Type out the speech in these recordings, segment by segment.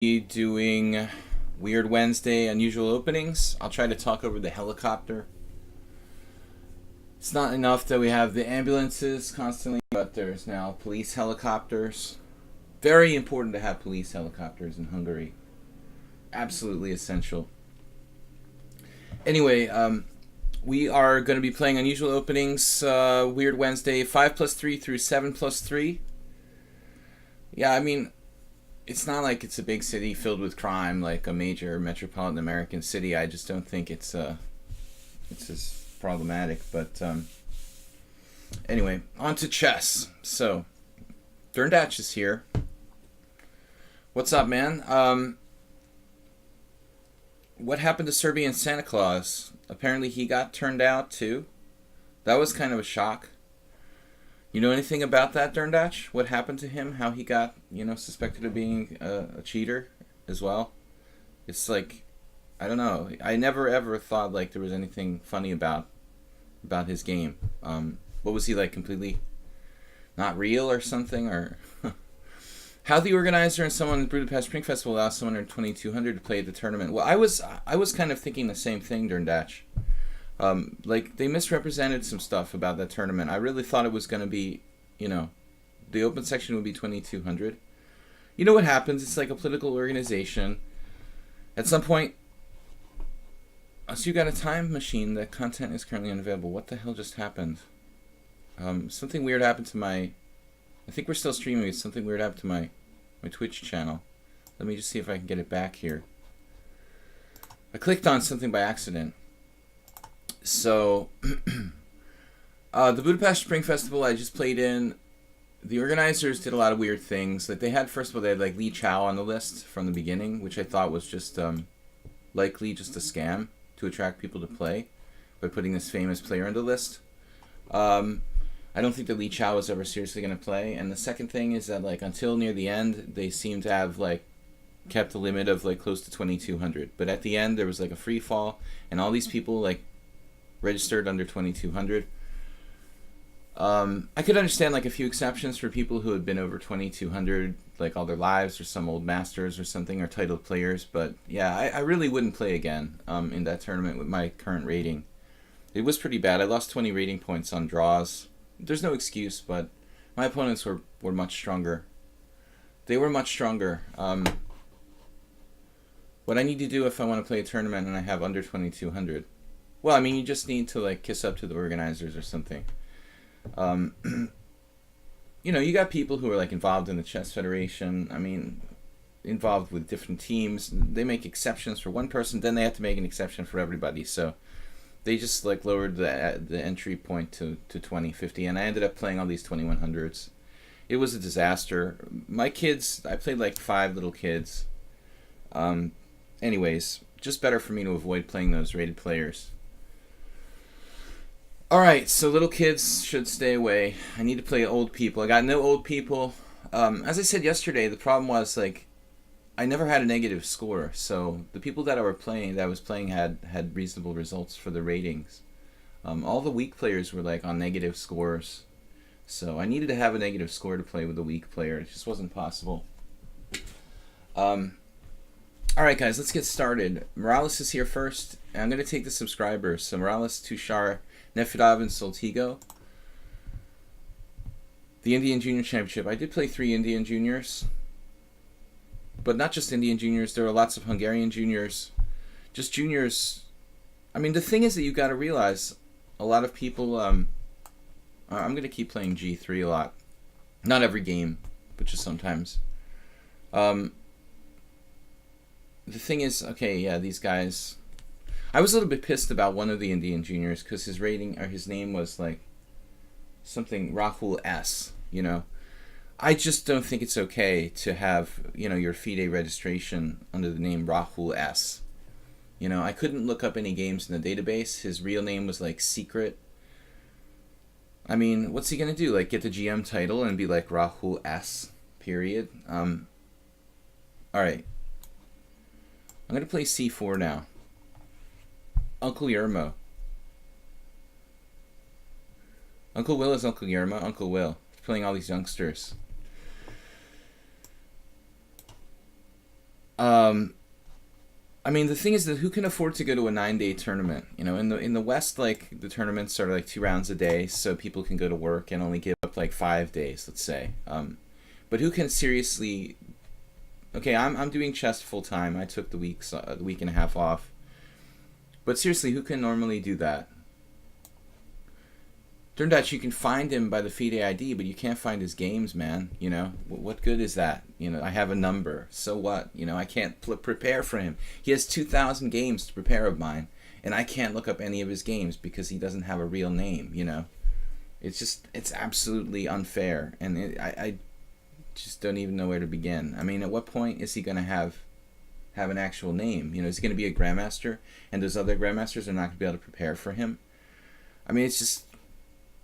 Doing Weird Wednesday unusual openings. I'll try to talk over the helicopter. It's not enough that we have the ambulances constantly, but there's now police helicopters. Very important to have police helicopters in Hungary. Absolutely essential. Anyway, we are going to be playing unusual openings, Weird Wednesday, 5+3 through 7+3. Yeah, I mean, it's not like it's a big city filled with crime like a major metropolitan American city. I just don't think it's as problematic. But anyway, on to chess. So, Derndatch is here. What's up, man? What happened to Serbian Santa Claus? Apparently he got turned out too. That was kind of a shock. You know anything about that, Derndatch? What happened to him? How he got, suspected of being a cheater as well? It's like, I don't know. I never ever thought like there was anything funny about his game. What was he like, completely not real or something? Or how the organizer and someone at Budapest Spring Festival allowed someone under 2200 to play at the tournament? Well, I was kind of thinking the same thing, Derndatch. Like, they misrepresented some stuff about that tournament. I really thought it was going to be, the open section would be 2200. You know what happens? It's like a political organization. At some point, so you got a time machine. That content is currently unavailable. What the hell just happened? Something weird happened to my... I think we're still streaming. Something weird happened to my Twitch channel. Let me just see if I can get it back here. I clicked on something by accident. So, the Budapest Spring Festival I just played in, the organizers did a lot of weird things. Like, they had, first of all, they had like Li Chao on the list from the beginning, which I thought was just likely just a scam to attract people to play by putting this famous player on the list. I don't think that Li Chao was ever seriously going to play. And the second thing is that, like, until near the end, they seem to have like kept a limit of like close to 2200. But at the end, there was like a free fall, and all these people like registered under 2200. I could understand like a few exceptions for people who had been over 2200 like all their lives, or some old masters or something, or titled players, but yeah, I really wouldn't play again in that tournament with my current rating. It was pretty bad. I lost 20 rating points on draws. There's no excuse, but my opponents were much stronger. They were much stronger. What I need to do if I want to play a tournament and I have under 2200, well, I mean, you just need to like kiss up to the organizers or something. You got people who are like involved in the chess federation. I mean, involved with different teams. They make exceptions for one person, then they have to make an exception for everybody. So they just like lowered the entry point to 2050, and I ended up playing all these 2100s. It was a disaster. My kids, I played like 5 little kids. Anyways, just better for me to avoid playing those rated players. Alright, so little kids should stay away. I need to play old people. I got no old people. As I said yesterday, the problem was, like, I never had a negative score. So the people that I was playing had reasonable results for the ratings. All the weak players were, like, on negative scores. So I needed to have a negative score to play with a weak player. It just wasn't possible. Alright, guys, let's get started. Morales is here first. And I'm going to take the subscribers. So Morales, Tushar, Nefedov, and Soltigo. The Indian Junior Championship. I did play 3 Indian Juniors. But not just Indian Juniors. There were lots of Hungarian Juniors. Just Juniors. I mean, the thing is that you got to realize a lot of people... I'm going to keep playing G3 a lot. Not every game, but just sometimes. The thing is, okay, yeah, these guys... I was a little bit pissed about one of the Indian Juniors because his rating, or his name was like something Rahul S, I just don't think it's okay to have, your FIDE registration under the name Rahul S. I couldn't look up any games in the database. His real name was like secret. I mean, what's he going to do? Like get the GM title and be like Rahul S, period? Alright. I'm going to play C4 now. Uncle Yermo. Uncle Will is Uncle Yermo. Uncle Will. He's playing all these youngsters. Um, I mean, the thing is that who can afford to go to a 9-day tournament? You know, in the West, like the tournaments are like 2 rounds a day, so people can go to work and only give up like 5 days, let's say. But who can seriously? Okay, I'm doing chess full time. I took the week and a half off. But seriously, who can normally do that? Turned out you can find him by the FIDE ID, but you can't find his games, man. You know, what good is that? You know, I have a number. So what? You know, I can't prepare for him. He has 2,000 games to prepare of mine, and I can't look up any of his games because he doesn't have a real name, you know? It's absolutely unfair, and I just don't even know where to begin. I mean, at what point is he going to have an actual name? You know, is he going to be a grandmaster, and those other grandmasters are not going to be able to prepare for him? I mean,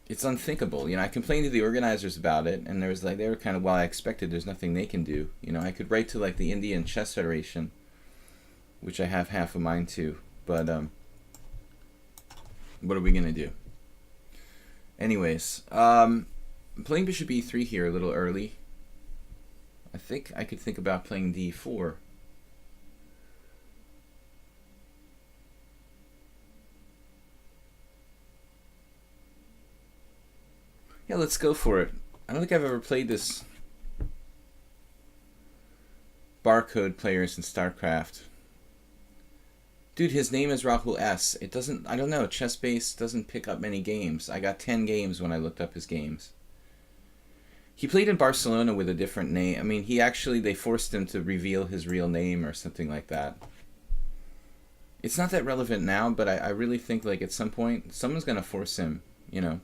it's unthinkable. You know, I complained to the organizers about it, and they were kind of, well, I expected there's nothing they can do. You know, I could write to like the Indian Chess Federation, which I have half of mine too, but what are we gonna do? Anyways, I'm playing bishop e3 here a little early. I think I could think about playing d4. Yeah, let's go for it. I don't think I've ever played this barcode players in StarCraft. Dude, his name is Rahul S. It doesn't, I don't know, ChessBase doesn't pick up many games. I got 10 games when I looked up his games. He played in Barcelona with a different name. I mean, they forced him to reveal his real name or something like that. It's not that relevant now, but I really think, like, at some point, someone's going to force him, you know.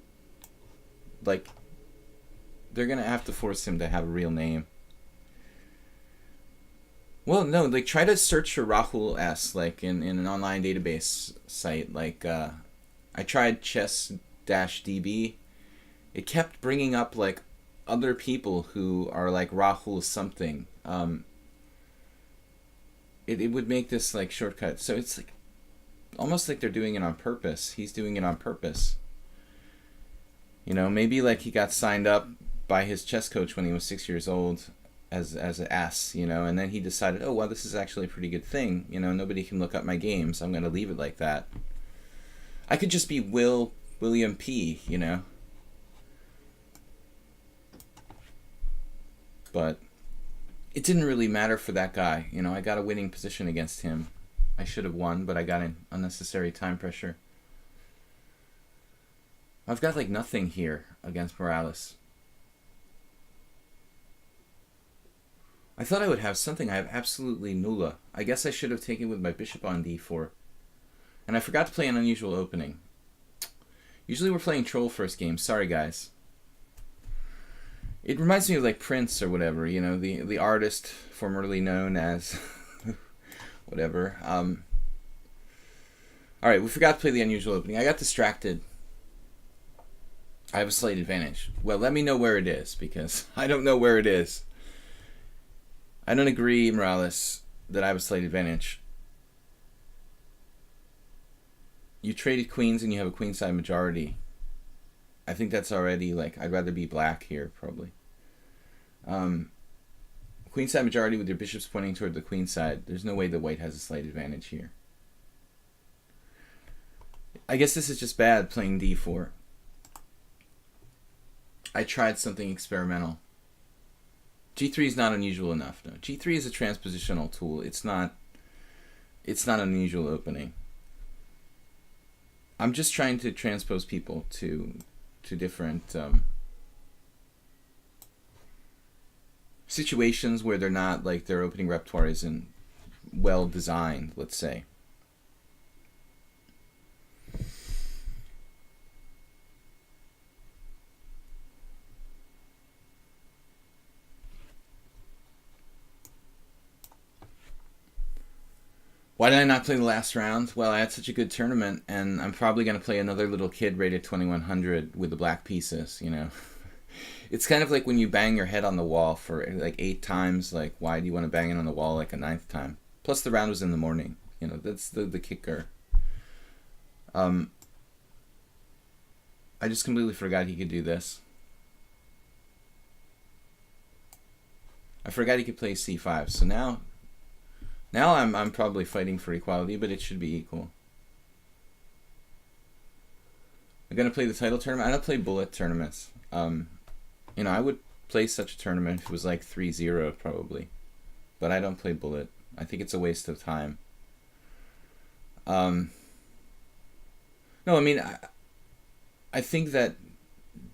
Like, they're going to have to force him to have a real name. Well, no, like, try to search for Rahul S, like, in an online database site. Like, I tried chess-db. It kept bringing up, like, other people who are, like, Rahul something. It would make this, like, shortcut. So it's, like, almost like they're doing it on purpose. He's doing it on purpose. You know, maybe, like, he got signed up by his chess coach when he was 6 years old as an S, you know, and then he decided, oh, well, this is actually a pretty good thing. You know, nobody can look up my games. I'm going to leave it like that. I could just be William P, you know. But it didn't really matter for that guy. You know, I got a winning position against him. I should have won, but I got an unnecessary time pressure. I've got, like, nothing here against Morales. I thought I would have something. I have absolutely nulla. I guess I should have taken with my bishop on d4. And I forgot to play an unusual opening. Usually we're playing troll first game. Sorry, guys. It reminds me of, like, Prince or whatever, you know, the artist formerly known as whatever. Alright, we forgot to play the unusual opening. I got distracted. I have a slight advantage. Well, let me know where it is, because I don't know where it is. I don't agree, Morales, that I have a slight advantage. You traded queens and you have a queenside majority. I think that's already, like, I'd rather be black here, probably. Queenside majority with your bishops pointing toward the queen side. There's no way the white has a slight advantage here. I guess this is just bad, playing d4. I tried something experimental. G3 is not unusual enough. No, G3 is a transpositional tool. It's not an unusual opening. I'm just trying to transpose people to different situations where they're not, like, their opening repertoire isn't well designed, let's say. Why did I not play the last round? Well, I had such a good tournament, and I'm probably going to play another little kid rated 2100 with the black pieces, you know. It's kind of like when you bang your head on the wall for, like, 8 times. Like, why do you want to bang it on the wall, like, a 9th time? Plus, the round was in the morning. You know, that's the kicker. I just completely forgot he could do this. I forgot he could play c5. So now Now I'm probably fighting for equality, but it should be equal. I'm gonna play the title tournament. I don't play bullet tournaments. You know, I would play such a tournament if it was like 3-0 probably, but I don't play bullet. I think it's a waste of time. No, I mean, I think that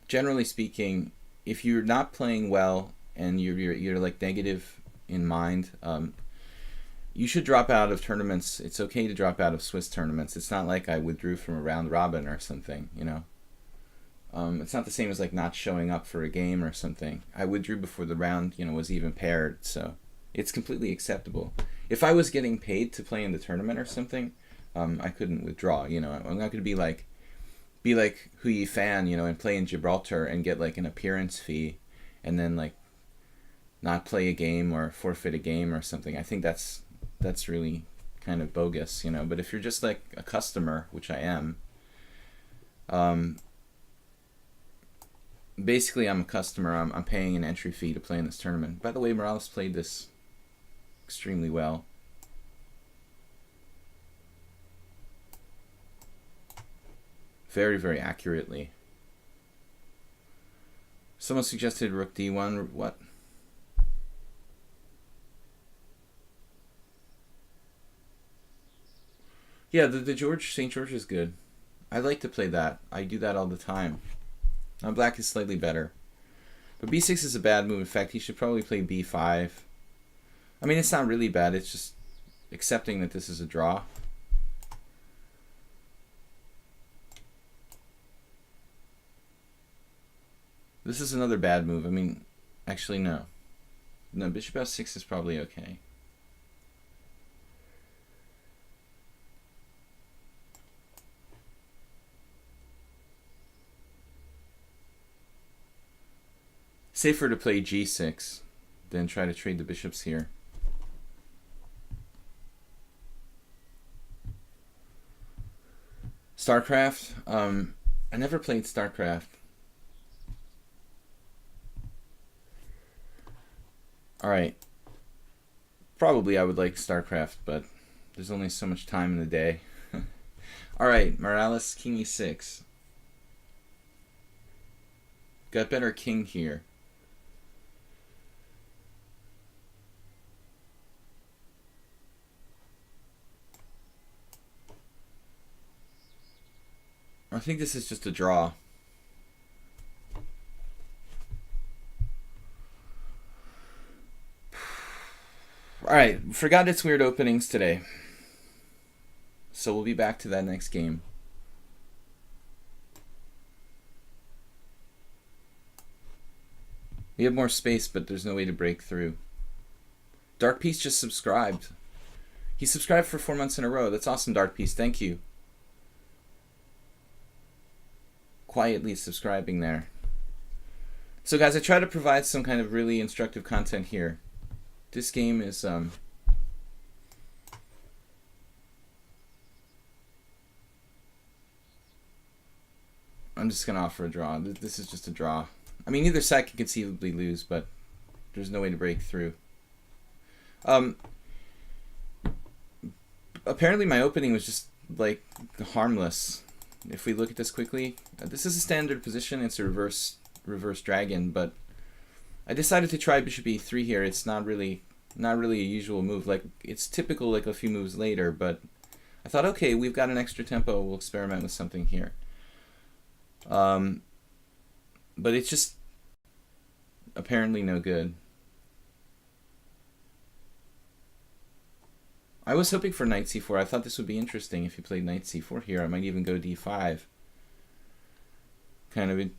generally speaking, if you're not playing well and you're like negative in mind, you should drop out of tournaments. It's okay to drop out of Swiss tournaments. It's not like I withdrew from a round robin or something, you know. It's not the same as like not showing up for a game or something. I withdrew before the round, you know, was even paired, so it's completely acceptable. If I was getting paid to play in the tournament or something, I couldn't withdraw. You know, I'm not going to be like Hu Yifan, you know, and play in Gibraltar and get like an appearance fee, and then like not play a game or forfeit a game or something. I think that's really kind of bogus, you know. But if you're just like a customer, which I am, basically I'm a customer. I'm paying an entry fee to play in this tournament. By the way, Morales played this extremely well. Very, very accurately. Someone suggested rook d1. What? Yeah, the St. George is good. I like to play that. I do that all the time. Black is slightly better. But b6 is a bad move. In fact, he should probably play b5. I mean, it's not really bad. It's just accepting that this is a draw. This is another bad move. I mean, actually, no. No, bishop f6 is probably okay. Safer to play g6 than try to trade the bishops here. StarCraft? I never played StarCraft. Alright. Probably I would like StarCraft, but there's only so much time in the day. Alright, Morales, king e6. Got better king here. I think this is just a draw. Alright, forgot its weird openings today. So we'll be back to that next game. We have more space, but there's no way to break through. Dark Piece just subscribed. He subscribed for 4 months in a row. That's awesome, Dark Piece. Thank you. Quietly subscribing there. So guys, I try to provide some kind of really instructive content here. This game is I'm just gonna offer a draw. This is just a draw. I mean, either side can conceivably lose, but there's no way to break through. Apparently my opening was just like harmless. If we look at this quickly, this is a standard position. It's a reverse dragon, but I decided to try bishop e3 here. It's not really a usual move. Like, it's typical like a few moves later, but I thought, okay, we've got an extra tempo. We'll experiment with something here. But it's just apparently no good. I was hoping for knight c4. I thought this would be interesting if you played knight c4 here. I might even go d5. Kind of a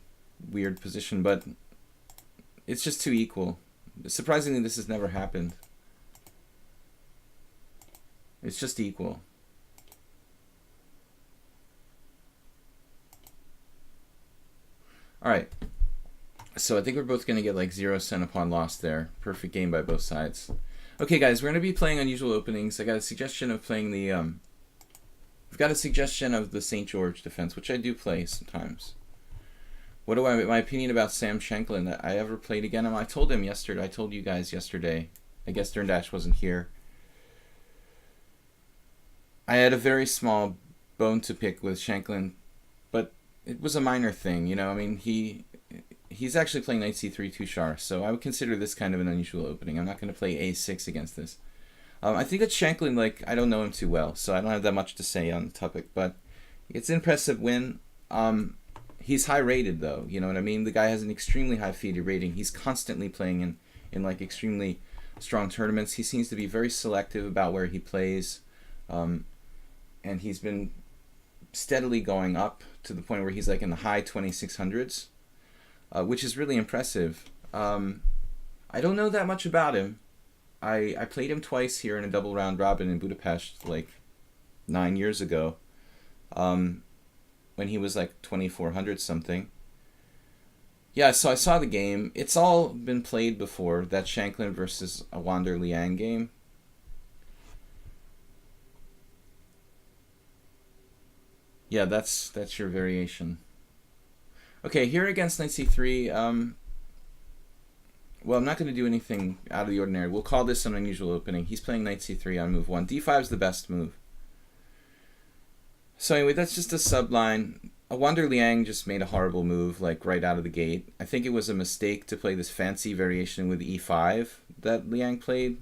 weird position, but it's just too equal. Surprisingly, this has never happened. It's just equal. Alright. So I think we're both going to get like 0 cent upon loss there. Perfect game by both sides. Okay, guys, we're going to be playing unusual openings. I got a suggestion of playing the I've got a suggestion of the St. George defense, which I do play sometimes. What do my opinion about Sam Shanklin? That I ever played again him? I told him yesterday. I told you guys yesterday. I guess Derndash wasn't here. I had a very small bone to pick with Shanklin, but it was a minor thing, you know. I mean, he's actually playing knight c3 2-char, so I would consider this kind of an unusual opening. I'm not going to play a6 against this. I think that Shanklin, like, I don't know him too well, so I don't have that much to say on the topic, but it's an impressive win. He's high rated, though, you know what I mean? The guy has an extremely high FIDE rating. He's constantly playing in like extremely strong tournaments. He seems to be very selective about where he plays, and he's been steadily going up to the point where he's like in the high 2600s, which is really impressive. I don't know that much about him. I played him twice here in a double round robin in Budapest like 9 years ago, when he was like 2400 something. Yeah, so I saw the game. It's all been played before, that Shanklin versus a Wander Liang game. Yeah, that's your variation. Okay, here against knight c3, well, I'm not going to do anything out of the ordinary. We'll call this an unusual opening. He's playing knight c3 on move 1. d5 is the best move. So anyway, that's just a subline. A Wander Liang just made a horrible move, like right out of the gate. I think it was a mistake to play this fancy variation with e5 that Liang played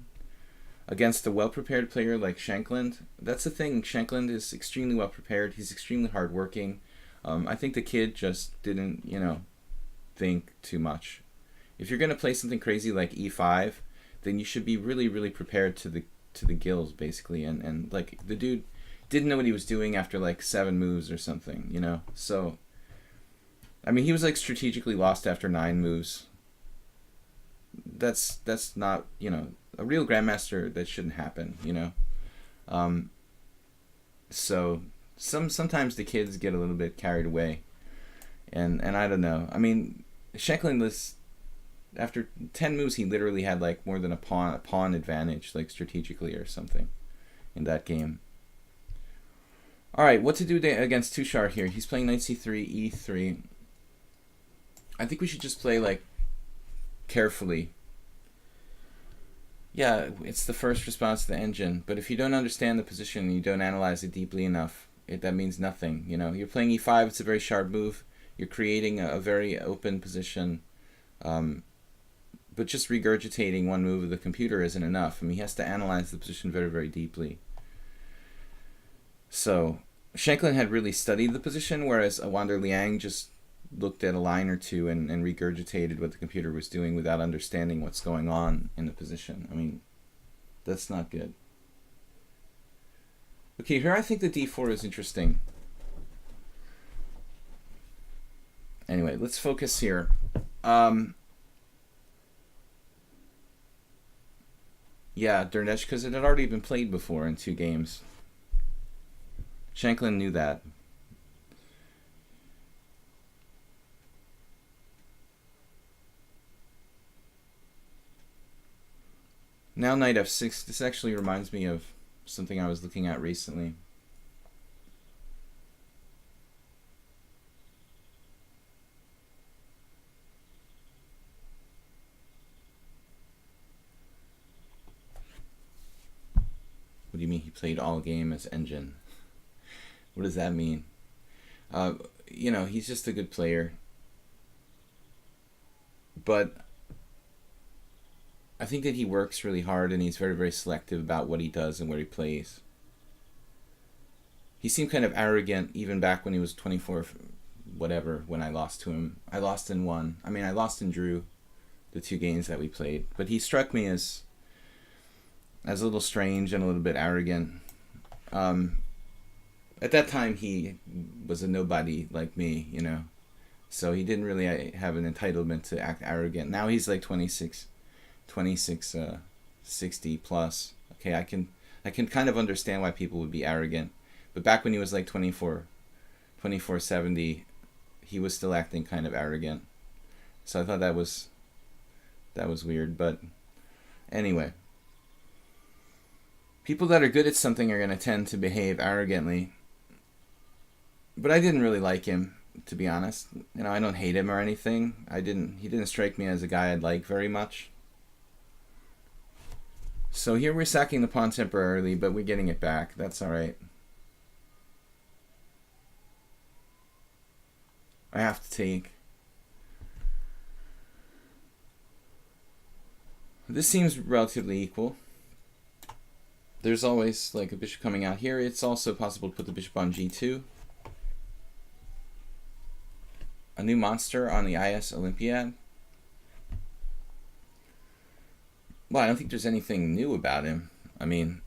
against a well-prepared player like Shanklin. That's the thing. Shanklin is extremely well-prepared. He's extremely hard-working. I think the kid just didn't, you know, think too much. If you're going to play something crazy like e5, then you should be really, really prepared to the gills, basically. And like, the dude didn't know what he was doing after like 7 moves or something, you know? So, I mean, he was like strategically lost after 9 moves. That's not, you know, a real grandmaster, that shouldn't happen, you know? So, sometimes the kids get a little bit carried away. And I don't know. I mean, Shanklin was, after 10 moves, he literally had like more than a pawn advantage, like strategically or something in that game. Alright, what to do against Tushar here? He's playing knight c3, e3. I think we should just play like carefully. Yeah, it's the first response to the engine, but if you don't understand the position and you don't analyze it deeply enough, that means nothing. You know, you're playing e5, it's a very sharp move. You're creating a very open position. But just regurgitating one move of the computer isn't enough. I mean, he has to analyze the position very, very deeply. So, Shanklin had really studied the position, whereas Wander Liang just looked at a line or two and regurgitated what the computer was doing without understanding what's going on in the position. I mean, that's not good. Okay, here I think the d4 is interesting. Anyway, let's focus here. Yeah, Dernesh, because it had already been played before in 2 games. Shanklin knew that. Now knight f6. This actually reminds me of something I was looking at recently. What do you mean he played all game as engine? What does that mean? You know, he's just a good player. But I think that he works really hard and he's very, very selective about what he does and where he plays. He seemed kind of arrogant even back when he was 24, whatever, when I lost to him. I lost and won. I mean, I lost and drew the 2 games that we played. But he struck me as a little strange and a little bit arrogant. At that time, he was a nobody like me, you know. So he didn't really have an entitlement to act arrogant. Now he's like 26, 60 plus. Okay, I can kind of understand why people would be arrogant. But back when he was like 24, 70, he was still acting kind of arrogant. So I thought that was weird. But anyway, people that are good at something are going to tend to behave arrogantly. But I didn't really like him, to be honest. You know, I don't hate him or anything. He didn't strike me as a guy I'd like very much. So here we're sacking the pawn temporarily, but we're getting it back. That's alright. I have to take. This seems relatively equal. There's always like a bishop coming out here. It's also possible to put the bishop on g2. A new monster on the IS Olympiad. Well, I don't think there's anything new about him. I mean,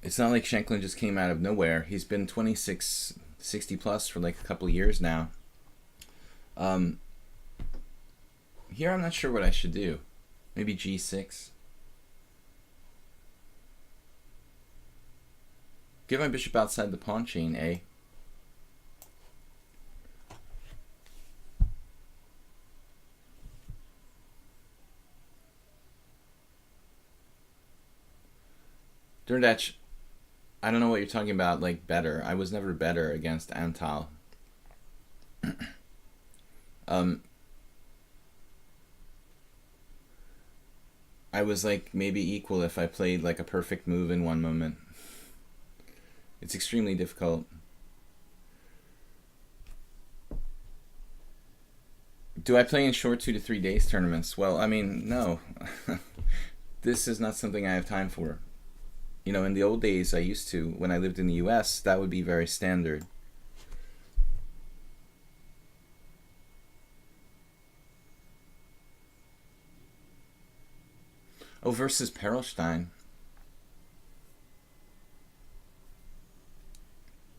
it's not like Shanklin just came out of nowhere. He's been 26, 60 plus for like a couple of years now. Here I'm not sure what I should do. Maybe g6. Get my bishop outside the pawn chain, eh? Durdach, I don't know what you're talking about, like better. I was never better against Antal. I was like maybe equal if I played like a perfect move in one moment. It's extremely difficult. Do I play in short 2 to 3 days tournaments? Well, I mean, no. This is not something I have time for. You know, in the old days I used to, when I lived in the US, that would be very standard. Oh, versus Perlstein.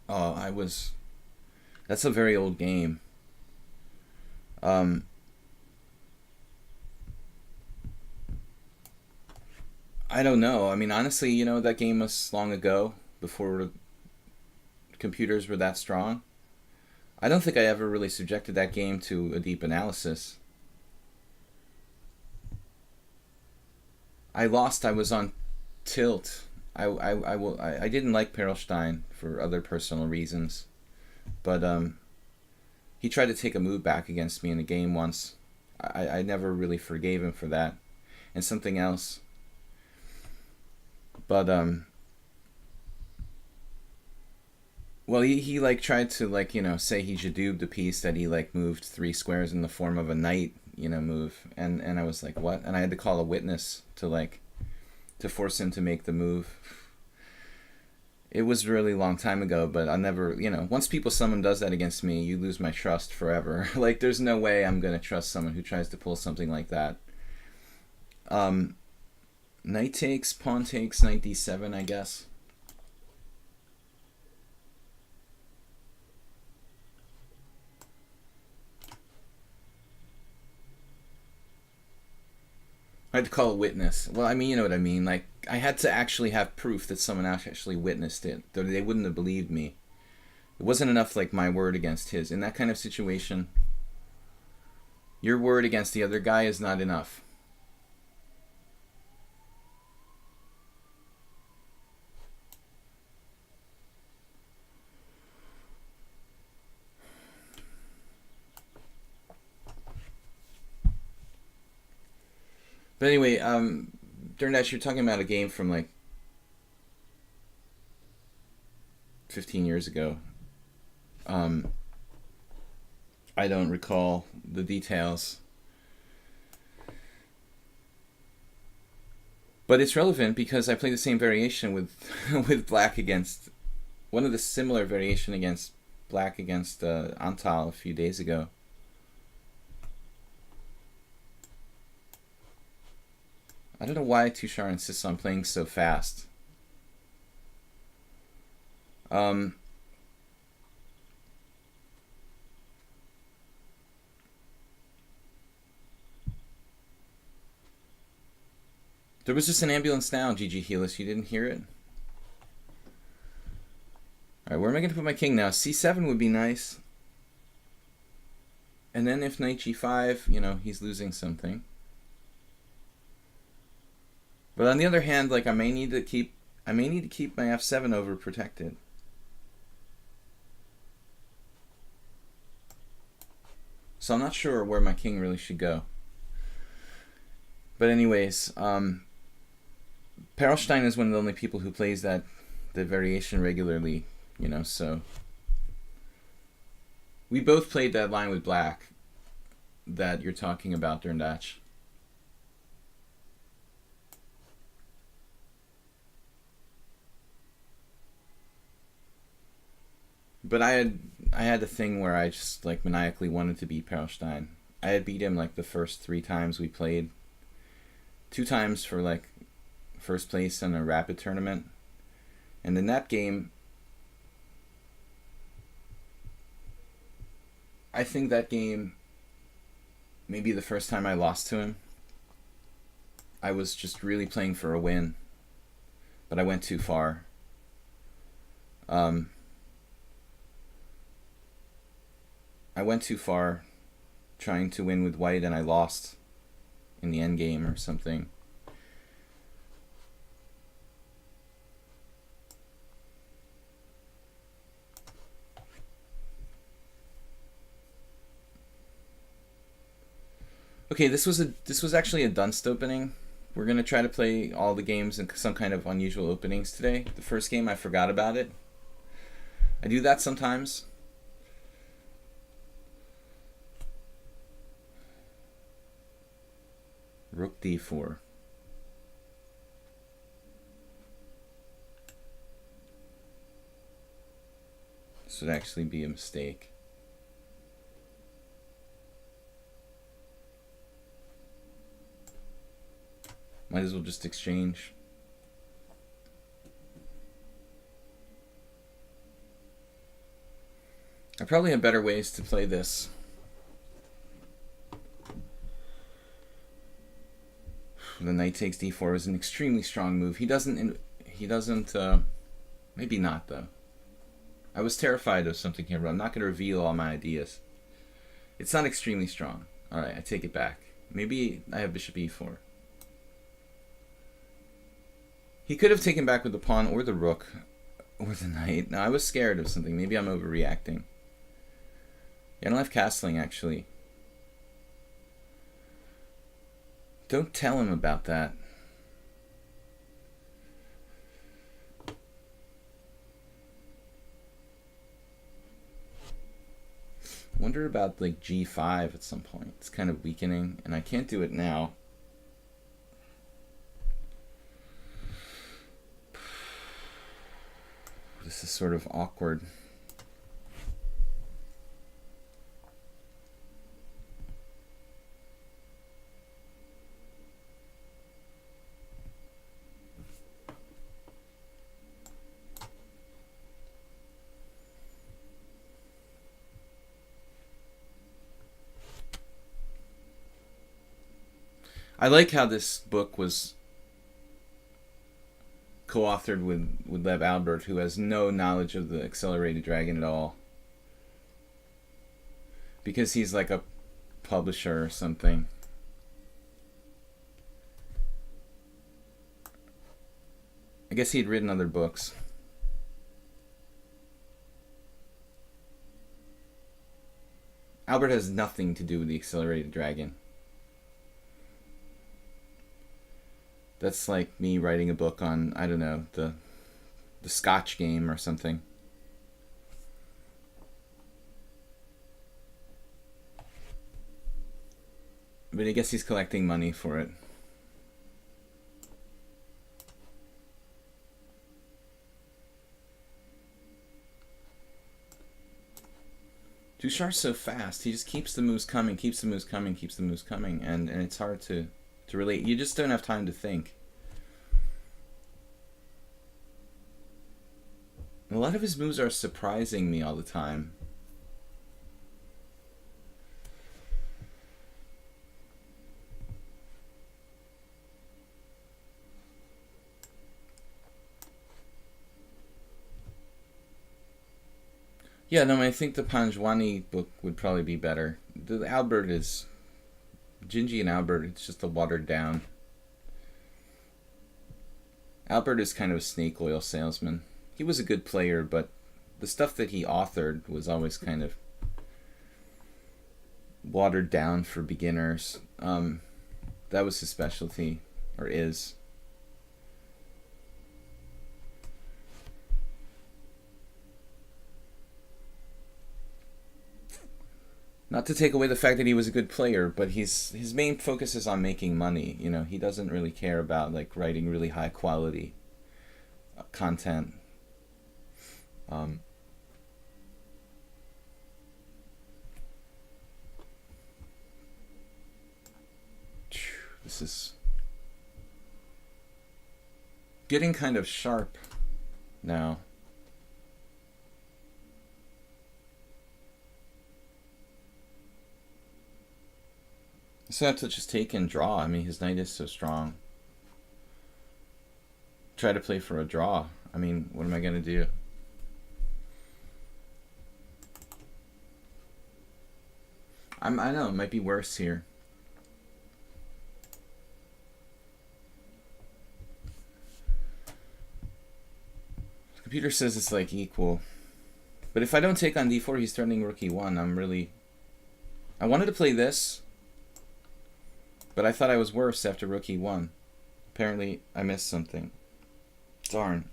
Oh, that's a very old game. I don't know. I mean, honestly, you know, that game was long ago, before computers were that strong. I don't think I ever really subjected that game to a deep analysis. I lost. I was on tilt. I didn't like Perlstein for other personal reasons, but he tried to take a move back against me in a game once. I never really forgave him for that, and something else. But well, he like tried to like, you know, say he jadubed the piece that he like moved 3 squares in the form of a knight, you know, move, and I was like, what? And I had to call a witness to force him to make the move. It was a really long time ago, but I'll never, you know, once someone does that against me, you lose my trust forever. Like, there's no way I'm gonna trust someone who tries to pull something like that. Knight takes, pawn takes, knight d7, I guess. I had to call a witness. Well, I mean, you know what I mean. Like, I had to actually have proof that someone actually witnessed it. They wouldn't have believed me. It wasn't enough, like, my word against his. In that kind of situation, your word against the other guy is not enough. But anyway, during that, you're talking about a game from like 15 years ago. I don't recall the details. But it's relevant because I played the same variation with with black against one of the similar variation against black against Antal a few days ago. I don't know why Tushar insists on playing so fast. There was just an ambulance now, GG Helis. You didn't hear it? Alright, where am I going to put my king now? c7 would be nice. And then if knight g5, you know, he's losing something. But on the other hand, like, I may need to keep my f7 over protected. So I'm not sure where my king really should go. But anyways, Perlstein is one of the only people who plays the variation regularly, so we both played that line with black that you're talking about, Derndatch. But I had the thing where I just like maniacally wanted to beat Perlstein. I had beat him like the first 3 times we played. 2 times for like first place in a rapid tournament. And in that game, I think that game, maybe the first time I lost to him, I was just really playing for a win. But I went too far. I went too far trying to win with white, and I lost in the end game or something. Okay, this was actually a Dunst opening. We're gonna try to play all the games in some kind of unusual openings today. The first game, I forgot about it. I do that sometimes. Rook d4. This would actually be a mistake. Might as well just exchange. I probably have better ways to play this. The knight takes d4 is an extremely strong move. He doesn't, maybe not though. I was terrified of something here, but I'm not going to reveal all my ideas. It's not extremely strong. Alright, I take it back. Maybe I have bishop e4. He could have taken back with the pawn or the rook or the knight. No, I was scared of something. Maybe I'm overreacting. Yeah, I don't have castling, actually. Don't tell him about that. I wonder about like g5 at some point. It's kind of weakening, and I can't do it now. This is sort of awkward. I like how this book was co-authored with Lev Albert, who has no knowledge of the Accelerated Dragon at all. Because he's like a publisher or something. I guess he'd written other books. Albert has nothing to do with the Accelerated Dragon. That's like me writing a book on, I don't know, the Scotch game or something. But I guess he's collecting money for it. Dushar's so fast. He just keeps the moves coming, keeps the moves coming, keeps the moves coming, and it's hard to relate. You just don't have time to think. A lot of his moves are surprising me all the time. Yeah, no, I think the Panjwani book would probably be better. The Albert is... Gingy and Albert, it's just a watered down. Albert is kind of a snake oil salesman. He was a good player, but the stuff that he authored was always kind of watered down for beginners. That was his specialty, or is. Not to take away the fact that he was a good player, but his main focus is on making money. You know, he doesn't really care about like writing really high quality content. This is getting kind of sharp now. So I have to just take and draw. I mean, his knight is so strong. Try to play for a draw. I mean, what am I going to do? I know, it might be worse here. The computer says it's like equal. But if I don't take on d4, he's threatening rook e1. I wanted to play this, but I thought I was worse after rook e1. Apparently, I missed something. Darn.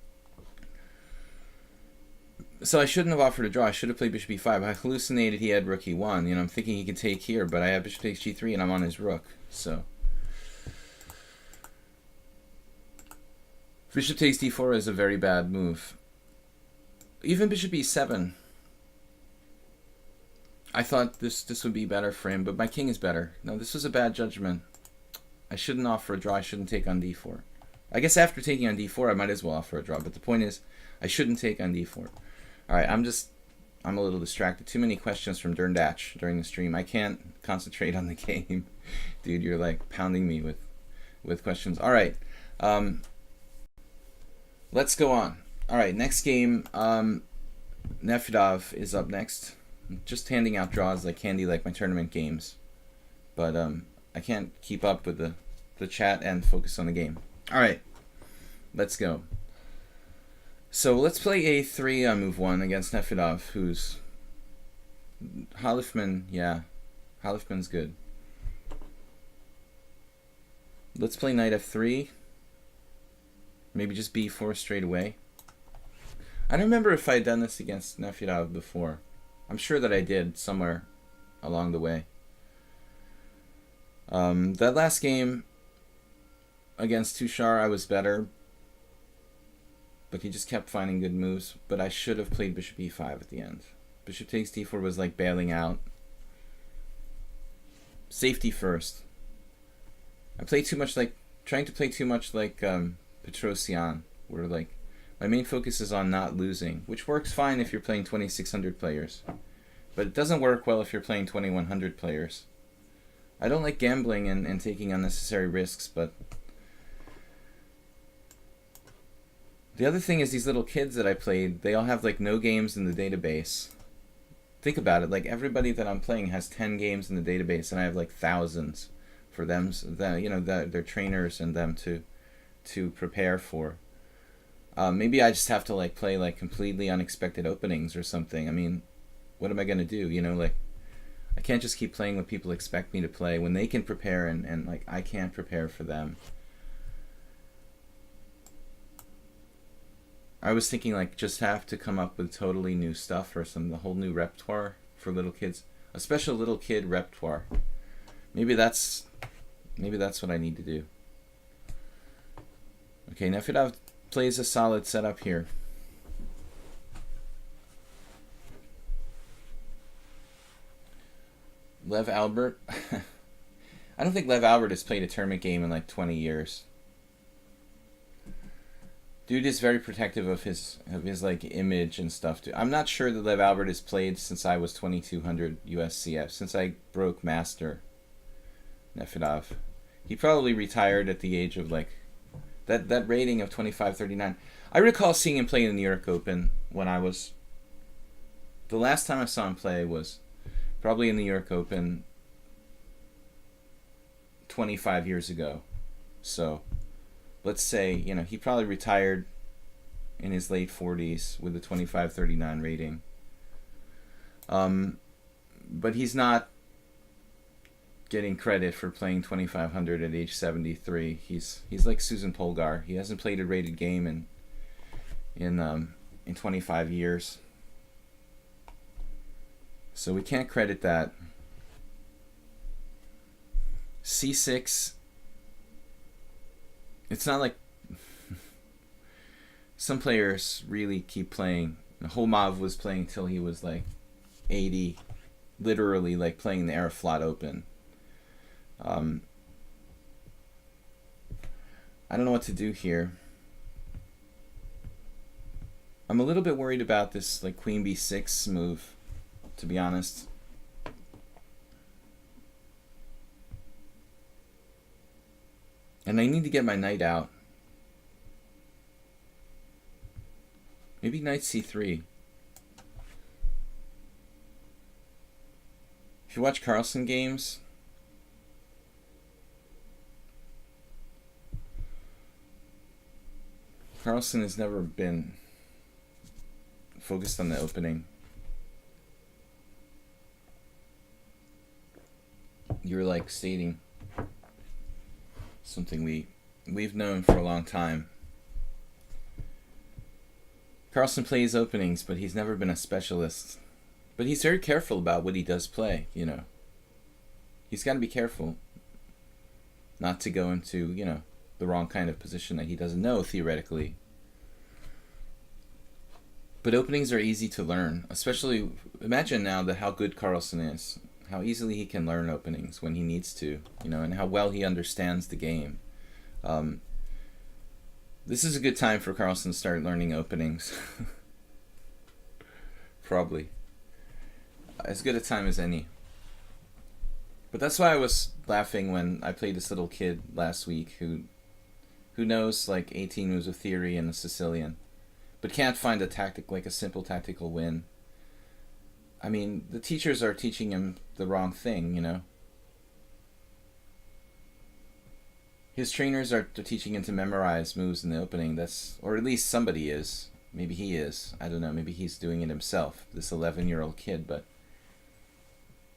So I shouldn't have offered a draw. I should have played bishop e5. I hallucinated he had rook e1. You know, I'm thinking he could take here, but I have bishop takes g3 and I'm on his rook. So bishop takes d4 is a very bad move. Even bishop e7. I thought this would be better for him, but my king is better. No, this was a bad judgment. I shouldn't offer a draw. I shouldn't take on d4. I guess after taking on d4, I might as well offer a draw. But the point is, I shouldn't take on d4. All right, I'm a little distracted. Too many questions from Derndatch during the stream. I can't concentrate on the game. Dude, you're like pounding me with questions. All right, let's go on. All right, next game, Nefedov is up next. I'm just handing out draws like candy, like my tournament games. But I can't keep up with the chat and focus on the game. All right, let's go. So let's play a3 on move 1 against Nefedov, who's Halifman. Yeah, Halifman's good. Let's play knight f3. Maybe just b4 straight away. I don't remember if I had done this against Nefedov before. I'm sure that I did somewhere along the way. That last game against Tushar, I was better, but he just kept finding good moves. But I should have played bishop e5 at the end. Bishop takes d4 was like bailing out. Safety first. I played too much like, trying to play too much like Petrosian, where like my main focus is on not losing, which works fine if you're playing 2600 players, but it doesn't work well if you're playing 2100 players. I don't like gambling and taking unnecessary risks, but the other thing is these little kids that I played, they all have like no games in the database. Think about it, like everybody that I'm playing has 10 games in the database, and I have like thousands for them, you know, their trainers and them to prepare for. Maybe I just have to like play like completely unexpected openings or something. I mean, what am I gonna do? You know, like I can't just keep playing what people expect me to play when they can prepare and like I can't prepare for them. I was thinking like just have to come up with totally new stuff or the whole new repertoire for little kids, a special little kid repertoire. Maybe that's what I need to do. Okay, Nefedov plays a solid setup here. Lev Albert. I don't think Lev Albert has played a tournament game in like 20 years. Dude is very protective of his like image and stuff too. I'm not sure that Lev Albert has played since I was 2200 USCF, since I broke master. Nefedov. He probably retired at the age of like that rating of 2539. I recall seeing him play in the New York Open when I was, the last time I saw him play was probably in the New York Open 25 years ago. So let's say, you know, he probably retired in his late 40s with a 2539 rating. But he's not getting credit for playing 2500 at age 73. He's like Susan Polgar. He hasn't played a rated game in 25 years. So we can't credit that. c6. It's not like some players really keep playing. Holmov was playing till he was like 80, literally like playing the Aeroflot Open. I don't know what to do here. I'm a little bit worried about this like queen b6 move, to be honest. And I need to get my knight out. Maybe knight c3. If you watch Carlsen games, Carlsen has never been focused on the opening. You're like stating something we've known for a long time. Carlsen plays openings, but he's never been a specialist. But he's very careful about what he does play, you know. He's got to be careful not to go into, you know, the wrong kind of position that he doesn't know theoretically. But openings are easy to learn, especially, imagine now how good Carlsen is, how easily he can learn openings when he needs to, you know, and how well he understands the game. This is a good time for Carlsen to start learning openings. Probably. As good a time as any. But that's why I was laughing when I played this little kid last week who knows like 18 moves of theory and a Sicilian, but can't find a tactic, like a simple tactical win. I mean, the teachers are teaching him the wrong thing, you know. His trainers are teaching him to memorize moves in the opening. Or at least somebody is. Maybe he is. I don't know. Maybe he's doing it himself, this 11-year-old kid. But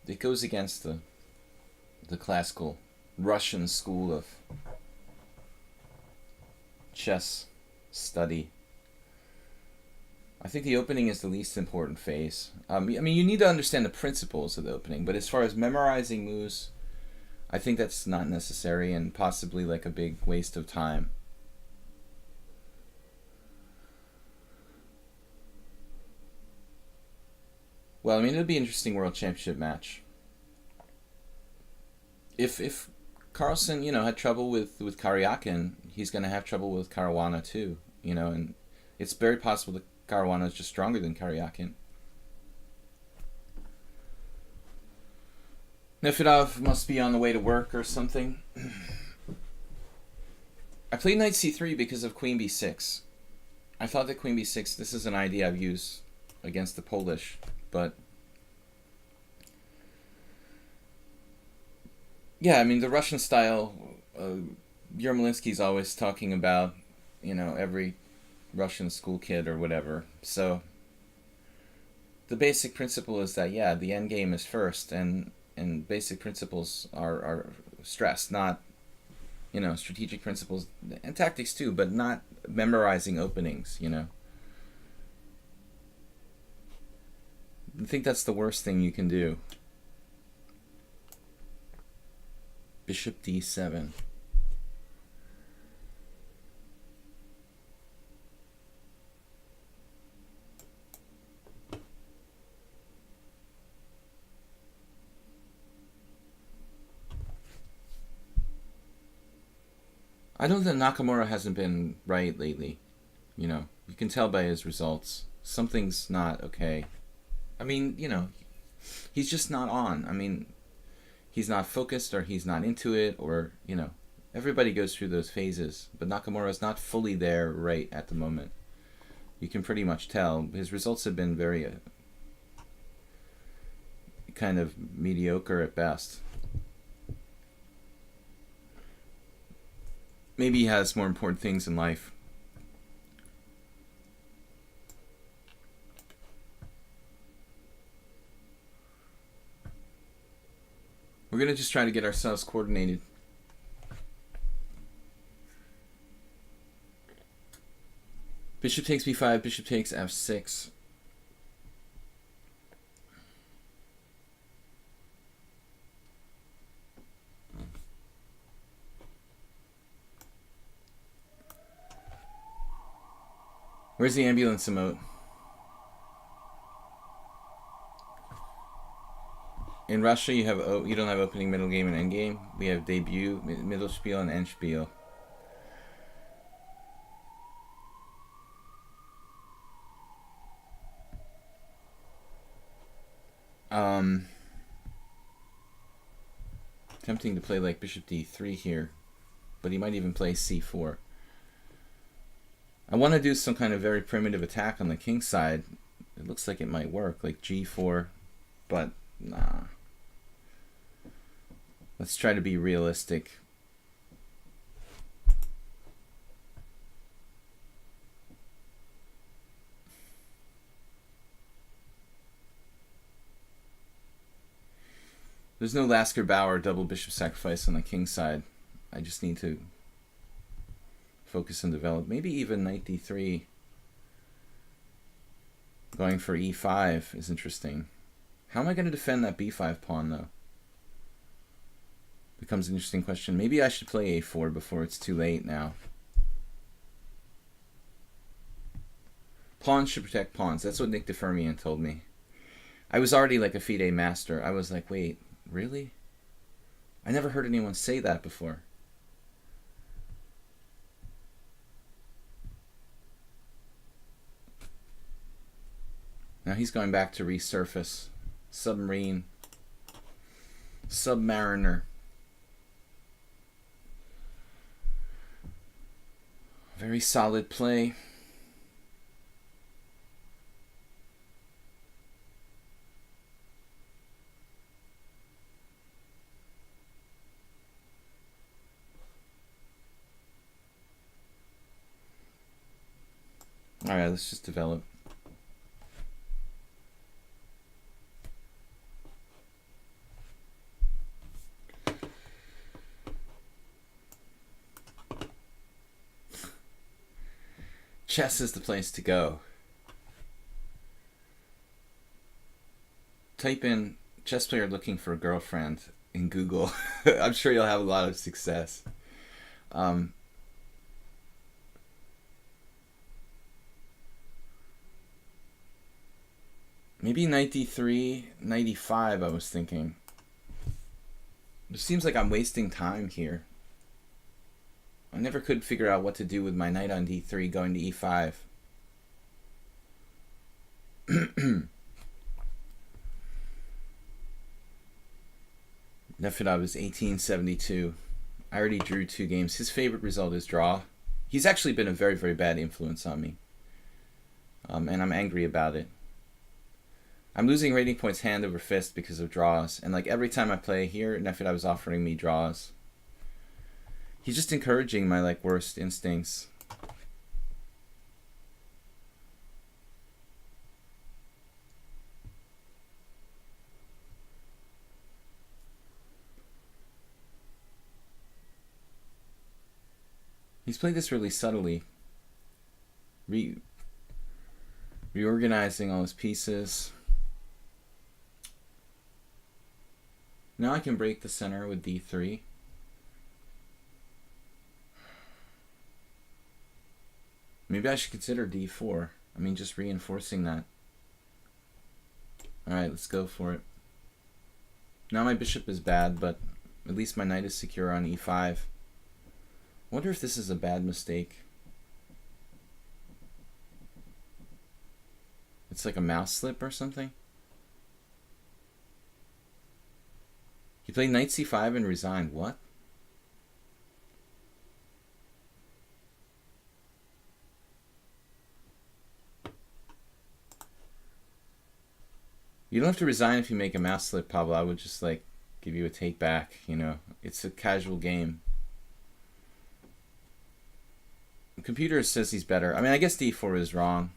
it goes against the classical Russian school of chess study. I think the opening is the least important phase. I mean, you need to understand the principles of the opening, but as far as memorizing moves, I think that's not necessary and possibly like a big waste of time. Well, I mean, it'll be an interesting World Championship match. If Carlsen, you know, had trouble with Karyakin, he's going to have trouble with Caruana too, you know, and it's very possible that Caruana is just stronger than Karyakin. Nefedov must be on the way to work or something. I played knight c3 because of queen b6. I thought that queen b6, this is an idea I've used against the Polish, but yeah, I mean, the Russian style, Yermolinsky's always talking about, you know, every Russian school kid or whatever. So the basic principle is that, yeah, the end game is first, and basic principles are stressed, not, you know, strategic principles and tactics too, but not memorizing openings, you know. I think that's the worst thing you can do. Bishop d7. I know that Nakamura hasn't been right lately. You know, you can tell by his results. Something's not okay. I mean, you know, he's just not on. I mean, he's not focused, or he's not into it, or, you know, everybody goes through those phases. But Nakamura's not fully there right at the moment. You can pretty much tell. His results have been very kind of mediocre at best. Maybe he has more important things in life. We're going to just try to get ourselves coordinated. Bishop takes b5, bishop takes f6. Where's the ambulance emote? In Russia, you don't have opening, middle game, and end game. We have debut, middle spiel, and end spiel. Tempting to play like bishop d3 here, but he might even play c4. I want to do some kind of very primitive attack on the king side. It looks like it might work, like g4, but nah. Let's try to be realistic. There's no Lasker-Bauer double bishop sacrifice on the king side. I just need to focus and develop. Maybe even knight d3. Going for e5 is interesting. How am I going to defend that b5 pawn, though? Becomes an interesting question. Maybe I should play a4 before it's too late now. Pawns should protect pawns. That's what Nick DeFermian told me. I was already like a FIDE master. I was like, wait, really? I never heard anyone say that before. Now he's going back to resurface. Submarine. Submariner. Very solid play. All right, let's just develop. Chess is the place to go. Type in chess player looking for a girlfriend in Google. I'm sure you'll have a lot of success. Maybe knight d3, knight e5, I was thinking. It seems like I'm wasting time here. I never could figure out what to do with my knight on d3 going to e5. Nefedov is 1872. I already drew 2 games. His favorite result is draw. He's actually been a very, very bad influence on me. And I'm angry about it. I'm losing rating points hand over fist because of draws. And like every time I play here, Nefedov is offering me draws. He's just encouraging my like worst instincts. He's played this really subtly. Reorganizing all his pieces. Now I can break the center with d3. Maybe I should consider d4. I mean, just reinforcing that. Alright, let's go for it. Now my bishop is bad, but at least my knight is secure on e5. I wonder if this is a bad mistake. It's like a mouse slip or something. He played knight c5 and resigned. What? You don't have to resign if you make a mouse slip, Pablo. I would just like give you a take back, you know. It's a casual game. The computer says he's better. I mean, I guess d4 is wrong.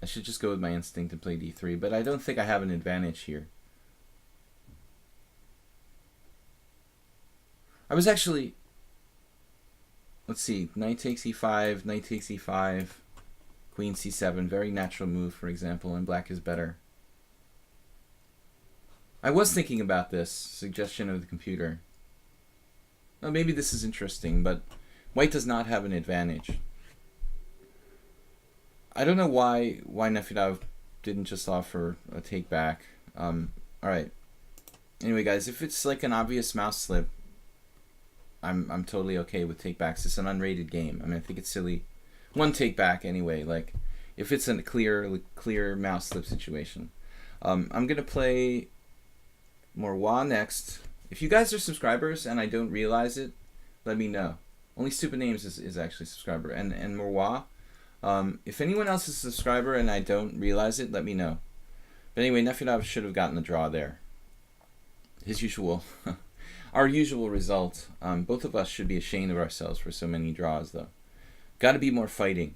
I should just go with my instinct and play d3, but I don't think I have an advantage here. I was actually... Let's see. Knight takes e5, knight takes e5, queen c7. Very natural move, for example, and black is better. I was thinking about this suggestion of the computer. Well, maybe this is interesting, but white does not have an advantage. I don't know why Nefedov didn't just offer a take back. All right. Anyway, guys, if it's like an obvious mouse slip, I'm totally okay with take backs. It's an unrated game. I mean, I think it's silly. One take back anyway. Like, if it's a clear mouse slip situation. I'm gonna play Morwa next. If you guys are subscribers and I don't realize it, let me know. Only Stupid Names is actually a subscriber. And Morwa, if anyone else is a subscriber and I don't realize it, let me know. But anyway, Nefedov should have gotten the draw there. His usual, our usual result. Both of us should be ashamed of ourselves for so many draws, though. Got to be more fighting.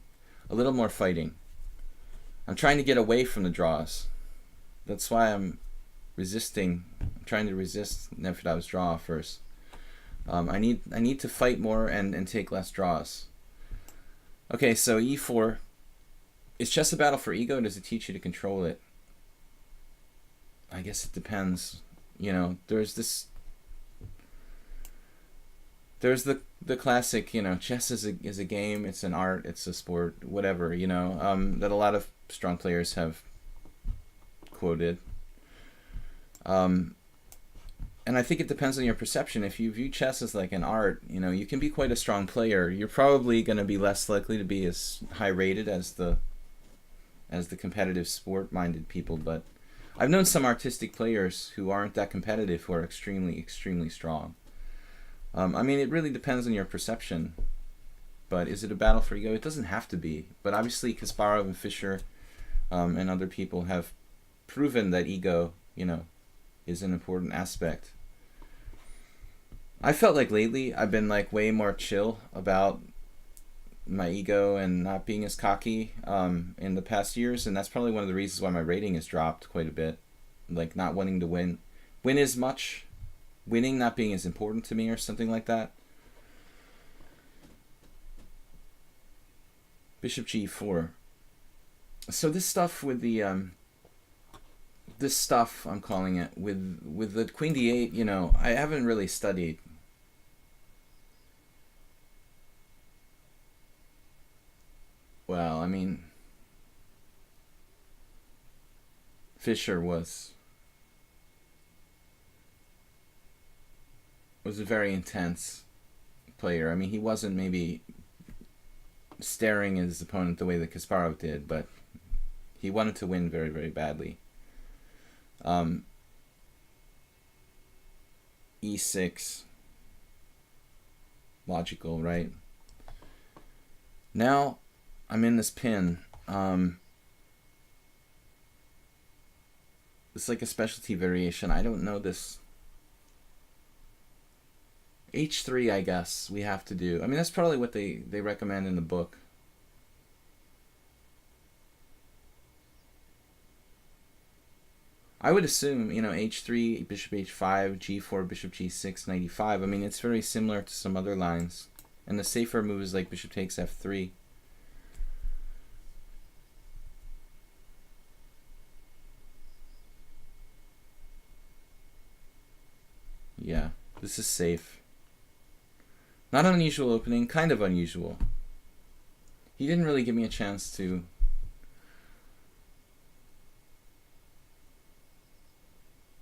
A little more fighting. I'm trying to get away from the draws. That's why I'm resisting. I'm trying to resist Nefedov's draw first. I need to fight more and take less draws. Okay, so e4. Is chess a battle for ego, or does it teach you to control it? I guess it depends. You know, there's the classic, you know, chess is a game, it's an art, it's a sport, whatever, you know, that a lot of strong players have quoted. And I think it depends on your perception. If you view chess as like an art, you know, you can be quite a strong player. You're probably going to be less likely to be as high rated as the competitive sport-minded people. But I've known some artistic players who aren't that competitive who are extremely, extremely strong. I mean, it really depends on your perception. But is it a battle for ego? It doesn't have to be. But obviously, Kasparov and Fischer and other people have proven that ego, you know, is an important aspect. I felt like lately I've been like way more chill about my ego and not being as cocky in the past years, and that's probably one of the reasons why my rating has dropped quite a bit. Like not wanting to win as much, winning not being as important to me or something like that. Bishop g4. So this stuff with the this stuff, I'm calling it, with the queen d8, you know, I haven't really studied. Well, I mean, Fischer was a very intense player. I mean, he wasn't maybe staring at his opponent the way that Kasparov did, but he wanted to win very, very badly. E6, logical, right? Now I'm in this pin. It's like a specialty variation. I don't know this. H3, I guess we have to do. I mean, that's probably what they recommend in the book. I would assume, you know, h3, bishop h5, g4, bishop g6, knight e5. I mean, it's very similar to some other lines. And the safer move is like bishop takes f3. Yeah, this is safe. Not an unusual opening, kind of unusual. He didn't really give me a chance to...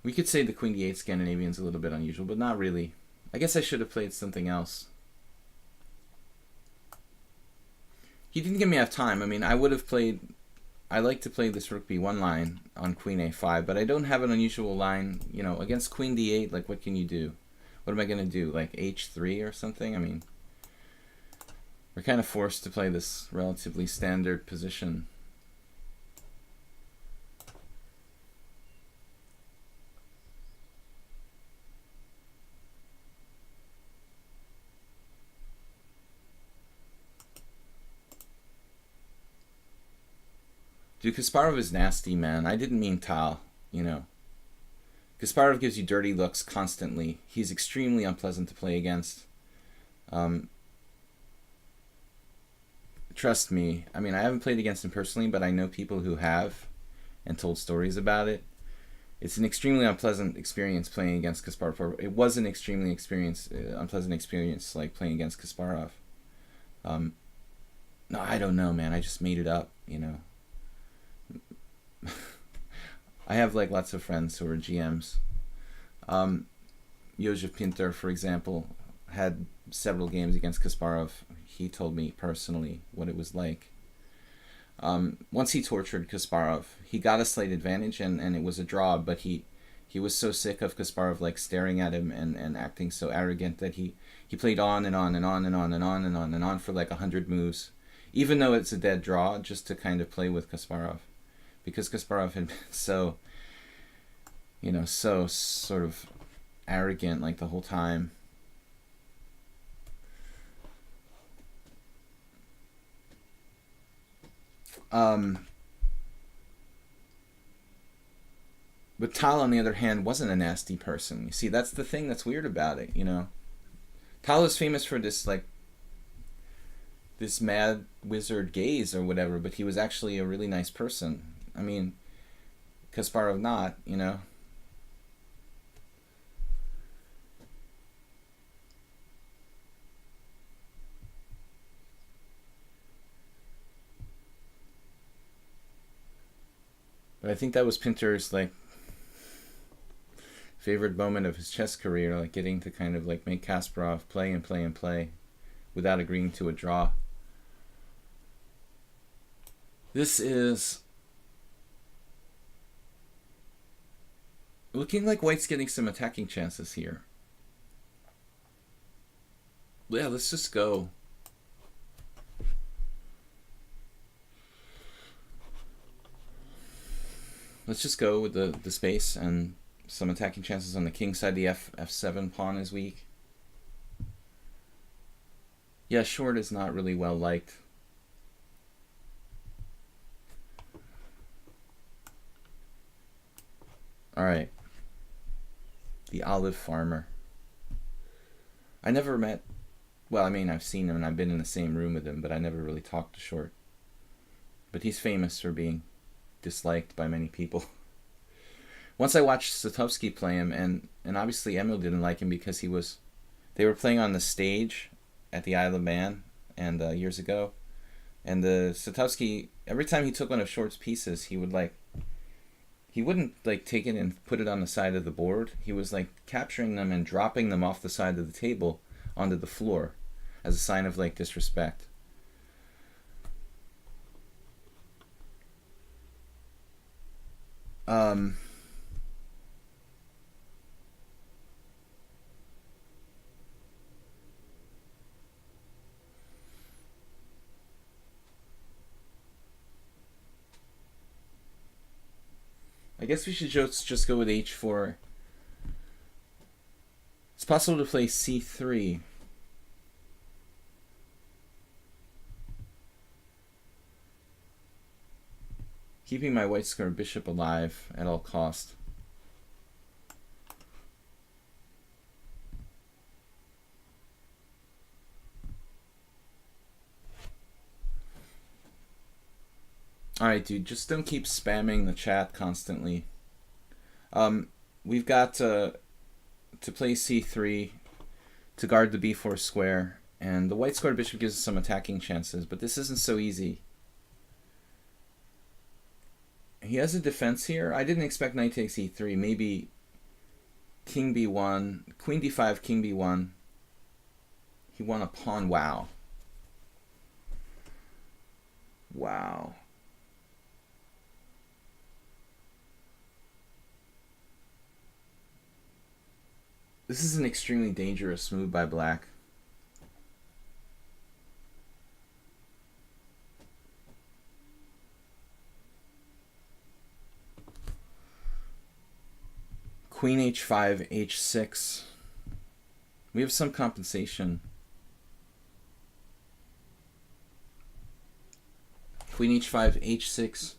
We could say the queen d8 Scandinavian's a little bit unusual, but not really. I guess I should have played something else. He didn't give me enough time. I mean, I would have played... I like to play this rook b1 line on queen a5, but I don't have an unusual line. You know, against queen d8, like, what can you do? What am I going to do? Like h3 or something? I mean, we're kind of forced to play this relatively standard position. Dude, Kasparov is nasty, man. I didn't mean Tal, you know. Kasparov gives you dirty looks constantly. He's extremely unpleasant to play against. Trust me. I mean, I haven't played against him personally, but I know people who have and told stories about it. It's an extremely unpleasant experience playing against Kasparov. It was an extremely unpleasant experience, like playing against Kasparov. No, I don't know, man. I just made it up, you know. I have like lots of friends who are GMs. Josef Pinter, for example, had several games against Kasparov. He told me personally what it was like. Once he tortured Kasparov, he got a slight advantage, and it was a draw, but he was so sick of Kasparov like staring at him and acting so arrogant that he played on and on and on and on and on and on and on for like 100 moves, even though it's a dead draw, just to kind of play with Kasparov, because Kasparov had been so, you know, so sort of arrogant like the whole time. But Tal, on the other hand, wasn't a nasty person. You see, that's the thing that's weird about it, you know. Tal is famous for this, like, this mad wizard gaze or whatever, but he was actually a really nice person. I mean, Kasparov not, you know. But I think that was Pinter's, like, favorite moment of his chess career, like getting to kind of like make Kasparov play and play and play without agreeing to a draw. This is looking like White's getting some attacking chances here. Yeah, let's just go. Let's just go with the space and some attacking chances on the king side. The f7 pawn is weak. Yeah, short is not really well liked. Alright. The olive farmer. I never met... Well, I mean, I've seen him and I've been in the same room with him, but I never really talked to Short. But he's famous for being disliked by many people. Once I watched Satovsky play him, and obviously Emil didn't like him because they were playing on the stage at the Isle of Man and years ago, and the Satovsky, every time he took one of Short's pieces, he wouldn't like take it and put it on the side of the board. He was like capturing them and dropping them off the side of the table onto the floor as a sign of like disrespect. I guess we should just go with h4. It's possible to play c3. Keeping my white square bishop alive at all cost. Alright, dude, just don't keep spamming the chat constantly. We've got to play c3 to guard the b4 square, and the white square bishop gives us some attacking chances, but this isn't so easy. He has a defense here. I didn't expect knight takes e3. Maybe king b1, queen d5, king b1. He won a pawn. Wow. Wow. This is an extremely dangerous move by black. Queen h5, h6. We have some compensation. Queen h5, h6.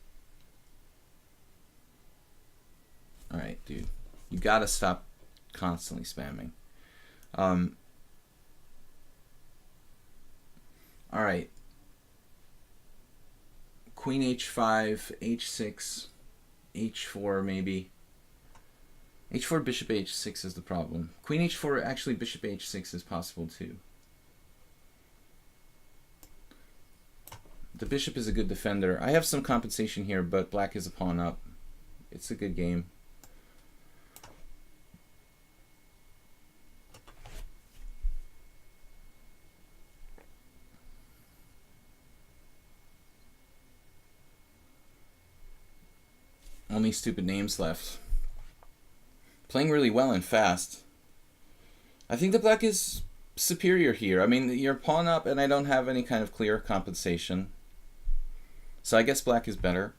Alright, dude. You gotta stop constantly spamming. Alright. Queen h5, h6, h4 maybe. h4, bishop h6 is the problem. Queen h4, actually bishop h6 is possible too. The bishop is a good defender. I have some compensation here, but black is a pawn up. It's a good game. Only stupid names left. Playing really well and fast. I think the black is superior here. I mean, you're pawn up and I don't have any kind of clear compensation. So I guess black is better.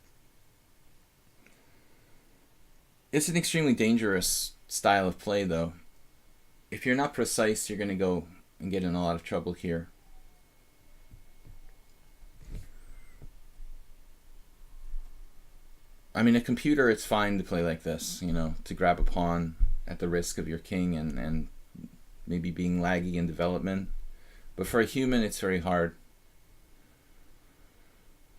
It's an extremely dangerous style of play, though. If you're not precise, you're going to go and get in a lot of trouble here. I mean, a computer, it's fine to play like this, you know, to grab a pawn at the risk of your king and maybe being laggy in development. But for a human, it's very hard.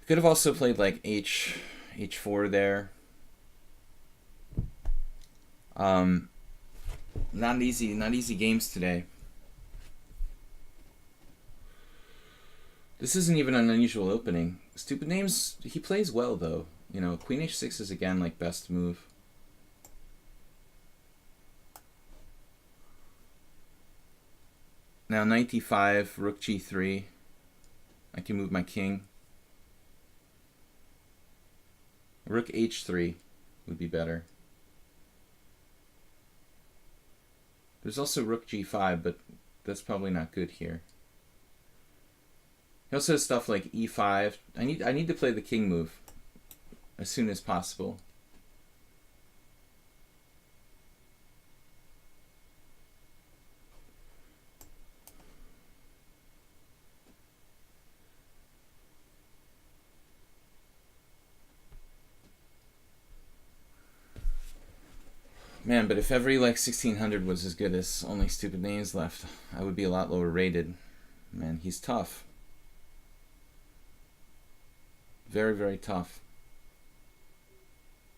Could have also played like h4 there. Not easy games today. This isn't even an unusual opening. Stupid names, he plays well though. You know, queen h6 is again like best move. Now knight d5, rook g3. I can move my king. Rook h3 would be better. There's also rook g5, but that's probably not good here. He also has stuff like e5. I need to play the king move as soon as possible. Man, but if every like 1600 was as good as Only Stupid Names left, I would be a lot lower rated. Man, he's tough. Very, very tough.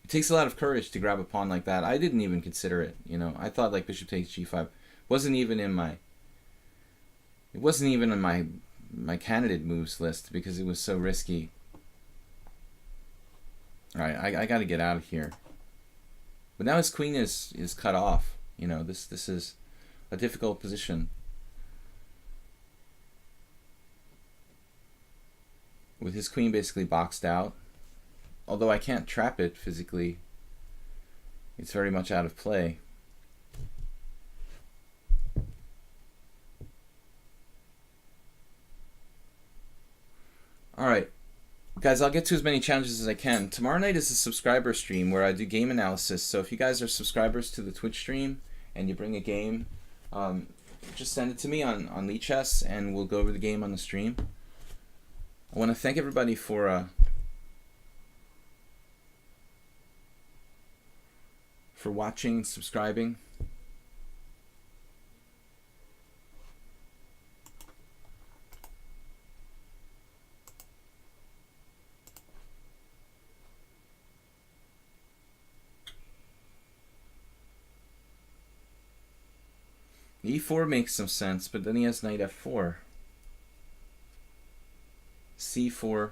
It takes a lot of courage to grab a pawn like that. I didn't even consider it, you know. I thought like bishop takes g5 wasn't even in my my candidate moves list because it was so risky. All right, I got to get out of here. But now his queen is cut off. You know, this is a difficult position. With his queen basically boxed out. Although I can't trap it physically, it's very much out of play. Alright. Guys, I'll get to as many challenges as I can. Tomorrow night is a subscriber stream where I do game analysis. So if you guys are subscribers to the Twitch stream and you bring a game, just send it to me on lichess and we'll go over the game on the stream. I want to thank everybody for watching and subscribing. E4 makes some sense, but then he has knight f4. C4.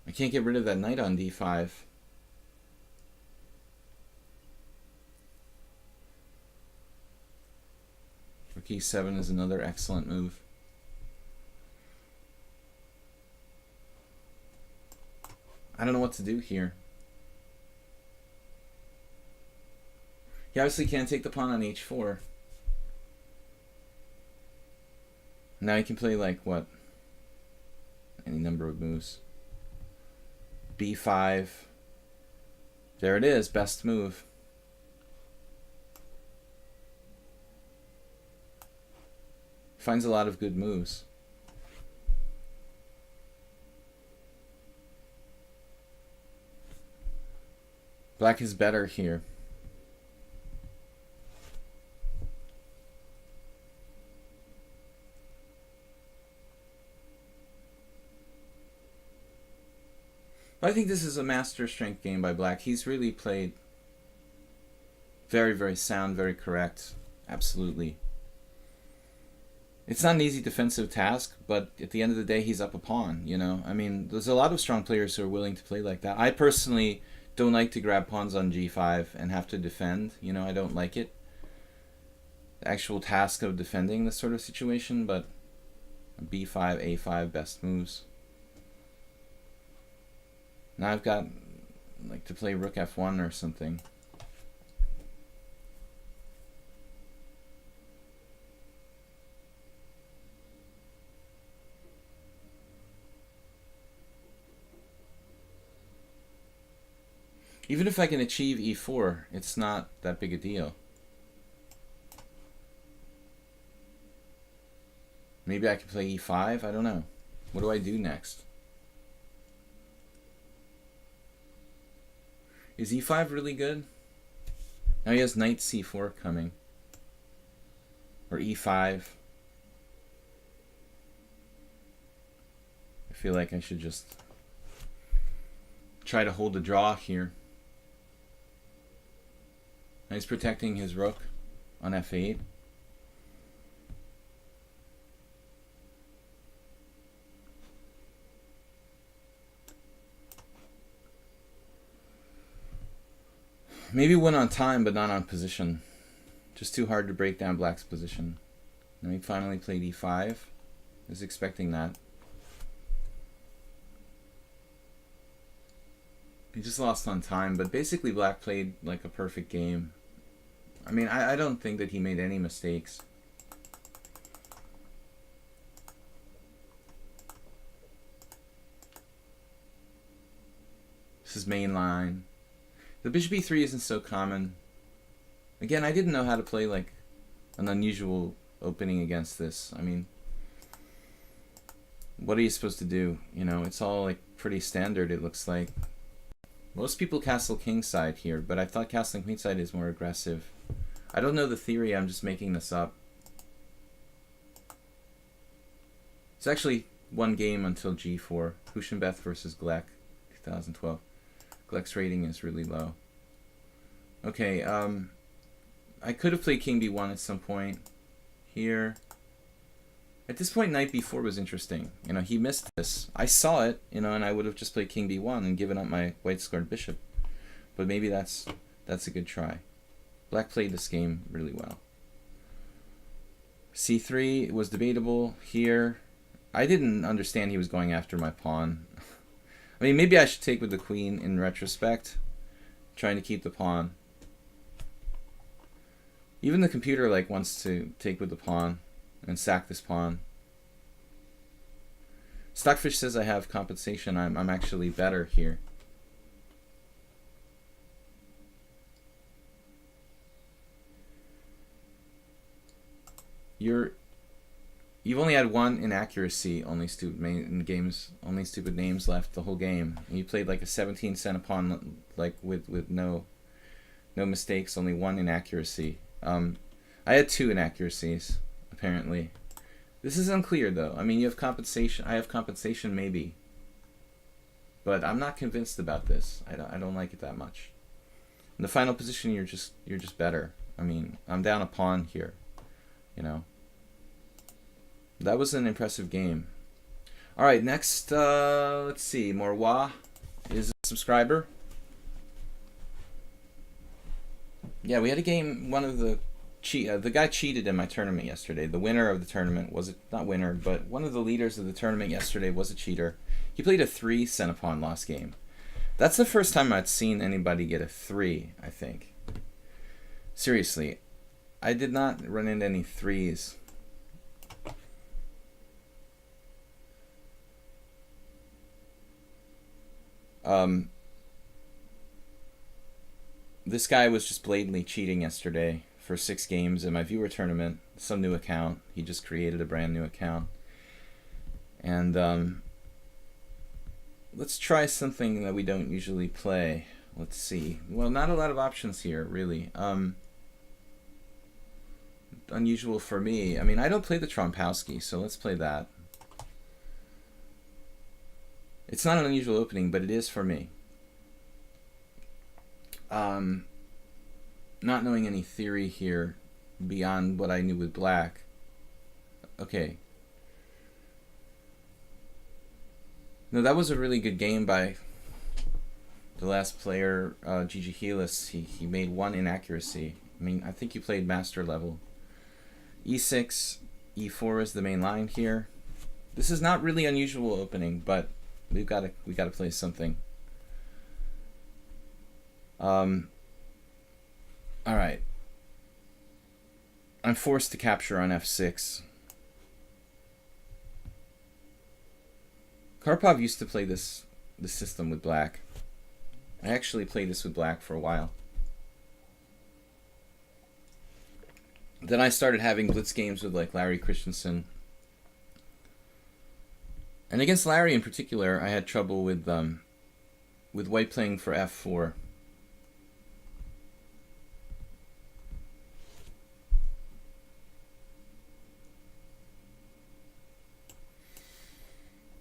I can't get rid of that knight on d5. Rook e7 is another excellent move. I don't know what to do here. He obviously can't take the pawn on h4. Now he can play like what? Any number of moves. b5. There it is, best move. Finds a lot of good moves. Black is better here. I think this is a master strength game by Black. He's really played very, very sound, very correct. Absolutely. It's not an easy defensive task, but at the end of the day, he's up a pawn, you know? I mean, there's a lot of strong players who are willing to play like that. I personally don't like to grab pawns on g5 and have to defend. You know, I don't like it. The actual task of defending this sort of situation, but b5, a5, best moves. Now I've got, like, to play rook f1 or something. Even if I can achieve e4, it's not that big a deal. Maybe I could play e5, I don't know. What do I do next? Is e5 really good? Now he has knight c4 coming. Or e5. I feel like I should just try to hold a draw here. Now he's protecting his rook on f8. Maybe win on time, but not on position. Just too hard to break down Black's position. Now he finally played e5. I was expecting that. He just lost on time, but basically Black played like a perfect game. I mean, I don't think that he made any mistakes. This is main line. The bishop e3 isn't so common. Again, I didn't know how to play like an unusual opening against this. I mean, what are you supposed to do? You know, it's all like pretty standard, it looks like. Most people castle kingside here, but I thought castling queenside is more aggressive. I don't know the theory, I'm just making this up. It's actually one game until g4. Hushenbeth versus Gleck, 2012. Gleck's rating is really low. Okay, I could have played king b1 at some point here. At this point, knight b4 was interesting. You know, he missed this. I saw it, you know, and I would have just played king b1 and given up my white-squared bishop. But maybe that's a good try. Black played this game really well. c3 was debatable here. I didn't understand he was going after my pawn. I mean, maybe I should take with the queen in retrospect, trying to keep the pawn. Even the computer like wants to take with the pawn and sack this pawn. Stockfish says I have compensation. I'm actually better here. You've only had one inaccuracy, only stupid names left the whole game. And you played like a 17 cent pawn, like with no mistakes, only one inaccuracy. I had 2 inaccuracies apparently. This is unclear though. I mean, you have compensation. I have compensation maybe, but I'm not convinced about this. I don't like it that much. In the final position, you're just better. I mean, I'm down a pawn here, you know. That was an impressive game. All right, next, let's see. Morwa is a subscriber. Yeah, we had a game. One of the guy cheated in my tournament yesterday. The winner of the tournament was not winner, but one of the leaders of the tournament yesterday was a cheater. He played a 3 cent-pawn loss game. That's the first time I'd seen anybody get a 3. I think. Seriously, I did not run into any 3s. This guy was just blatantly cheating yesterday for 6 games in my viewer tournament. Some new account. He just created a brand new account. And let's try something that we don't usually play. Let's see. Well, not a lot of options here, really. Unusual for me. I mean, I don't play the Trompowsky, so let's play that. It's not an unusual opening, but it is for me. Not knowing any theory here beyond what I knew with black. Okay. No, that was a really good game by the last player, Gigi Helis. He made one inaccuracy. I mean, I think you played master level. E6, E4 is the main line here. This is not really unusual opening, but we gotta play something. All right. I'm forced to capture on F6. Karpov used to play this system with black. I actually played this with black for a while. Then I started having blitz games with like Larry Christensen. And against Larry in particular, I had trouble with white playing for F4.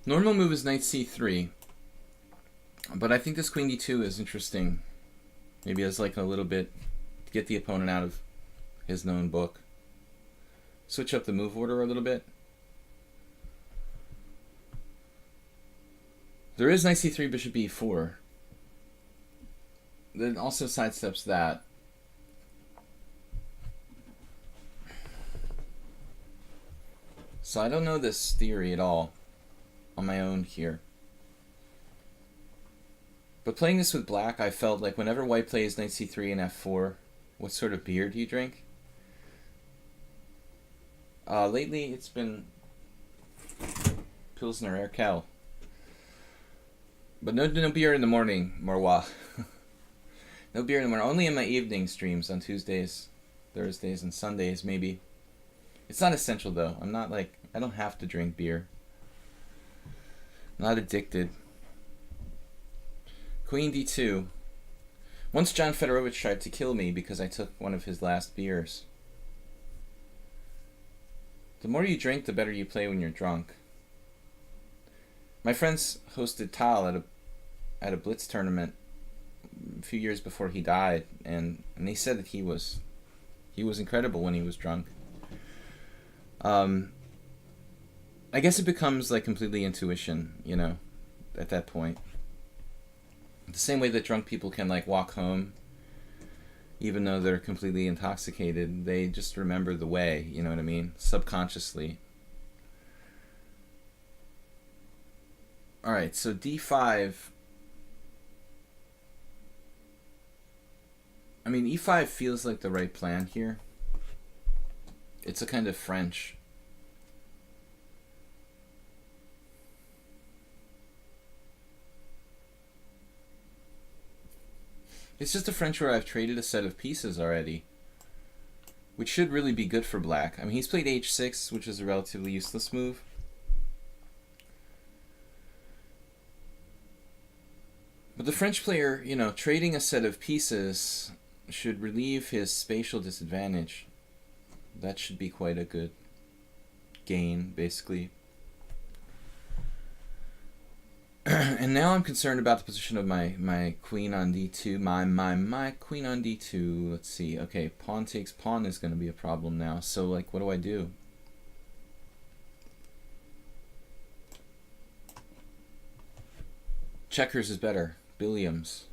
Normal move is knight c3, but I think this queen d2 is interesting. Maybe as like a little bit to get the opponent out of his known book. Switch up the move order a little bit. There is knight c3, bishop e4. Then also sidesteps that. So I don't know this theory at all on my own here. But playing this with black, I felt like whenever white plays knight c3 and f4, what sort of beer do you drink? Lately, it's been Pilsner Urquell. But no beer in the morning, Morwa. No beer in the morning. Only in my evening streams on Tuesdays, Thursdays, and Sundays, maybe. It's not essential, though. I'm not like... I don't have to drink beer. I'm not addicted. Queen d2. Once John Fedorovich tried to kill me because I took one of his last beers. The more you drink, the better you play when you're drunk. My friends hosted Tal at a blitz tournament a few years before he died, and they said that he was incredible when he was drunk. I guess it becomes like completely intuition, you know, at that point. The same way that drunk people can like walk home even though they're completely intoxicated, they just remember the way, you know what I mean? Subconsciously. Alright, so d5. I mean, e5 feels like the right plan here. It's a kind of French. It's just a French where I've traded a set of pieces already, which should really be good for black. I mean, he's played h6, which is a relatively useless move. But the French player, you know, trading a set of pieces should relieve his spatial disadvantage. That should be quite a good gain, basically. And now I'm concerned about the position of my queen on d2. My queen on d2. Let's see. Okay, pawn takes pawn is going to be a problem now. So, like, what do I do? Checkers is better. Billiards.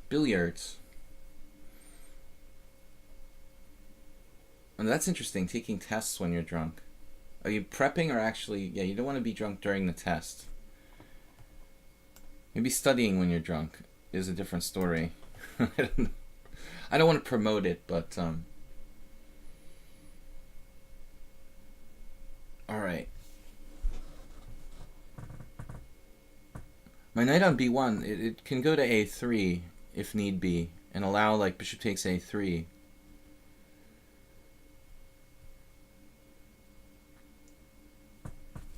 And that's interesting, taking tests when you're drunk. Are you prepping or actually... Yeah, you don't want to be drunk during the test. Maybe studying when you're drunk is a different story. I don't want to promote it, but... Alright. My knight on b1, it can go to a3 if need be, and allow, like, bishop takes a3.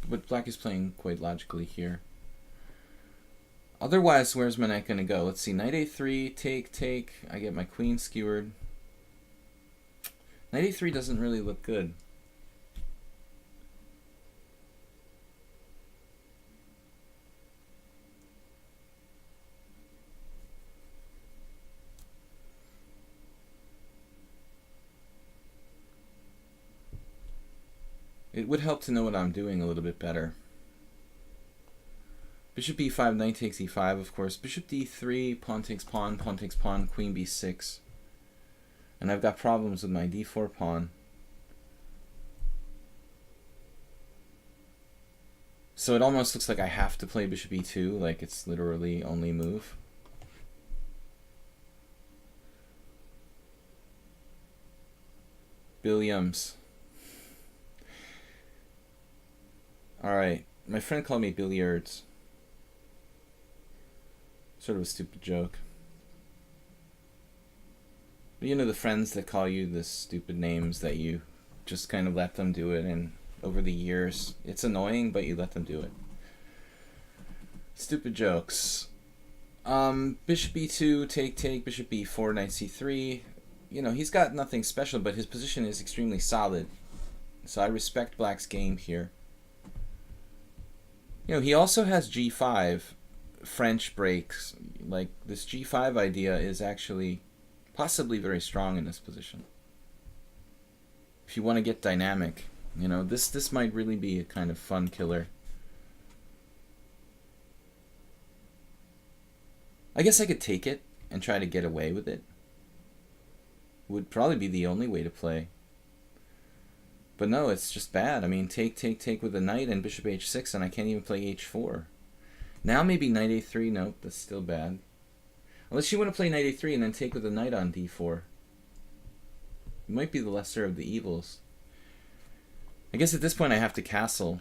But black is playing quite logically here. Otherwise, where's my knight going to go? Let's see, knight a3, take. I get my queen skewered. Knight a3 doesn't really look good. It would help to know what I'm doing a little bit better. Bishop b5, knight takes e5, of course. Bishop d3, pawn takes pawn, queen b6. And I've got problems with my d4 pawn. So it almost looks like I have to play bishop e2, like it's literally only move. Billiams. Alright, my friend called me billiards. Sort of a stupid joke. But you know the friends that call you the stupid names that you just kind of let them do it, and over the years it's annoying, but you let them do it. Stupid jokes. Bishop e2, take, bishop b4, knight c3. You know, he's got nothing special, but his position is extremely solid. So I respect Black's game here. You know, he also has g5, French breaks. Like, this g5 idea is actually possibly very strong in this position. If you want to get dynamic, you know, this might really be a kind of fun killer. I guess I could take it and try to get away with it. Would probably be the only way to play. But no, it's just bad. I mean, take with a knight and bishop h6, and I can't even play h4. Now maybe knight a3. Nope, that's still bad. Unless you want to play knight a3 and then take with a knight on d4. It might be the lesser of the evils. I guess at this point I have to castle.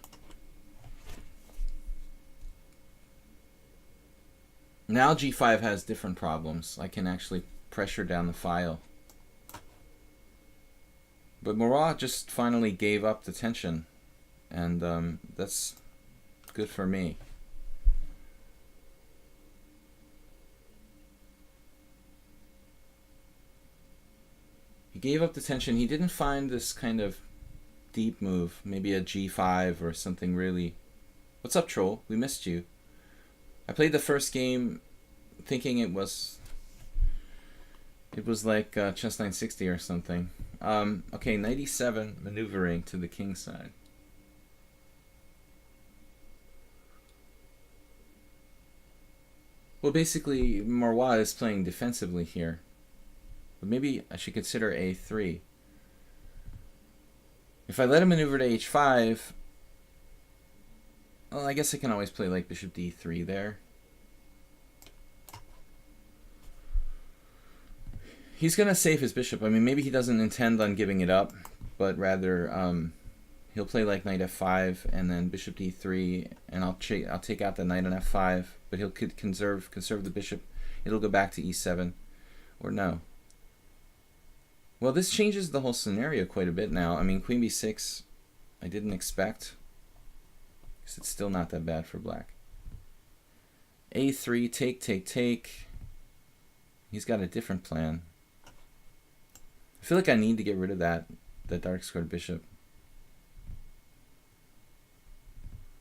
Now g5 has different problems. I can actually pressure down the file. But Marat just finally gave up the tension, and that's good for me. He gave up the tension. He didn't find this kind of deep move, maybe a g5 or something really. What's up, troll? We missed you. I played the first game thinking it was like chess 960 or something. Okay, knight e7, maneuvering to the king side. Well, basically, Marois is playing defensively here. But maybe I should consider a3. If I let him maneuver to h5, well, I guess I can always play like bishop d3 there. He's going to save his bishop. I mean, maybe he doesn't intend on giving it up, but rather he'll play like knight f5 and then bishop d3, and I'll take out the knight on f5, but he'll conserve the bishop. It'll go back to e7, or no. Well, this changes the whole scenario quite a bit now. I mean, queen b6, I didn't expect, because it's still not that bad for black. a3, take. He's got a different plan. I feel like I need to get rid of that dark squared bishop.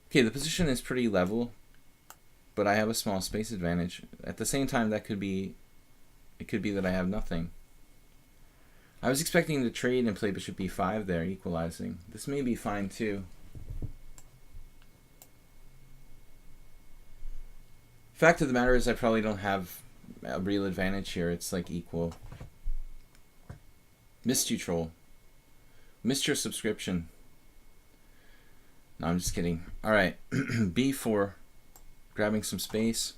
Okay, the position is pretty level, but I have a small space advantage. At the same time, it could be that I have nothing. I was expecting to trade and play bishop b5 there, equalizing. This may be fine too. Fact of the matter is I probably don't have a real advantage here. It's like equal. Missed you, troll. Missed your subscription. No, I'm just kidding. Alright, b4. Grabbing some space.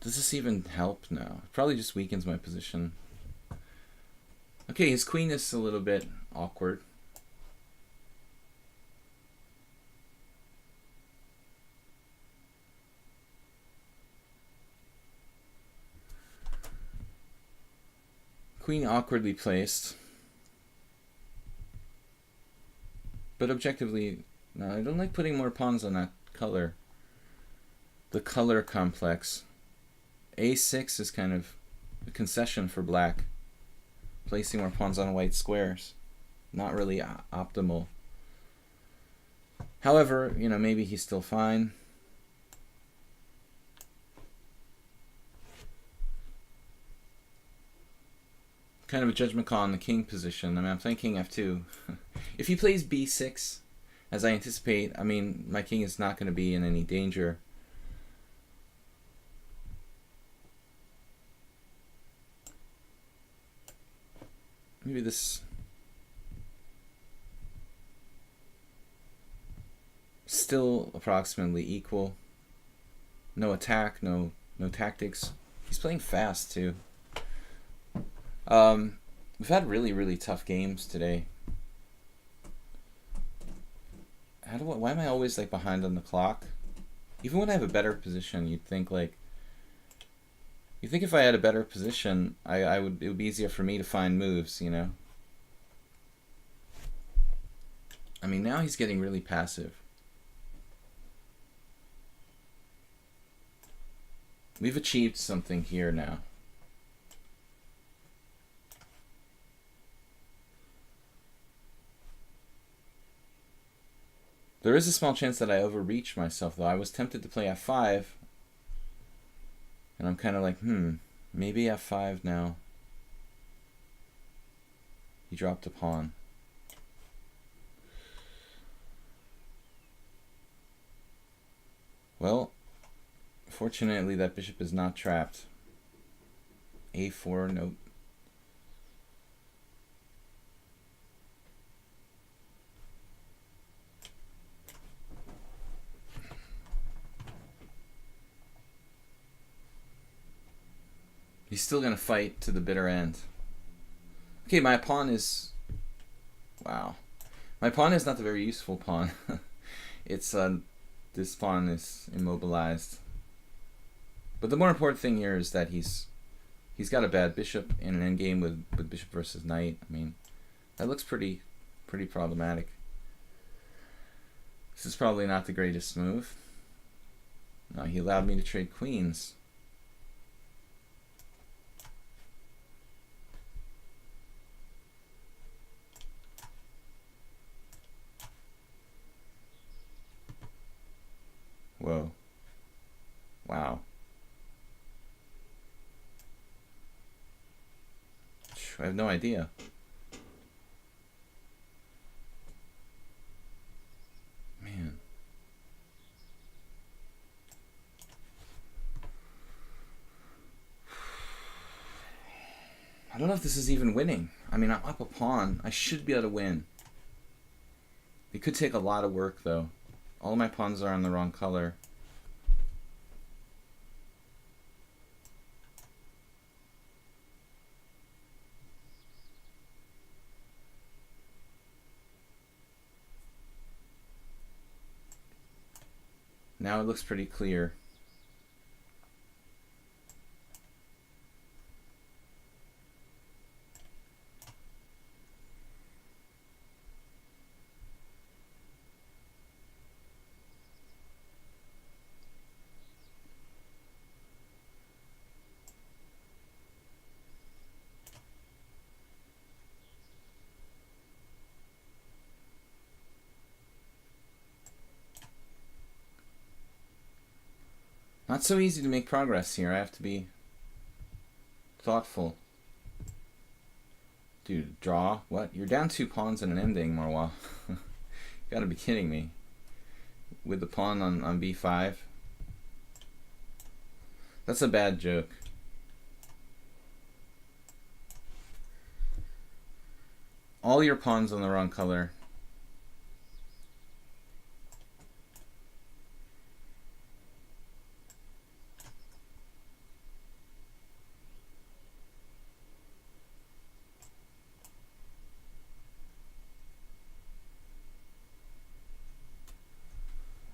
Does this even help? No. It probably just weakens my position. Okay, his queen is a little bit awkward. Queen awkwardly placed. But objectively, no, I don't like putting more pawns on that color. The color complex. a6 is kind of a concession for black. Placing more pawns on white squares. Not really optimal. However, you know, maybe he's still fine. Kind of a judgment call on the king position. I mean, I'm playing king f2. If he plays b6, as I anticipate, I mean, my king is not going to be in any danger. Maybe this... Still approximately equal. No attack, no tactics. He's playing fast too. We've had really tough games today. Why am I always like behind on the clock? Even when I have a better position, you'd think like... You think if I had a better position, it would be easier for me to find moves, you know? I mean, now he's getting really passive. We've achieved something here now. There is a small chance that I overreach myself, though. I was tempted to play f5. And I'm kind of like, maybe f5 now. He dropped a pawn. Well, fortunately that bishop is not trapped. a4, nope. He's still going to fight to the bitter end. Okay, my pawn is... Wow. My pawn is not the very useful pawn. It's, this pawn is immobilized. But the more important thing here is that he's got a bad bishop in an endgame with bishop versus knight. I mean, that looks pretty problematic. This is probably not the greatest move. No, he allowed me to trade queens. Whoa. Wow. I have no idea. Man. I don't know if this is even winning. I mean, I'm up a pawn. I should be able to win. It could take a lot of work, though. All my pawns are on the wrong color. Now it looks pretty clear. Not so easy to make progress here. I have to be thoughtful. Dude, draw? What? You're down 2 pawns in an ending, Marwa. You gotta be kidding me. With the pawn on b5. That's a bad joke. All your pawns on the wrong color.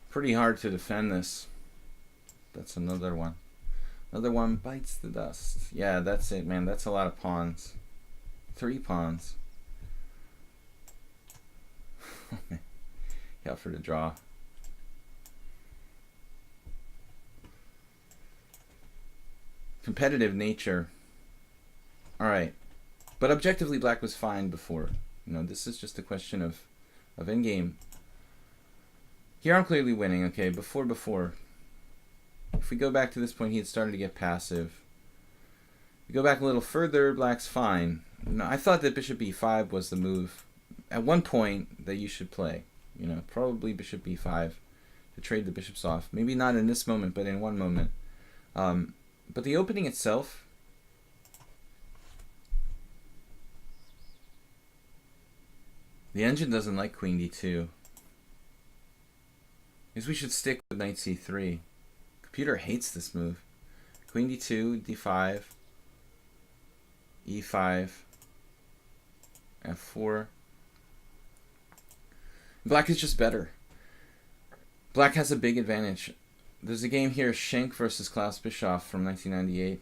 Pretty hard to defend this. That's another one. Another one bites the dust. Yeah, that's it, man. That's a lot of pawns. 3 pawns. He offered to draw. Competitive nature. Alright. But objectively, black was fine before. You know, this is just a question of endgame. Here I'm clearly winning, okay, before. If we go back to this point, he had started to get passive. If we go back a little further, black's fine. No, I thought that bishop e5 was the move. at one point that you should play. You know, probably bishop b5 to trade the bishops off. Maybe not in this moment, but in one moment. But the opening itself, the engine doesn't like queen d2. I guess we should stick with knight c3. Computer hates this move. Queen d2, d5, e5, f4. Black is just better. Black has a big advantage. There's a game here, Schenk versus Klaus Bischoff from 1998.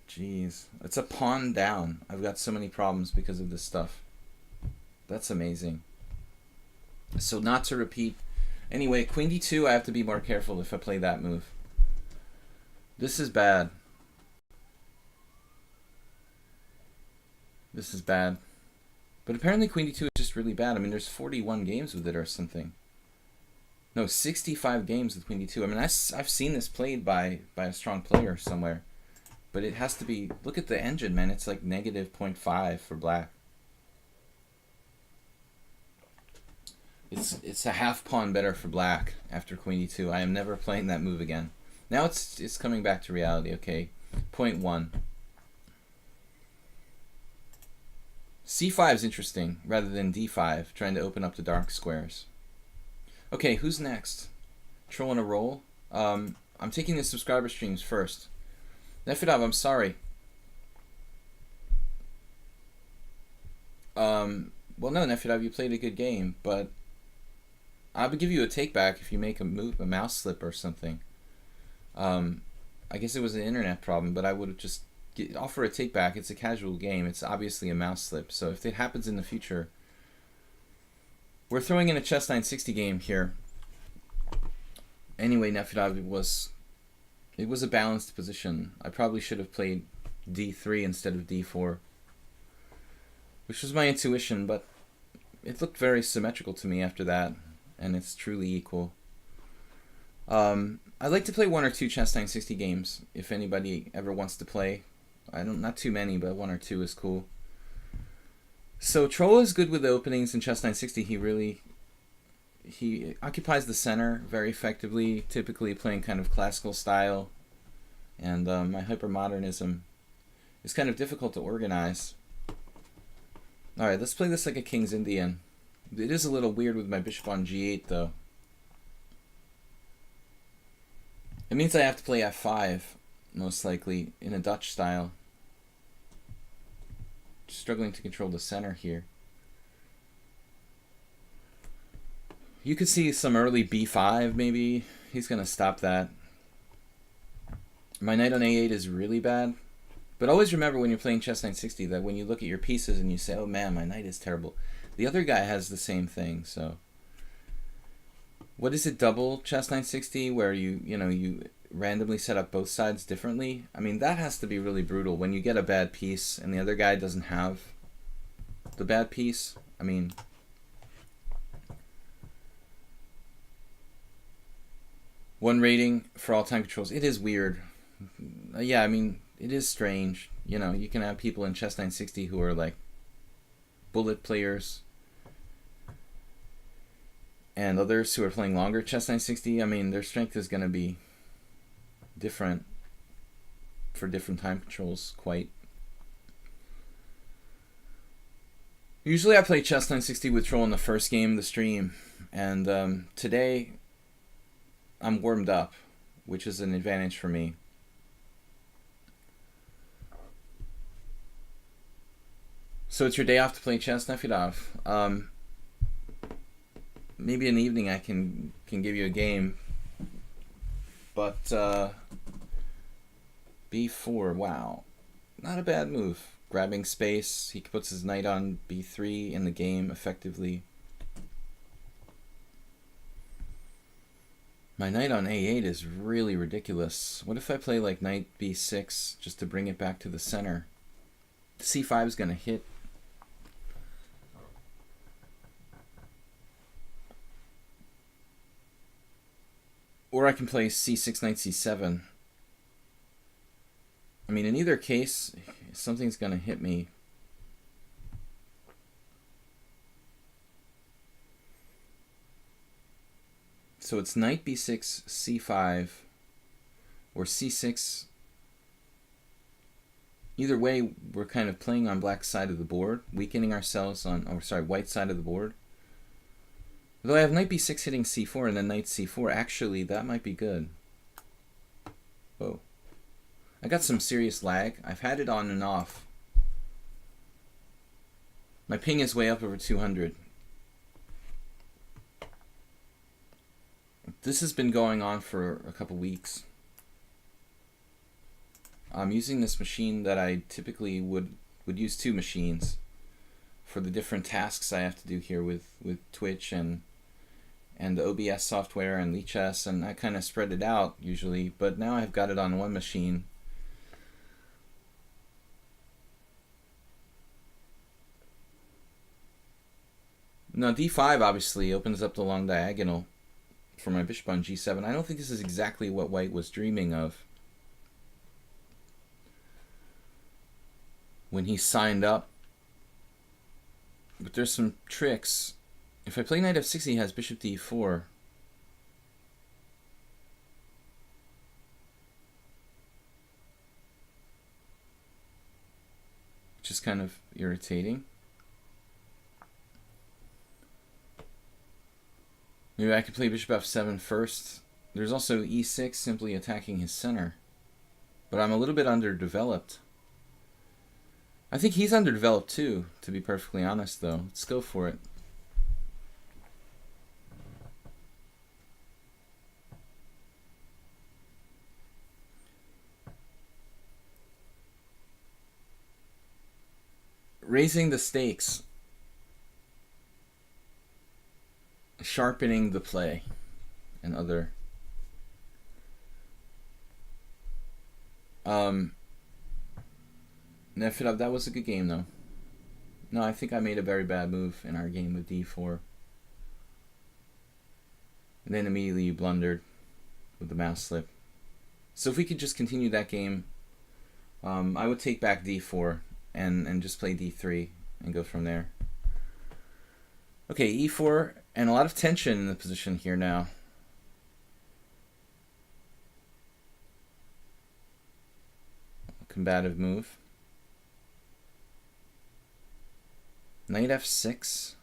Jeez. It's a pawn down. I've got so many problems because of this stuff. That's amazing. So not to repeat. Anyway, queen d2, I have to be more careful if I play that move. This is bad. This is bad. But apparently queen d2 is just really bad. I mean, there's 41 games with it or something. No, 65 games with queen d2. I mean, I've seen this played by a strong player somewhere. But it has to be... Look at the engine, man. It's like negative 0.5 for black. It's a half pawn better for black after queen d2. I am never playing that move again. Now it's coming back to reality, okay? Point 1. c5 is interesting rather than d5, trying to open up the dark squares. Okay, who's next? Troll in a roll? I'm taking the subscriber streams first. Nefedov, I'm sorry. Well, no, Nefedov, you played a good game, but I would give you a take back if you make a mouse slip or something. I guess it was an internet problem, but I would just offer a take back. It's a casual game. It's obviously a mouse slip, so if it happens in the future... We're throwing in a chess 960 game here. Anyway, Nefedov, it was a balanced position. I probably should have played d3 instead of d4, which was my intuition, but it looked very symmetrical to me after that, and it's truly equal. I'd like to play 1 or 2 chess 960 games if anybody ever wants to play. Not too many, but 1 or 2 is cool. So Troll is good with the openings in chess 960. He occupies the center very effectively, typically playing kind of classical style, and my hypermodernism is kind of difficult to organize. Alright, let's play this like a King's Indian. It is a little weird with my bishop on g8 though. It means I have to play f5, most likely, in a Dutch style. Struggling to control the center here. You could see some early b5 maybe. He's going to stop that. My knight on a8 is really bad. But always remember when you're playing chess 960 that when you look at your pieces and you say, oh man, my knight is terrible, the other guy has the same thing. So what is it, double chess 960, where you randomly set up both sides differently? I mean, that has to be really brutal when you get a bad piece and the other guy doesn't have the bad piece. I mean, one rating for all time controls. It is weird. Yeah, I mean, it is strange. You know, you can have people in chess 960 who are like bullet players, and others who are playing longer chess 960. I mean, their strength is going to be different for different time controls, quite. Usually I play chess 960 with Troll in the first game of the stream, and today I'm warmed up, which is an advantage for me. So it's your day off to play chess, Nefedov. Maybe in the evening I can give you a game. But b4, wow, not a bad move. Grabbing space, he puts his knight on b3 in the game effectively. My knight on a8 is really ridiculous. What if I play like knight b6 just to bring it back to the center? c5 is going to hit. Or I can play c6, knight c7. I mean, in either case, something's going to hit me. So it's knight b6, c5, or c6. Either way, we're kind of playing on black side of the board, weakening ourselves on, or sorry, white side of the board. Though I have knight b6 hitting c4 and then knight c4, actually that might be good. Whoa. I got some serious lag. I've had it on and off. My ping is way up over 200. This has been going on for a couple weeks. I'm using this machine that I typically would use two machines for the different tasks I have to do here with Twitch and the OBS software and lichess, and I kind of spread it out usually, but now I've got it on one machine. Now d5 obviously opens up the long diagonal for my bishop on g7. I don't think this is exactly what white was dreaming of when he signed up, but there's some tricks. If I play knight f6, he has bishop d4. Which is kind of irritating. Maybe I could play bishop f7 first. There's also e6, simply attacking his center. But I'm a little bit underdeveloped. I think he's underdeveloped too, to be perfectly honest though. Let's go for it. Raising the stakes. Sharpening the play. And other. That was a good game though. No, I think I made a very bad move in our game with d4. And then immediately you blundered with the mouse slip. So if we could just continue that game, I would take back d4 and just play d3 and go from there. Okay, e4, and a lot of tension in the position here now. Combative move. Knight f6.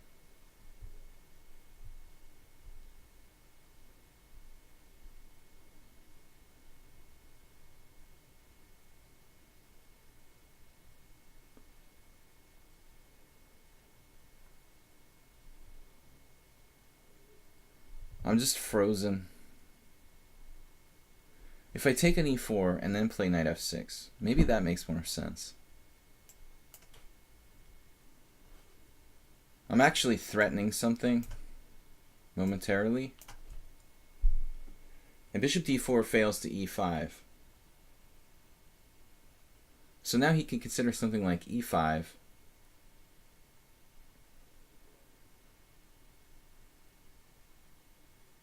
I'm just frozen. If I take an e4 and then play knight f6, maybe that makes more sense. I'm actually threatening something momentarily. And bishop d4 fails to e5. So now he can consider something like e5.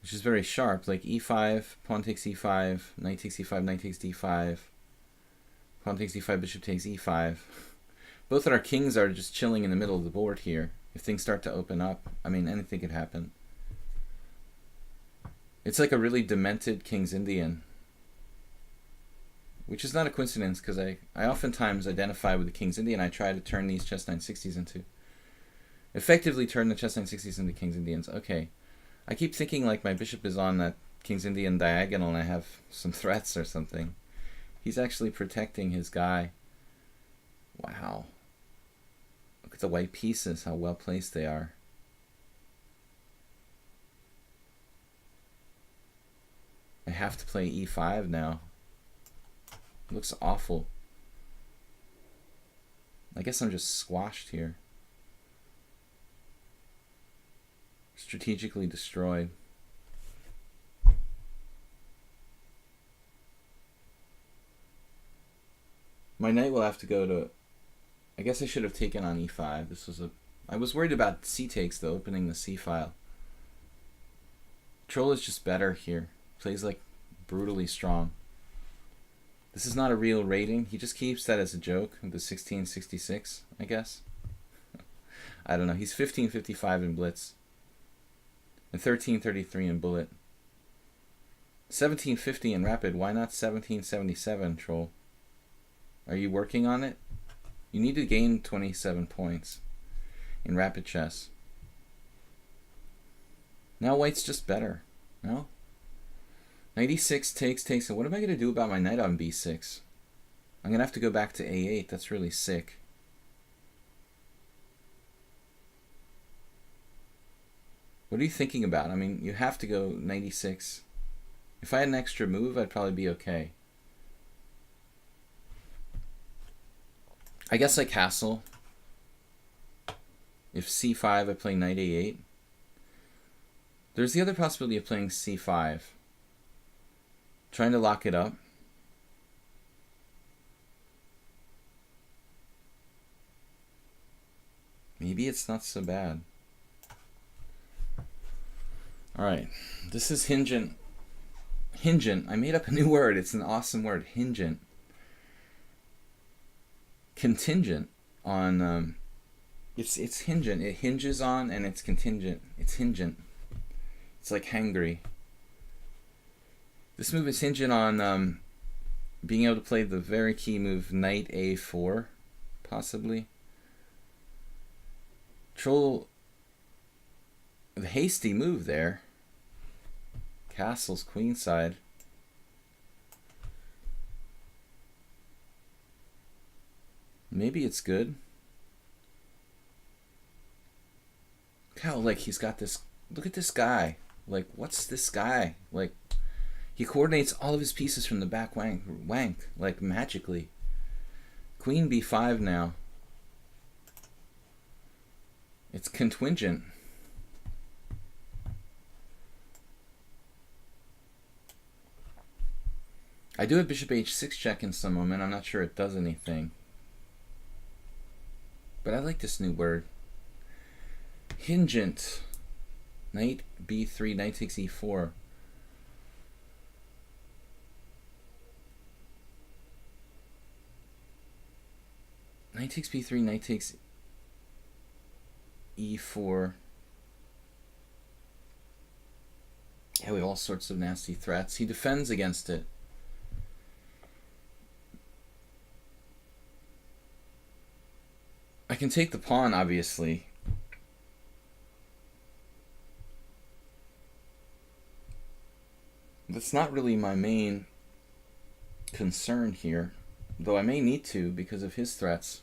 Which is very sharp, like e5, pawn takes e5, knight takes e5, knight takes d5, pawn takes d5, bishop takes e5. Both of our kings are just chilling in the middle of the board here. If things start to open up, I mean, anything could happen. It's like a really demented King's Indian. Which is not a coincidence, because I oftentimes identify with the King's Indian. I try to turn these chess 960s into... effectively turn the chess 960s into King's Indians. Okay. I keep thinking like my bishop is on that King's Indian diagonal and I have some threats or something. He's actually protecting his guy. Wow. Look at the white pieces, how well placed they are. I have to play e5 now. It looks awful. I guess I'm just squashed here. Strategically destroyed. My knight will have to go to... I guess I should have taken on e5. This was a... I was worried about c takes though, opening the c file. Troll is just better here. Plays like brutally strong. This is not a real rating. He just keeps that as a joke. The 1666, I guess. I don't know. He's 1555 in blitz. And 1333 in bullet. 1750 in rapid. Why not 1777, troll? Are you working on it? You need to gain 27 points in rapid chess. Now white's just better. No? Knight e6 takes. And what am I going to do about my knight on b6? I'm going to have to go back to a8. That's really sick. What are you thinking about? I mean, you have to go knight e6. If I had an extra move, I'd probably be okay. I guess I castle. If c5, I play knight a8. There's the other possibility of playing c5. Trying to lock it up. Maybe it's not so bad. Alright, this is hingent. Hingent. I made up a new word. It's an awesome word. Hingent. Contingent on... It's hingent. It hinges on and it's contingent. It's hingent. It's like hangry. This move is hingent on being able to play the very key move knight a4, possibly. Troll, the hasty move there. Castle's queenside. Maybe it's good. Look how, like, he's got this... Look at this guy. Like, what's this guy? Like, he coordinates all of his pieces from the back wank, like, magically. Queen b5 now. It's contingent. I do have bishop h6 check in some moment. I'm not sure it does anything. But I like this new word. Hingent. Knight b3, knight takes e4. Knight takes b3, knight takes e4. Yeah, we have all sorts of nasty threats. He defends against it. I can take the pawn, obviously. That's not really my main concern here, though I may need to because of his threats.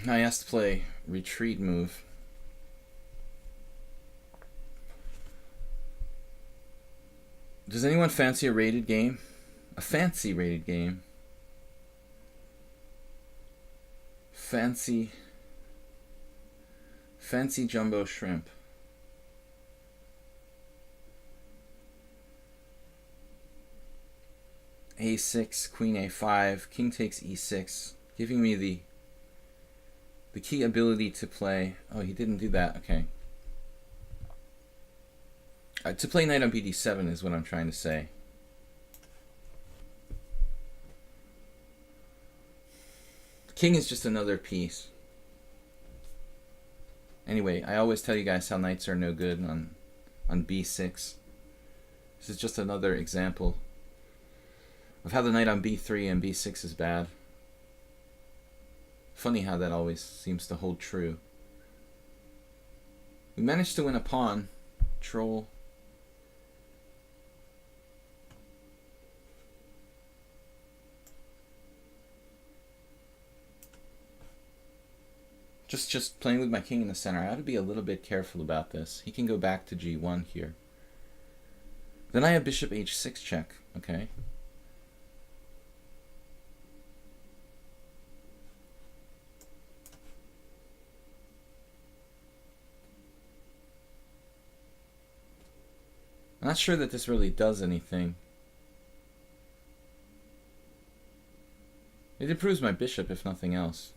I asked to play retreat move. Does anyone fancy a rated game? A fancy rated game? Fancy jumbo shrimp. A6, queen a5, king takes e6, giving me the key ability to play... Oh, he didn't do that. Okay. To play knight on bd7 is what I'm trying to say. The king is just another piece. Anyway, I always tell you guys how knights are no good on b6. This is just another example of how the knight on b3 and b6 is bad. Funny how that always seems to hold true. We managed to win a pawn. Troll. Just playing with my king in the center. I have to be a little bit careful about this. He can go back to g1 here. Then I have bishop h6 check. Okay. I'm not sure that this really does anything. It improves my bishop, if nothing else.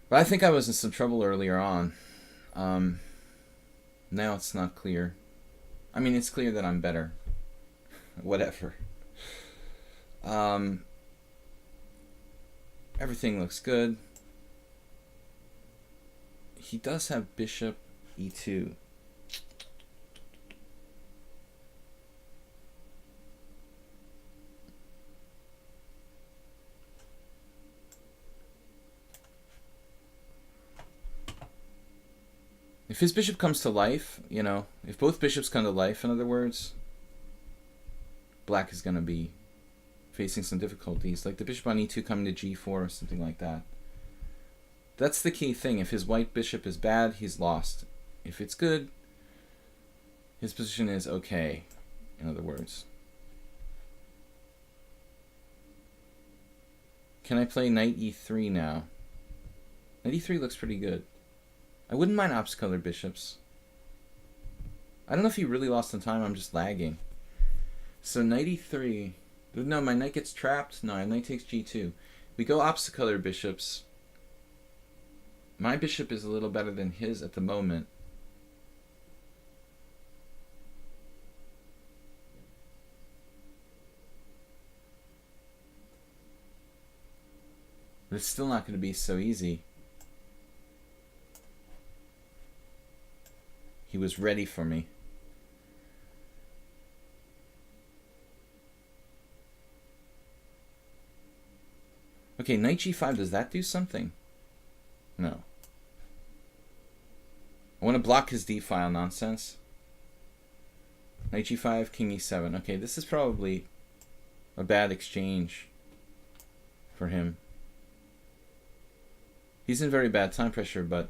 But I think I was in some trouble earlier on. Now it's not clear. I mean, it's clear that I'm better. Whatever. Everything looks good. He does have bishop e2. If his bishop comes to life, you know, if both bishops come to life, in other words, black is going to be facing some difficulties, like the bishop on e2 coming to g4 or something like that. That's the key thing. If his white bishop is bad, he's lost. If it's good, his position is okay, in other words. Can I play knight e3 now? Knight e3 looks pretty good. I wouldn't mind opposite-colored bishops. I don't know if he really lost on time. I'm just lagging. So knight e3. No, my knight gets trapped. No, my knight takes g2. We go opposite-colored bishops. My bishop is a little better than his at the moment. But it's still not going to be so easy. He was ready for me. Okay, knight g5, does that do something? No. I want to block his d-file nonsense. Knight g5, king e7. Okay, this is probably a bad exchange for him. He's in very bad time pressure, but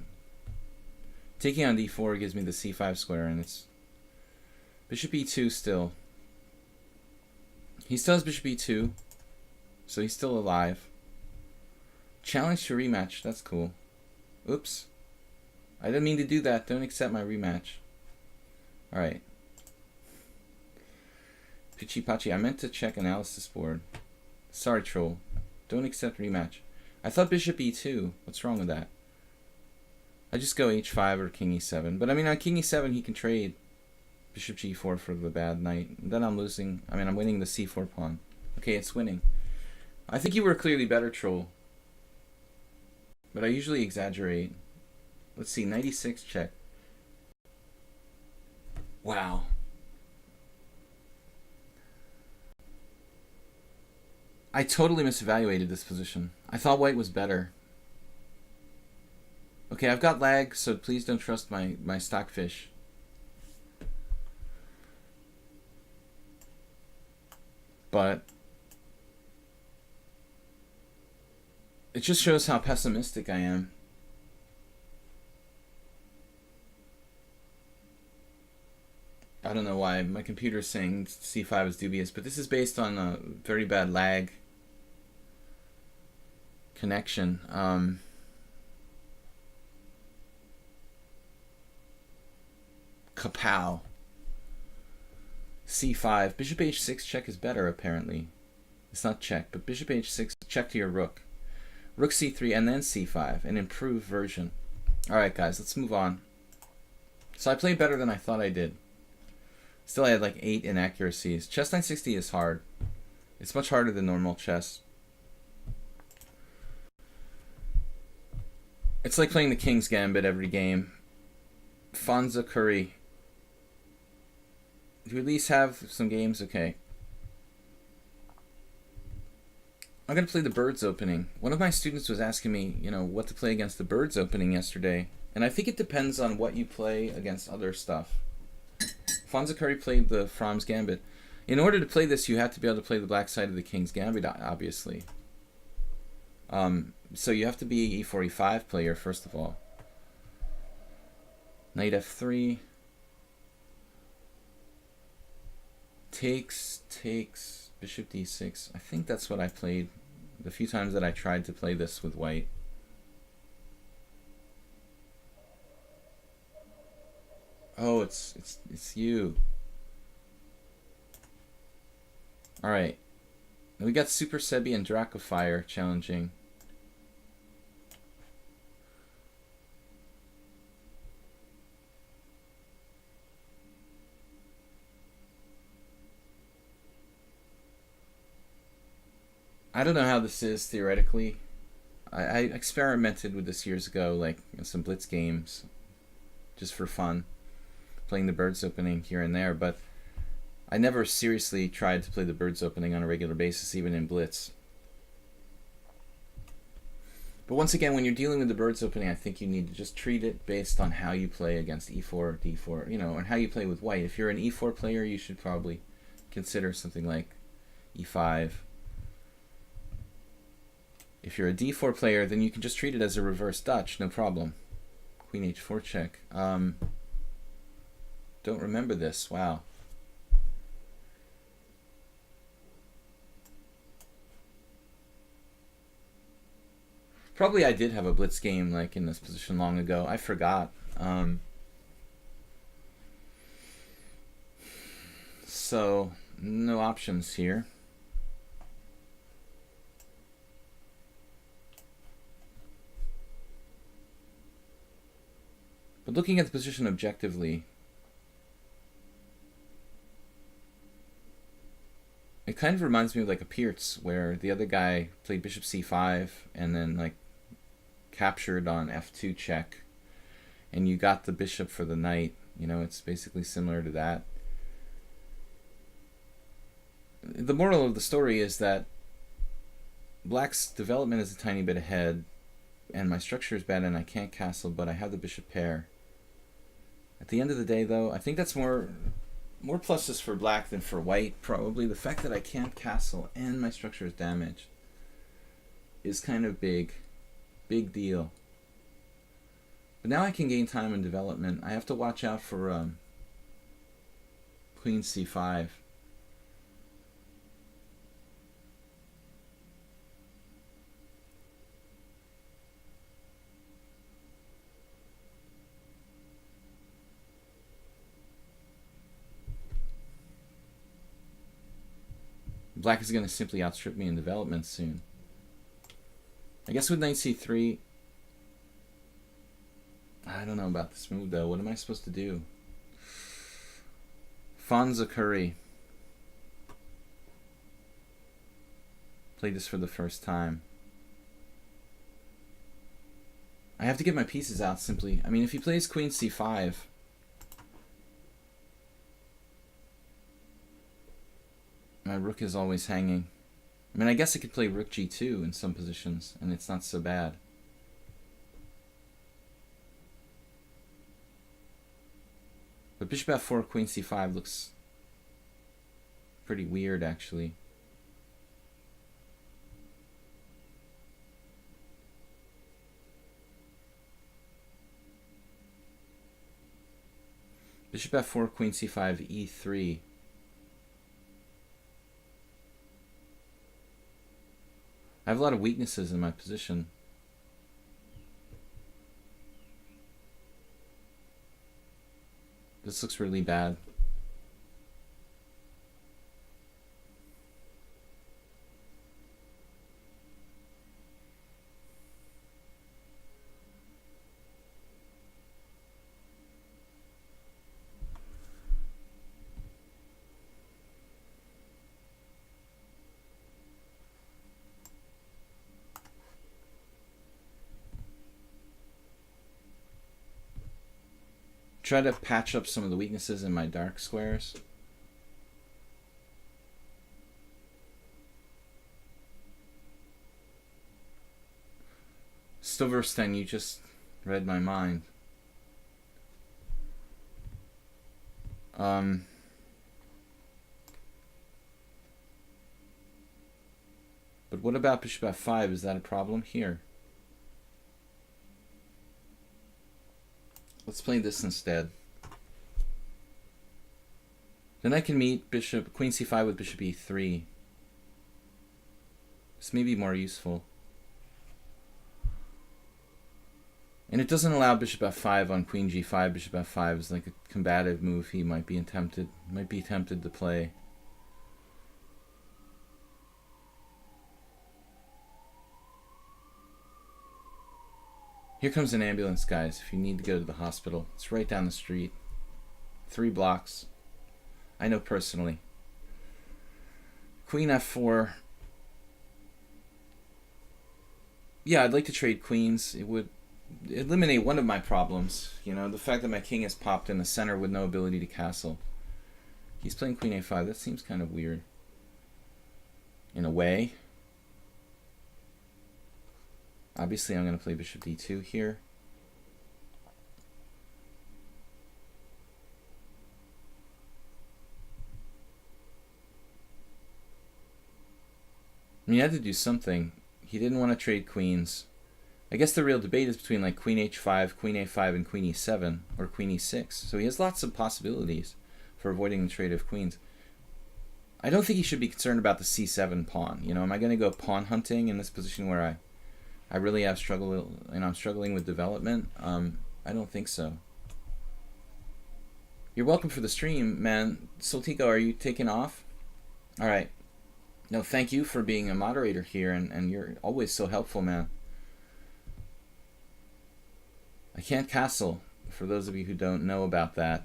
taking on d4 gives me the c5 square, and it's bishop e2 still. He still has bishop e2, so he's still alive. Challenge to rematch, that's cool. Oops. I didn't mean to do that. Don't accept my rematch. Alright. Pichi Pachi, I meant to check analysis board. Sorry, troll. Don't accept rematch. I thought bishop e2. What's wrong with that? I just go h5 or king e7. But I mean, on king e7, he can trade bishop g4 for the bad knight. And then I'm losing. I mean, I'm winning the c4 pawn. Okay, it's winning. I think you were clearly better, troll. But I usually exaggerate. Let's see, knight e6 check. Wow. I totally misevaluated this position. I thought white was better. Okay, I've got lag, so please don't trust my stockfish. But it just shows how pessimistic I am. I don't know why my computer is saying c5 is dubious, but this is based on a very bad lag connection. Kapow. c5. Bishop h6 check is better, apparently. It's not check, but bishop h6 check to your rook. Rook c3 and then c5, an improved version. Alright guys, let's move on. So I played better than I thought I did. Still I had like 8 inaccuracies. Chess 960 is hard. It's much harder than normal chess. It's like playing the King's Gambit every game. Fonza Curry. Do you at least have some games? Okay. I'm going to play the Birds opening. One of my students was asking me, you know, what to play against the Birds opening yesterday. And I think it depends on what you play against other stuff. Fonza Curry played the Fromm's Gambit. In order to play this, you have to be able to play the black side of the King's Gambit, obviously. So you have to be e4, e5 player, first of all. Knight f3. Takes, bishop d6. I think that's what I played the few times that I tried to play this with white. Oh, it's you. All right. We got Super Sebi and Dracofire challenging. I don't know how this is theoretically. I experimented with this years ago, like in some blitz games, just for fun, playing the birds opening here and there, but I never seriously tried to play the birds opening on a regular basis, even in blitz. But once again, when you're dealing with the birds opening, I think you need to just treat it based on how you play against e4, d4, and how you play with white. If you're an e4 player, you should probably consider something like e5. If you're a d4 player, then you can just treat it as a reverse Dutch, no problem. Queen h4 check. Don't remember this. Wow. Probably I did have a blitz game like in this position long ago. I forgot. So no options here. But looking at the position objectively, it kind of reminds me of like a Peertz, where the other guy played bishop c5 and then like captured on f2 check, and you got the bishop for the knight. It's basically similar to that. The moral of the story is that black's development is a tiny bit ahead, and my structure is bad and I can't castle, but I have the bishop pair. At the end of the day, though, I think that's more pluses for black than for white, probably. The fact that I can't castle and my structure is damaged is kind of big deal. But now I can gain time in development. I have to watch out for queen c5. Black is going to simply outstrip me in development soon. I guess with knight c3, I don't know about this move though. What am I supposed to do? Fonza Curry. Played this for the first time. I have to get my pieces out simply. I mean, if he plays queen c5, my rook is always hanging. I mean, I guess I could play rook g2 in some positions, and it's not so bad. But bishop f4, queen c5 looks pretty weird, actually. Bishop f4, queen c5, e3. I have a lot of weaknesses in my position. This looks really bad. Try to patch up some of the weaknesses in my dark squares. Silverstein, you just read my mind. But what about bishop f5? Is that a problem here? Let's play this instead. Then I can meet queen c5 with bishop e3. This may be more useful. And it doesn't allow bishop f5 on queen g5. Bishop f5 is like a combative move he might be tempted to play. Here comes an ambulance, guys, if you need to go to the hospital. It's right down the street. 3 blocks. I know personally. Queen f4. Yeah, I'd like to trade queens. It would eliminate one of my problems. You know, the fact that my king is popped in the center with no ability to castle. He's playing queen a5. That seems kind of weird. In a way. Obviously, I'm going to play bishop d2 here. I mean, he had to do something. He didn't want to trade queens. I guess the real debate is between like queen h5, queen a5, and queen e7, or queen e6. So he has lots of possibilities for avoiding the trade of queens. I don't think he should be concerned about the c7 pawn. You know, am I going to go pawn hunting in this position where I really have struggle, and I'm struggling with development? I don't think so. You're welcome for the stream, man. Soltico, are you taking off? All right. No, thank you for being a moderator here, and you're always so helpful, man. I can't castle, for those of you who don't know about that.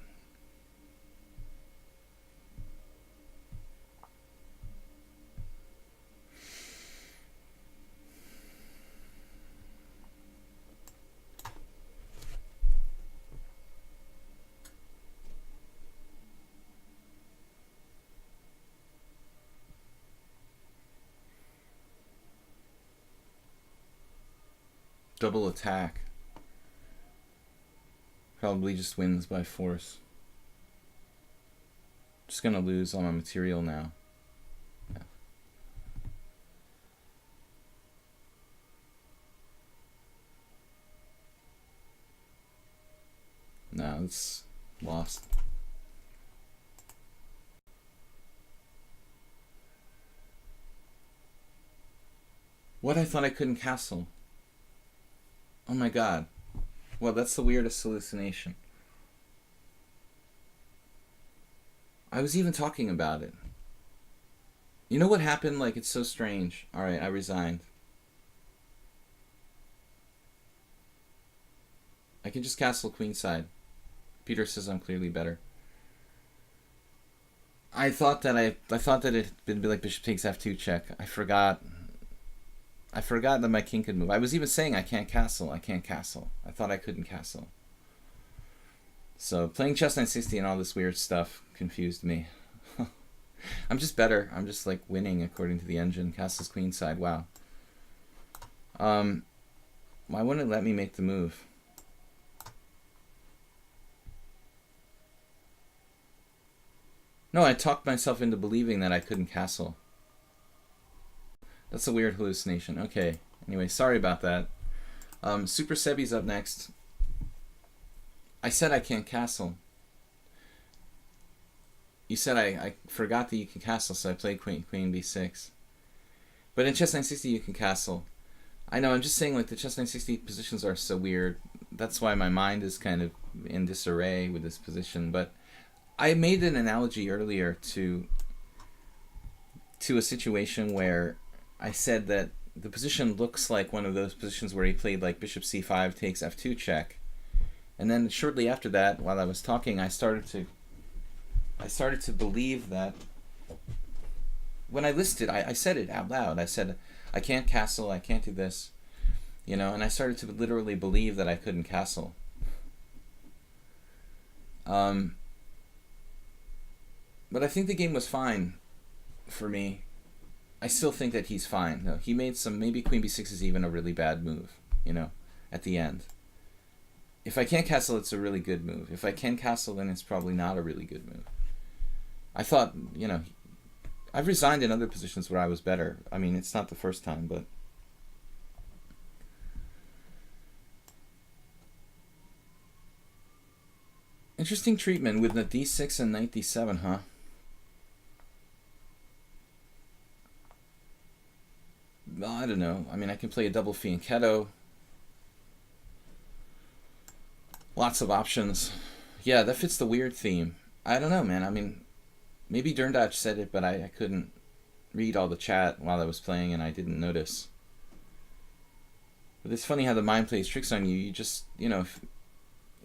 Double attack. Probably just wins by force. Just gonna lose all my material now. Yeah. No, it's lost. What? I thought I couldn't castle. Oh my god. Well, that's the weirdest hallucination. I was even talking about it. You know what happened? Like, it's so strange. Alright, I resigned. I can just castle queenside. Peter says I'm clearly better. I thought that it would be like bishop takes f2 check. I forgot that my king could move. I was even saying I can't castle. I can't castle. I thought I couldn't castle. So playing chess 960 and all this weird stuff confused me. I'm just better. I'm just like winning according to the engine. Castles queenside. Wow. Why wouldn't it let me make the move? No, I talked myself into believing that I couldn't castle. That's a weird hallucination. Okay. Anyway, sorry about that. Super Sebi's up next. I said I can't castle. You said I forgot that you can castle, so I played queen b6. But in chess 960 you can castle. I know, I'm just saying, like, the chess 960 positions are so weird. That's why my mind is kind of in disarray with this position. But I made an analogy earlier to a situation where I said that the position looks like one of those positions where he played like bishop c5 takes f2 check. And then shortly after that, while I was talking, I started to believe that when I listed, I said it out loud. I said, I can't castle, I can't do this, you know, and I started to literally believe that I couldn't castle. But I think the game was fine for me. I still think that he's fine. No, he made some, maybe queen b6 is even a really bad move, you know, at the end. If I can't castle, it's a really good move. If I can castle, then it's probably not a really good move. I thought, you know, I've resigned in other positions where I was better. I mean, it's not the first time, but... Interesting treatment with the d6 and knight d7, huh? Well, I don't know. I mean, I can play a double fianchetto. Lots of options. Yeah, that fits the weird theme. I don't know, man. I mean, maybe Derndatch said it, but I couldn't read all the chat while I was playing, and I didn't notice. But it's funny how the mind plays tricks on you. You just, you know,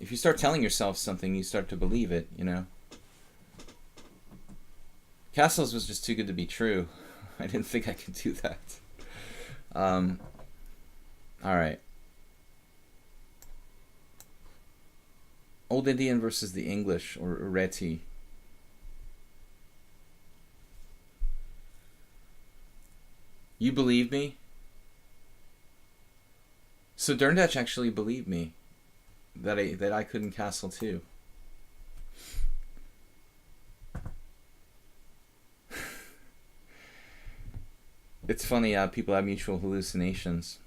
if you start telling yourself something, you start to believe it, you know. Castles was just too good to be true. I didn't think I could do that. All right. Old Indian versus the English, or Reti. You believe me? So Derndach actually believed me that I couldn't castle too. It's funny how people have mutual hallucinations.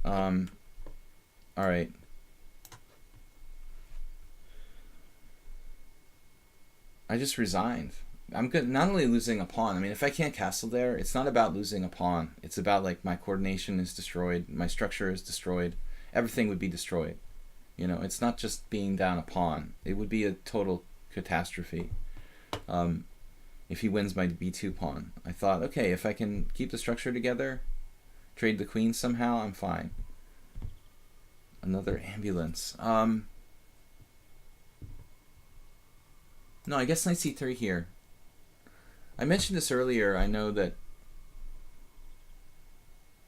All right. I just resigned. I'm good. Not only losing a pawn. I mean, if I can't castle there, it's not about losing a pawn. It's about like my coordination is destroyed, my structure is destroyed, everything would be destroyed. You know, it's not just being down a pawn. It would be a total catastrophe. If he wins my b2 pawn, I thought, okay, if I can keep the structure together, trade the queen somehow, I'm fine. Another ambulance. No, I guess knight c3 here. I mentioned this earlier. I know that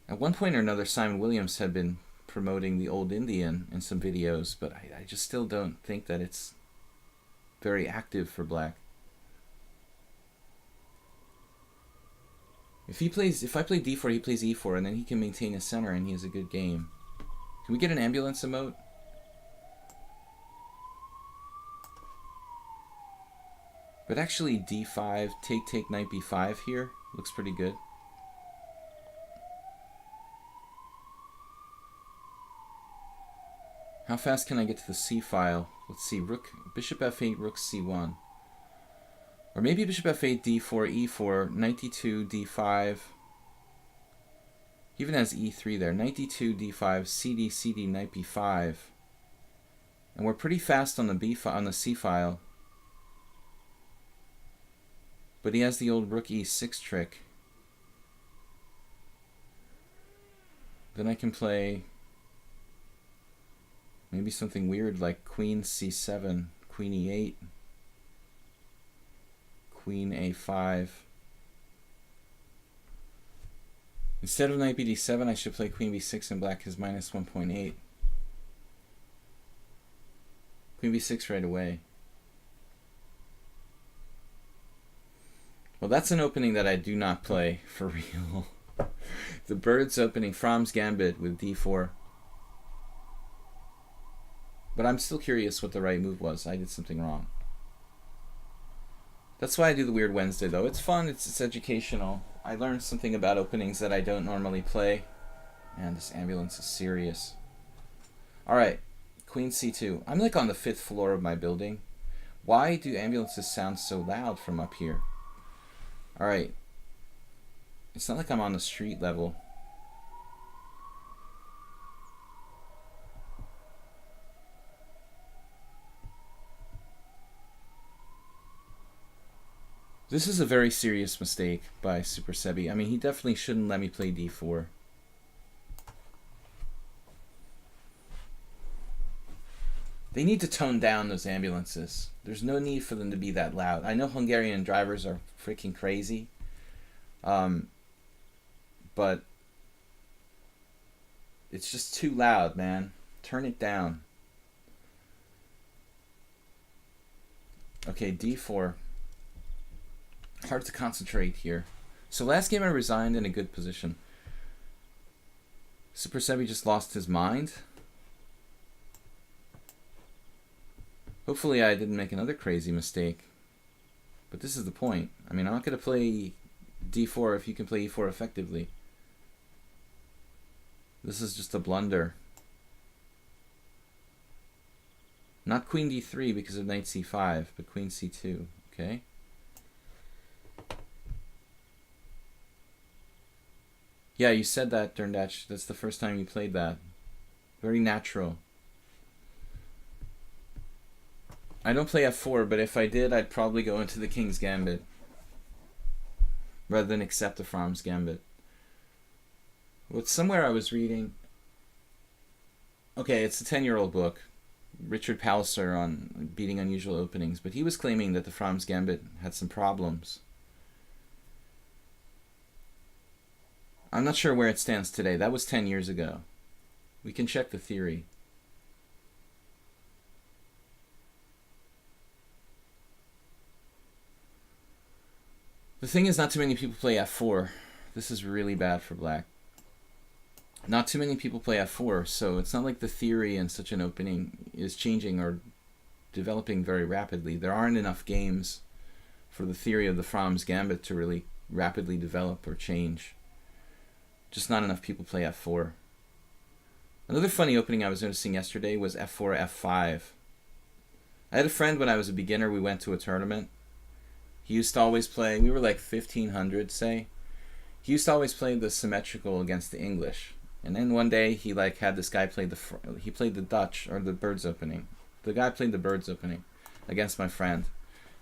at one point or another, Simon Williams had been promoting the Old Indian in some videos, but I just still don't think that it's very active for black. If I play d4, he plays e4, and then he can maintain his center, and he has a good game. Can we get an ambulance emote? But actually d5, take knight b5 here looks pretty good. How fast can I get to the c file? Let's see, bishop f8, rook c1. Or maybe bishop f8, d4, e4, knight d2, d5. He even has e3 there. Knight d2, d5, cd, cd, knight b5. And we're pretty fast on the c file. But he has the old rook e6 trick. Then I can play maybe something weird like queen c7, queen e8, queen a5. Instead of knight bd7, I should play queen b6 and black has minus 1.8. Queen b6 right away. Well, that's an opening that I do not play for real. The bird's opening, Fromm's Gambit with d4. But I'm still curious what the right move was. I did something wrong. That's why I do the Weird Wednesday, though. It's fun. It's educational. I learned something about openings that I don't normally play. Man, this ambulance is serious. All right, queen c2. I'm like on the 5th floor of my building. Why do ambulances sound so loud from up here? All right. It's not like I'm on the street level. This is a very serious mistake by Super Sebi. I mean, he definitely shouldn't let me play d4. They need to tone down those ambulances. There's no need for them to be that loud. I know Hungarian drivers are freaking crazy. But it's just too loud, man. Turn it down. Okay, d4. Hard to concentrate here. So last game I resigned in a good position. Super Sebi just lost his mind. Hopefully I didn't make another crazy mistake. But this is the point. I mean, I'm not going to play d4 if you can play e4 effectively. This is just a blunder. Not queen d3 because of knight c5, but queen c2. Okay. Yeah, you said that, Derndach. That's the first time you played that. Very natural. I don't play f4, but if I did, I'd probably go into the King's Gambit rather than accept the Fromm's Gambit. Well, it's somewhere I was reading. Okay, it's a 10-year-old book. Richard Palliser on beating unusual openings, but he was claiming that the Fromm's Gambit had some problems. I'm not sure where it stands today. That was 10 years ago. We can check the theory. The thing is, not too many people play f4. This is really bad for black. Not too many people play f4, so it's not like the theory in such an opening is changing or developing very rapidly. There aren't enough games for the theory of the Fromm's gambit to really rapidly develop or change. Just not enough people play f4. Another funny opening I was noticing yesterday was f4, f5. I had a friend when I was a beginner, we went to a tournament. He used to always play, we were like 1500, say. He used to always play the symmetrical against the English. And then one day he like had this guy play he played the Dutch or the birds opening. The guy played the birds opening against my friend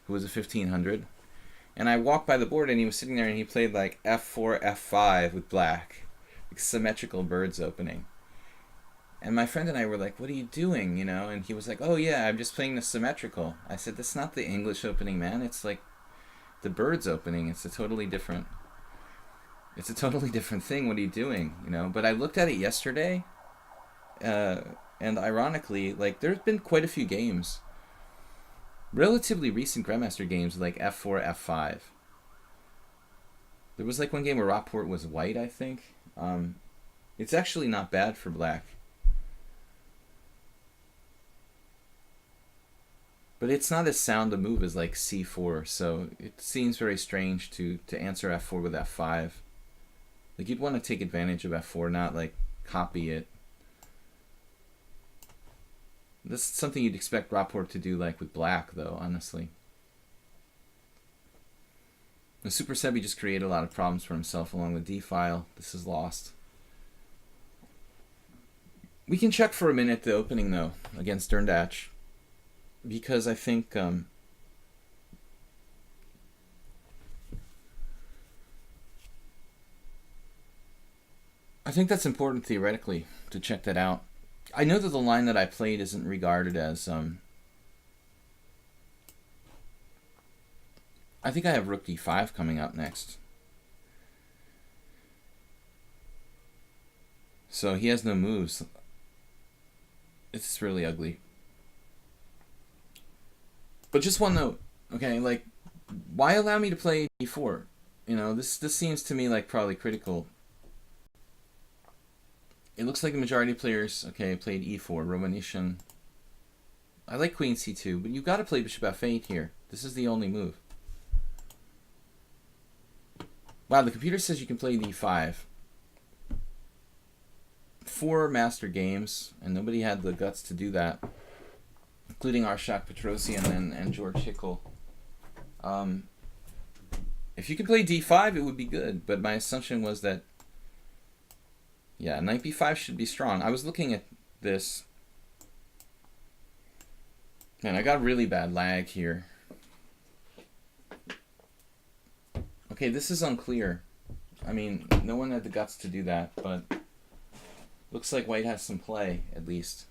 who was a 1500. And I walked by the board and he was sitting there and he played like f4, f5 with black. Like symmetrical birds opening. And my friend and I were like, what are you doing, you know? And he was like, oh yeah, I'm just playing the symmetrical. I said, that's not the English opening, man. It's like the birds opening. It's a totally different thing. What are you doing, you know? But I looked at it yesterday, and ironically, like there's been quite a few games, relatively recent Grandmaster games like f4, f5. There was like one game where Rockport was white, I think. It's actually not bad for black. But it's not as sound a move as like c4, so it seems very strange to answer f4 with f5. Like you'd want to take advantage of f4, not like copy it. This is something you'd expect Rockport to do like with black, though, honestly. The Super Sebi just created a lot of problems for himself along with d-file. This is lost. We can check for a minute the opening, though, against Derndatch. Because I think that's important theoretically to check that out. I know that the line that I played isn't regarded as I think I have rook d5 coming up next. So he has no moves. It's really ugly. But just one note, okay, like, why allow me to play d4? You know, this seems to me like probably critical. It looks like the majority of players, okay, played e4, Romanician. I like queen c2, but you've got to play bishop f8 here. This is the only move. Wow, the computer says you can play d5. 4 master games, and nobody had the guts to do that, including Arshak Petrosian and George Hickel. If you could play d5, it would be good, but my assumption was that, yeah, knight b5 should be strong. I was looking at this. Man, I got really bad lag here. Okay, this is unclear. I mean, no one had the guts to do that, but looks like white has some play, at least.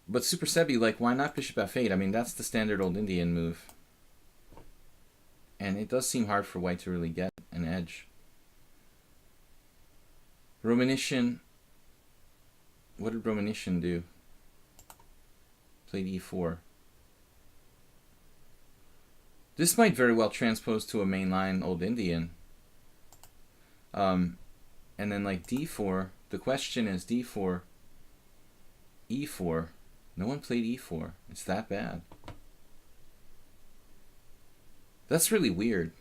But Super Sebi, like, why not bishop f8? I mean, that's the standard old Indian move. And it does seem hard for white to really get an edge. Romanician, what did Romanician do? Played e4. This might very well transpose to a mainline old Indian. And then like d4, the question is d4, e4. No one played e4. It's that bad. That's really weird.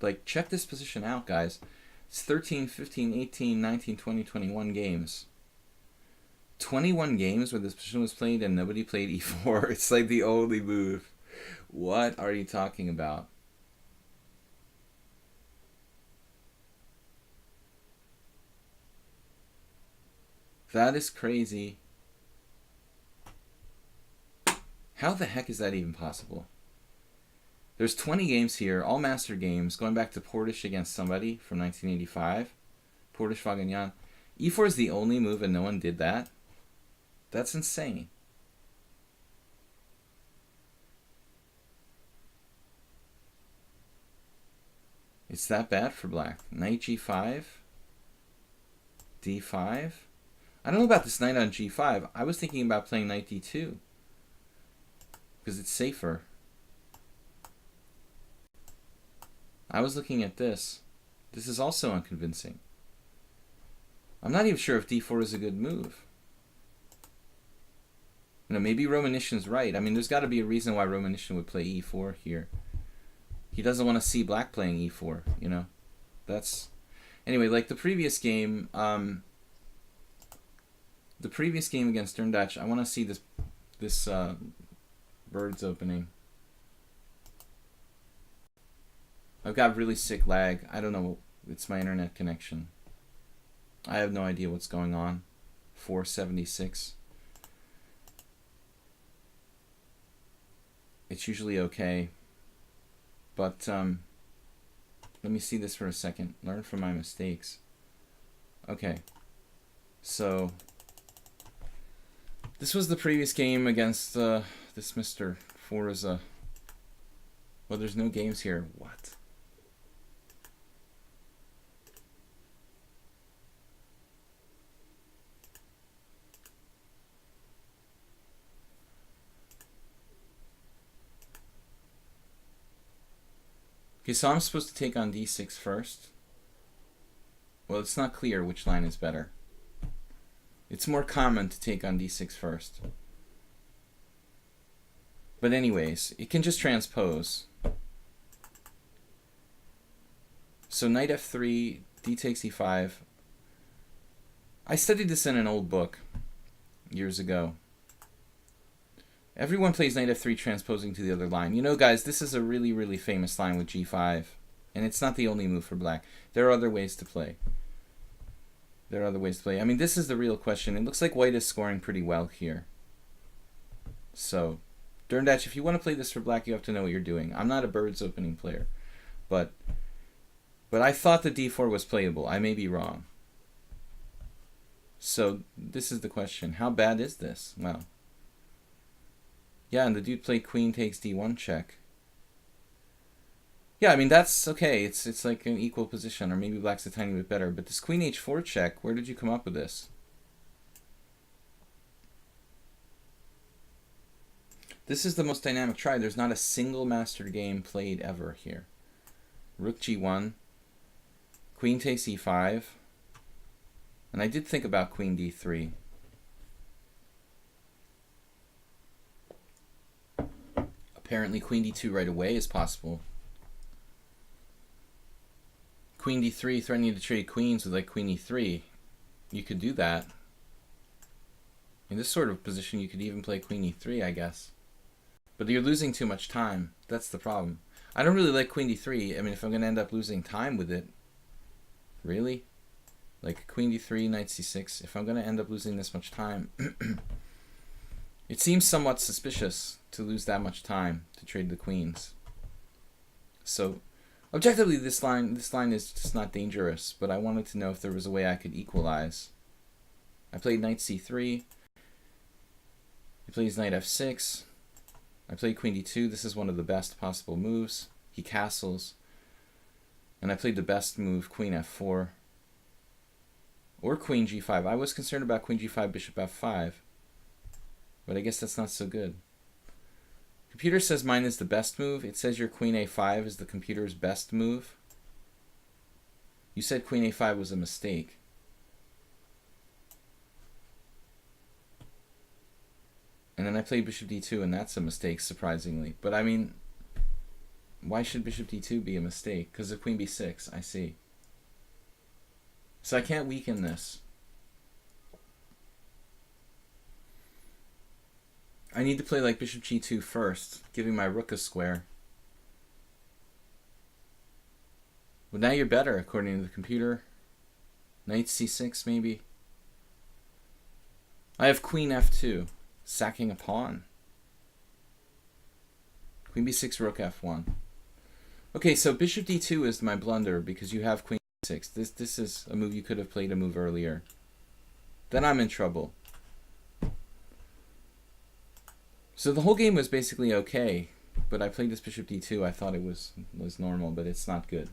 Like, check this position out, guys. It's 13, 15, 18, 19, 20, 21 games. 21 games where this position was played and nobody played e4. It's like the only move. What are you talking about? That is crazy. How the heck is that even possible? There's 20 games here, all master games, going back to Portish against somebody from 1985. Portish Vaganyan. e4 is the only move and no one did that? That's insane. It's that bad for black. Knight g5, d5. I don't know about this knight on g5. I was thinking about playing knight d2 because it's safer. I was looking at this. This is also unconvincing. I'm not even sure if d4 is a good move. You know, maybe Romanishin's right. I mean, there's got to be a reason why Romanishin would play e4 here. He doesn't want to see black playing e4, you know. That's... Anyway, like the previous game against Derndatch, I want to see this birds opening. I've got really sick lag. I don't know. It's my internet connection. I have no idea what's going on. 476. It's usually okay. But let me see this for a second. Learn from my mistakes. Okay. So this was the previous game against this Mr. Forza. Well, there's no games here. What? Okay, so I'm supposed to take on d6 first. Well, it's not clear which line is better. It's more common to take on d6 first. But anyways, it can just transpose. So knight f3, d takes e5. I studied this in an old book years ago. Everyone plays knight f3 transposing to the other line. You know, guys, this is a really, really famous line with g5. And it's not the only move for black. There are other ways to play. There are other ways to play. I mean, this is the real question. It looks like white is scoring pretty well here. So, Derndatch, if you want to play this for black, you have to know what you're doing. I'm not a birds opening player. But I thought the d4 was playable. I may be wrong. So, this is the question. How bad is this? Well... Yeah, and the dude played queen takes d1 check. Yeah, I mean, that's okay. It's like an equal position, or maybe black's a tiny bit better. But this queen h4 check, where did you come up with this? This is the most dynamic try. There's not a single master game played ever here. Rook g1, queen takes e5, and I did think about queen d3. Apparently queen d2 right away is possible. Queen d3, threatening to trade queens with like queen e3. You could do that. In this sort of position, you could even play queen e3, I guess. But you're losing too much time. That's the problem. I don't really like queen d3. I mean, if I'm going to end up losing time with it, really? Like queen d3, knight c6, if I'm going to end up losing this much time, it seems somewhat suspicious to lose that much time to trade the queens. So, objectively, this line is just not dangerous, but I wanted to know if there was a way I could equalize. I played knight c3. He plays knight f6. I played queen d2. This is one of the best possible moves. He castles. And I played the best move, queen f4. Or queen g5. I was concerned about queen g5, bishop f5. But I guess that's not so good. Computer says mine is the best move. It says your queen a5 is the computer's best move. You said queen a5 was a mistake. And then I played bishop d2, and that's a mistake, surprisingly. But I mean, why should bishop d2 be a mistake? Because of queen b6, I see. So I can't weaken this. I need to play like bishop g2 first, giving my rook a square. Well, now you're better, according to the computer. Knight c6, maybe. I have queen f2, sacking a pawn. Queen b6, rook f1. Okay, so bishop d2 is my blunder because you have queen b6. This is a move you could have played a move earlier. Then I'm in trouble. So the whole game was basically okay, but I played this bishop d2. I thought it was normal, but it's not good.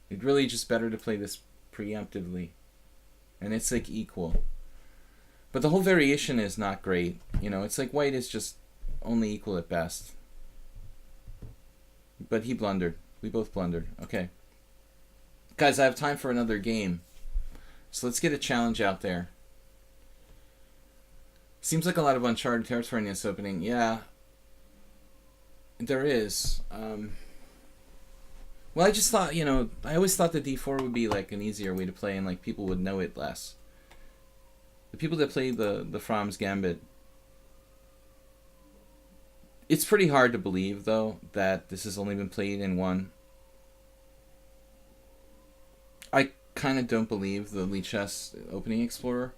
It's really just better to play this preemptively. And it's like equal. But the whole variation is not great. You know, it's like white is just only equal at best. But he blundered. We both blundered. Okay. Guys, I have time for another game. So let's get a challenge out there. Seems like a lot of uncharted territory in this opening. Yeah. There is. Well, I just thought, you know, I always thought that d4 would be like an easier way to play and like people would know it less. The people that play the Fromm's Gambit, it's pretty hard to believe, though, that this has only been played in one. I kind of don't believe the lichess opening explorer.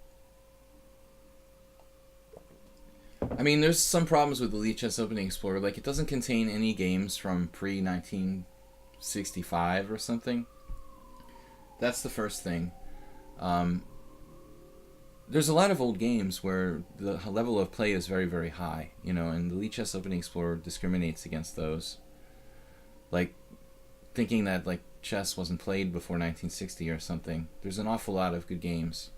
I mean, there's some problems with the lichess opening explorer. Like, it doesn't contain any games from pre-1965 or something. That's the first thing. There's a lot of old games where the level of play is very, very high, you know, and the lichess opening explorer discriminates against those. Like, thinking that, like, chess wasn't played before 1960 or something. There's an awful lot of good games.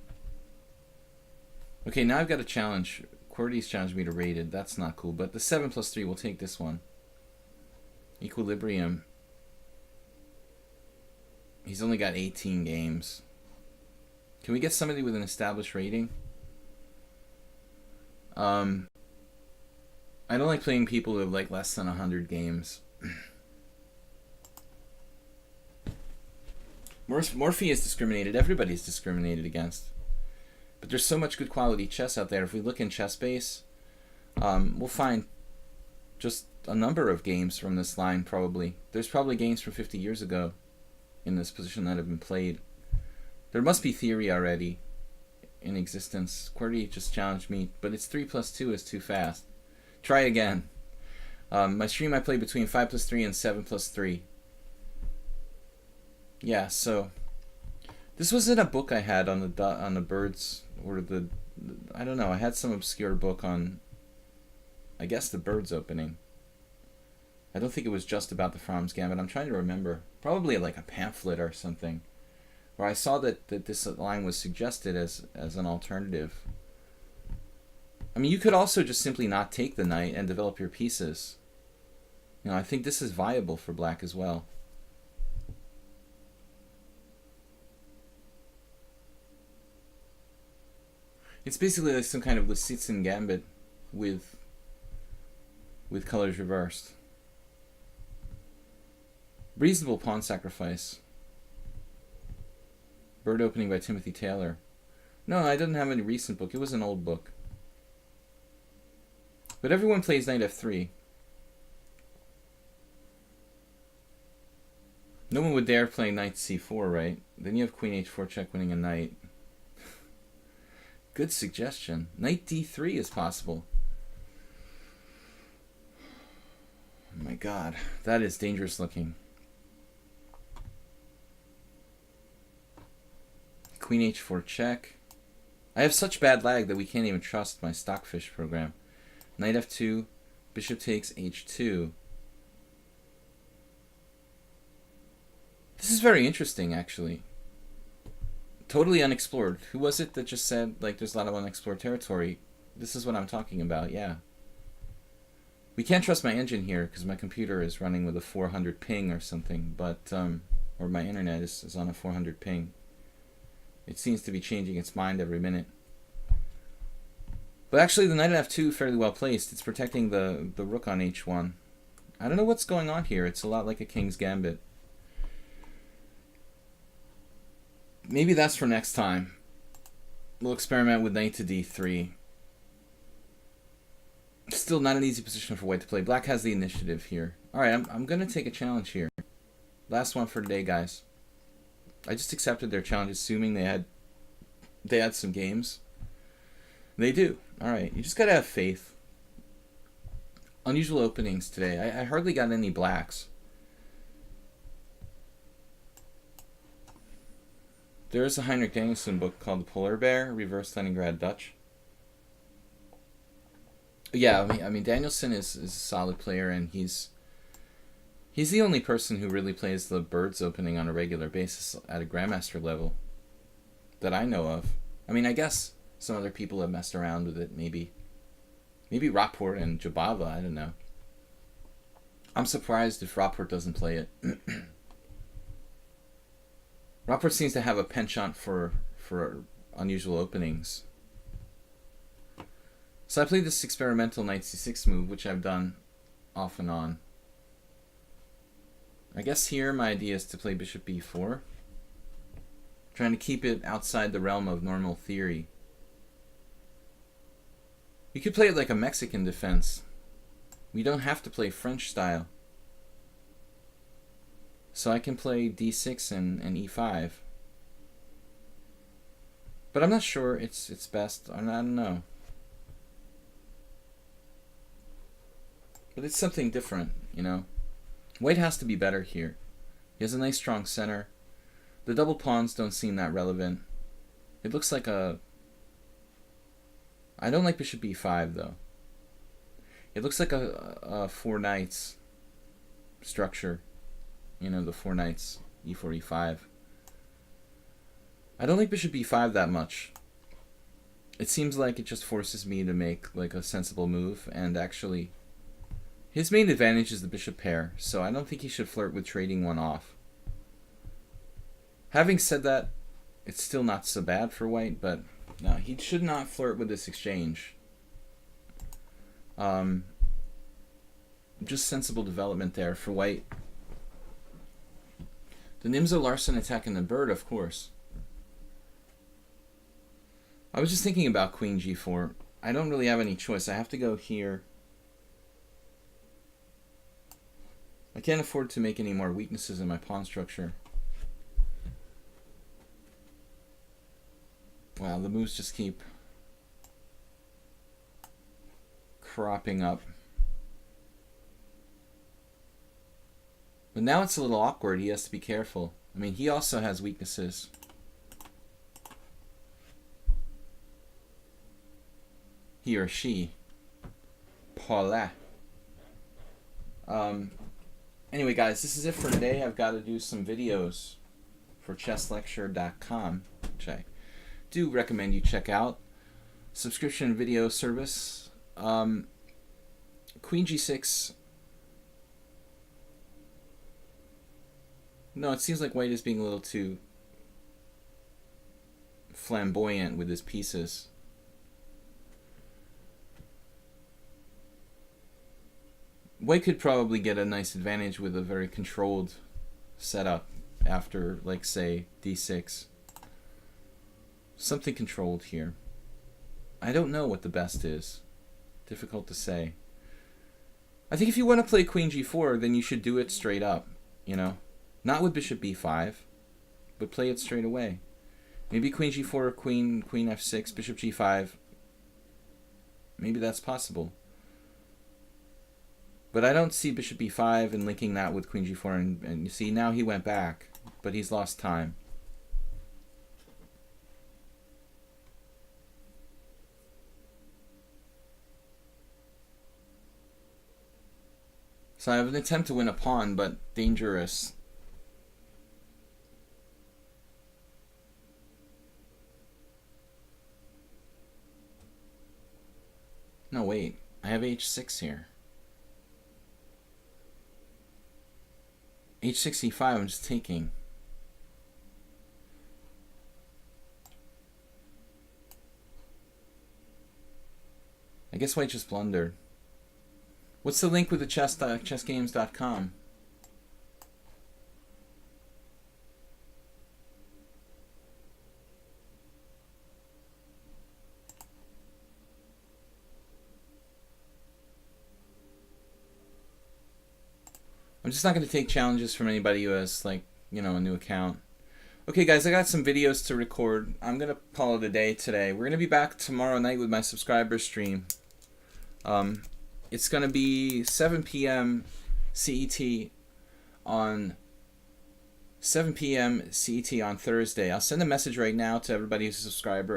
Okay, now I've got a challenge. QWERTY's challenged me to rated. That's not cool, but the 7+3, we'll take this one. Equilibrium. He's only got 18 games. Can we get somebody with an established rating? I don't like playing people who have like less than 100 games. Morphe is discriminated. Everybody's discriminated against. But there's so much good quality chess out there. If we look in ChessBase, we'll find just a number of games from this line probably. There's probably games from 50 years ago in this position that have been played. There must be theory already in existence. QWERTY just challenged me, but it's 3+2 is too fast. Try again. My stream I play between 5+3 and 7+3. Yeah, so this wasn't a book I had on the birds or the I don't know. I had some obscure book on, I guess, the birds opening. I don't think it was just about the Fromm's Gambit. I'm trying to remember. Probably like a pamphlet or something, where I saw that this line was suggested as an alternative. I mean, you could also just simply not take the knight and develop your pieces. You know, I think this is viable for black as well. It's basically like some kind of Lisitsyn gambit with colors reversed. Reasonable pawn sacrifice. Bird opening by Timothy Taylor. No, I didn't have any recent book. It was an old book. But everyone plays knight f3. No one would dare play knight c4, right? Then you have queen h4 check winning a knight. Good suggestion. Knight d3 is possible. Oh my god, that is dangerous looking. Queen h4 check. I have such bad lag that we can't even trust my Stockfish program. Knight f2, bishop takes h2. This is very interesting, actually. Totally unexplored. Who was it that just said, like, there's a lot of unexplored territory? This is what I'm talking about, yeah. We can't trust my engine here because my computer is running with a 400 ping or something, but, or my internet is on a 400 ping. It seems to be changing its mind every minute. But actually, the knight at f2 fairly well placed. It's protecting the rook on h1. I don't know what's going on here. It's a lot like a king's gambit. Maybe that's for next time. We'll experiment with knight to d3. Still not an easy position for white to play. Black has the initiative here. Alright, I'm going to take a challenge here. Last one for today, guys. I just accepted their challenge, assuming they had some games. They do. Alright, you just got to have faith. Unusual openings today. I hardly got any blacks. There is a Heinrich Danielson book called The Polar Bear, Reverse Leningrad Dutch. Yeah, I mean Danielson is a solid player, and he's He's the only person who really plays the birds opening on a regular basis at a Grandmaster level that I know of. I mean, I guess some other people have messed around with it, maybe. Maybe Rapport and Jabava, I don't know. I'm surprised if Rapport doesn't play it. Rapport seems to have a penchant for unusual openings. So I played this experimental knight c6 move, which I've done off and on. I guess here my idea is to play bishop b4. Trying to keep it outside the realm of normal theory. You could play it like a Mexican defense. We don't have to play French style. So I can play d6 and e5. But I'm not sure it's best. I don't know. But it's something different, you know. White has to be better here. He has a nice strong center. The double pawns don't seem that relevant. It looks like a... I don't like bishop b5 though. It looks like a four knights structure. You know, the four knights, e4, e5. I don't like bishop b5 that much. It seems like it just forces me to make like a sensible move, and actually his main advantage is the bishop pair, so I don't think he should flirt with trading one off. Having said that, it's still not so bad for white, but no, he should not flirt with this exchange. Just sensible development there for white. The Nimzo Larsen attacking the bird, of course. I was just thinking about queen g4. I don't really have any choice. I have to go here. I can't afford to make any more weaknesses in my pawn structure. Wow, the moves just keep cropping up. But now it's a little awkward. He has to be careful. I mean, he also has weaknesses. He or she. Paula. Anyway, guys, this is it for today. I've got to do some videos for chesslecture.com, which I do recommend you check out. Subscription video service. Queen g6. No, it seems like white is being a little too flamboyant with his pieces. White could probably get a nice advantage with a very controlled setup after, like, say, d6. Something controlled here. I don't know what the best is. Difficult to say. I think if you want to play queen g4, then you should do it straight up, you know? Not with bishop b5, but play it straight away. Maybe queen g4, queen f6, bishop g5. Maybe that's possible. But I don't see bishop b5 and linking that with queen g4. And you see, now he went back, but he's lost time. So I have an attempt to win a pawn, but dangerous. No, wait. I have h6 here. h6, e5, I'm just taking. I guess white just blundered. What's the link with the chessgames.com? I'm just not going to take challenges from anybody who has, like, you know, a new account. Okay, guys, I got some videos to record. I'm going to call it a day today. We're going to be back tomorrow night with my subscriber stream. It's going to be 7 p.m. CET on 7 p.m. CET on Thursday. I'll send a message right now to everybody who's a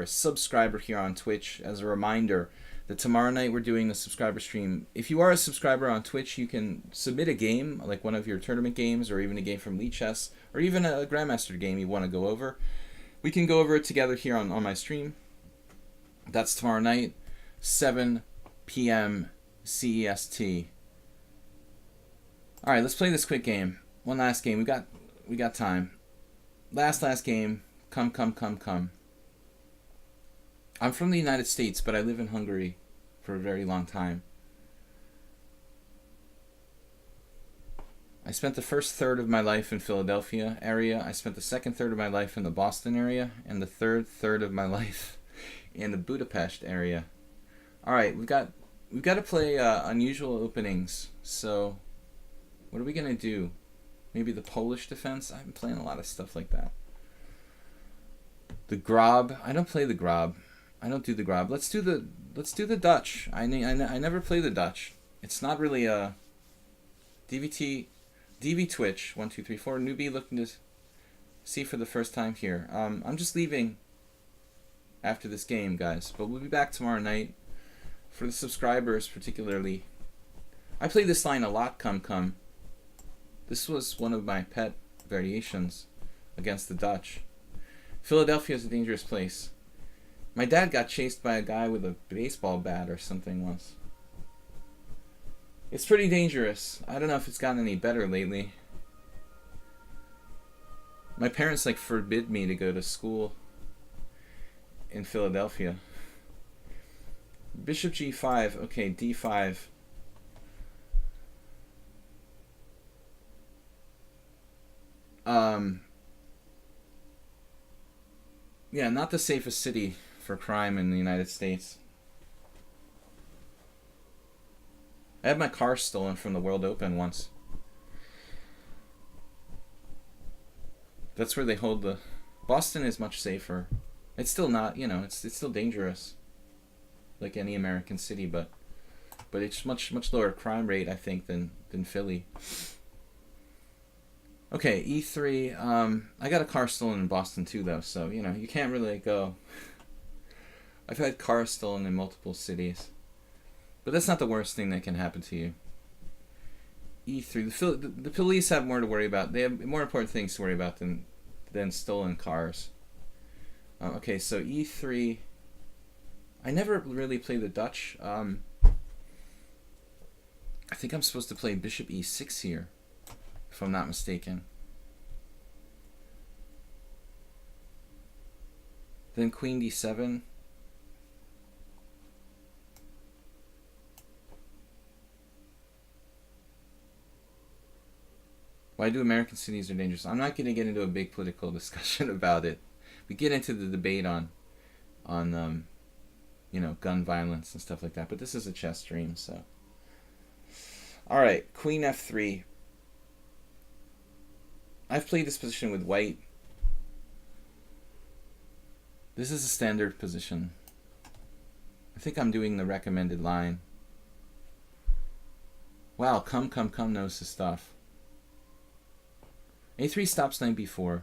subscriber here on Twitch as a reminder that tomorrow night we're doing a subscriber stream. If you are a subscriber on Twitch, you can submit a game, like one of your tournament games, or even a game from lichess, or even a Grandmaster game you want to go over. We can go over it together here on my stream. That's tomorrow night, 7 p.m. CEST. All right, let's play this quick game. One last game. We got time. Last game. Come. I'm from the United States, but I live in Hungary for a very long time. I spent the first third of my life in Philadelphia area. I spent the second third of my life in the Boston area, and the third of my life in the Budapest area. All right, we've got to play unusual openings. So, what are we gonna do? Maybe the Polish defense. I've been playing a lot of stuff like that. The Grob. I don't play the Grob. I don't do the Grob. Let's do the Dutch. I never play the Dutch. It's not really a DB Twitch 1 2 3 4 newbie looking to see for the first time here. I'm just leaving after this game, guys, but we'll be back tomorrow night for the subscribers particularly. I play this line a lot. Come. This was one of my pet variations against the Dutch. Philadelphia is a dangerous place. My dad got chased by a guy with a baseball bat or something once. It's pretty dangerous. I don't know if it's gotten any better lately. My parents forbid me to go to school in Philadelphia. Bishop g5. Okay, d5. Yeah, not the safest city for crime in the United States. I had my car stolen from the World Open once. That's where they hold the... Boston is much safer. It's still not, it's still dangerous, like any American city, but it's much lower crime rate, I think, than Philly. Okay, e3. I got a car stolen in Boston too, though, so you can't really go. I've had cars stolen in multiple cities, but that's not the worst thing that can happen to you. e3. The police have more to worry about. They have more important things to worry about than stolen cars. Okay, so e3. I never really play the Dutch. I think I'm supposed to play bishop e6 here, if I'm not mistaken. Then queen d7. Why do American cities are dangerous? I'm not going to get into a big political discussion about it. We get into the debate on gun violence and stuff like that. But this is a chess stream, so. All right, queen f3. I've played this position with white. This is a standard position. I think I'm doing the recommended line. Wow, come knows his stuff. A3 stops knight b4.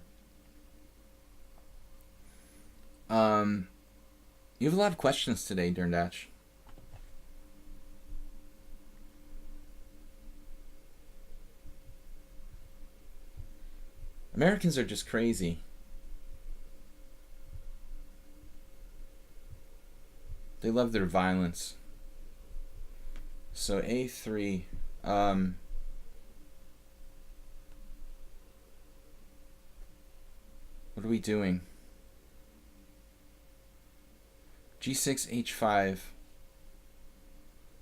You have a lot of questions today, Derndatch. Americans are just crazy. They love their violence. So a3. What are we doing? g6, h5.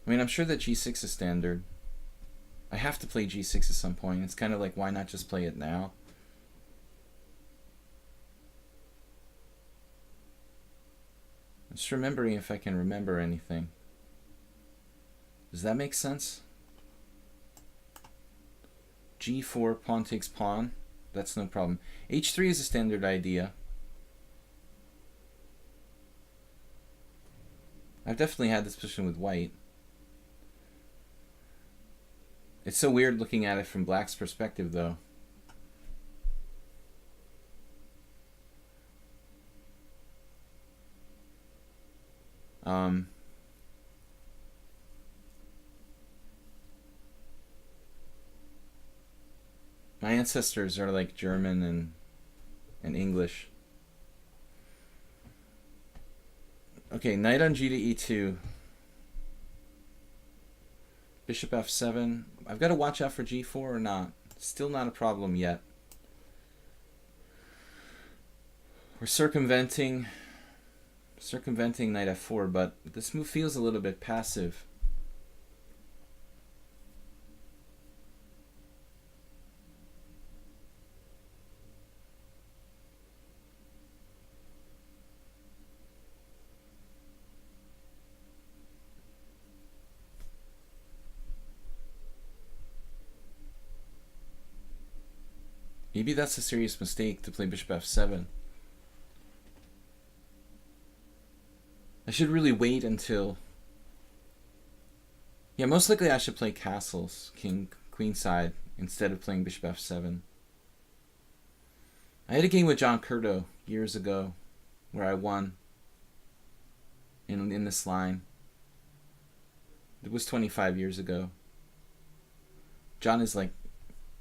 I mean, I'm sure that g6 is standard. I have to play g6 at some point. It's kind of like, why not just play it now? I'm just remembering if I can remember anything. Does that make sense? g4, pawn takes pawn. That's no problem. h3 is a standard idea. I've definitely had this position with white. It's so weird looking at it from black's perspective, though. ancestors are like German and English. Okay, knight on g to e2. Bishop f7. I've got to watch out for g4 or not. Still not a problem yet. We're circumventing knight f4, but this move feels a little bit passive. Maybe that's a serious mistake to play bishop f7. I should really wait until... Yeah, most likely I should play castles, king, queen side, instead of playing bishop f7. I had a game with John Curto years ago where I won in this line. It was 25 years ago. John is like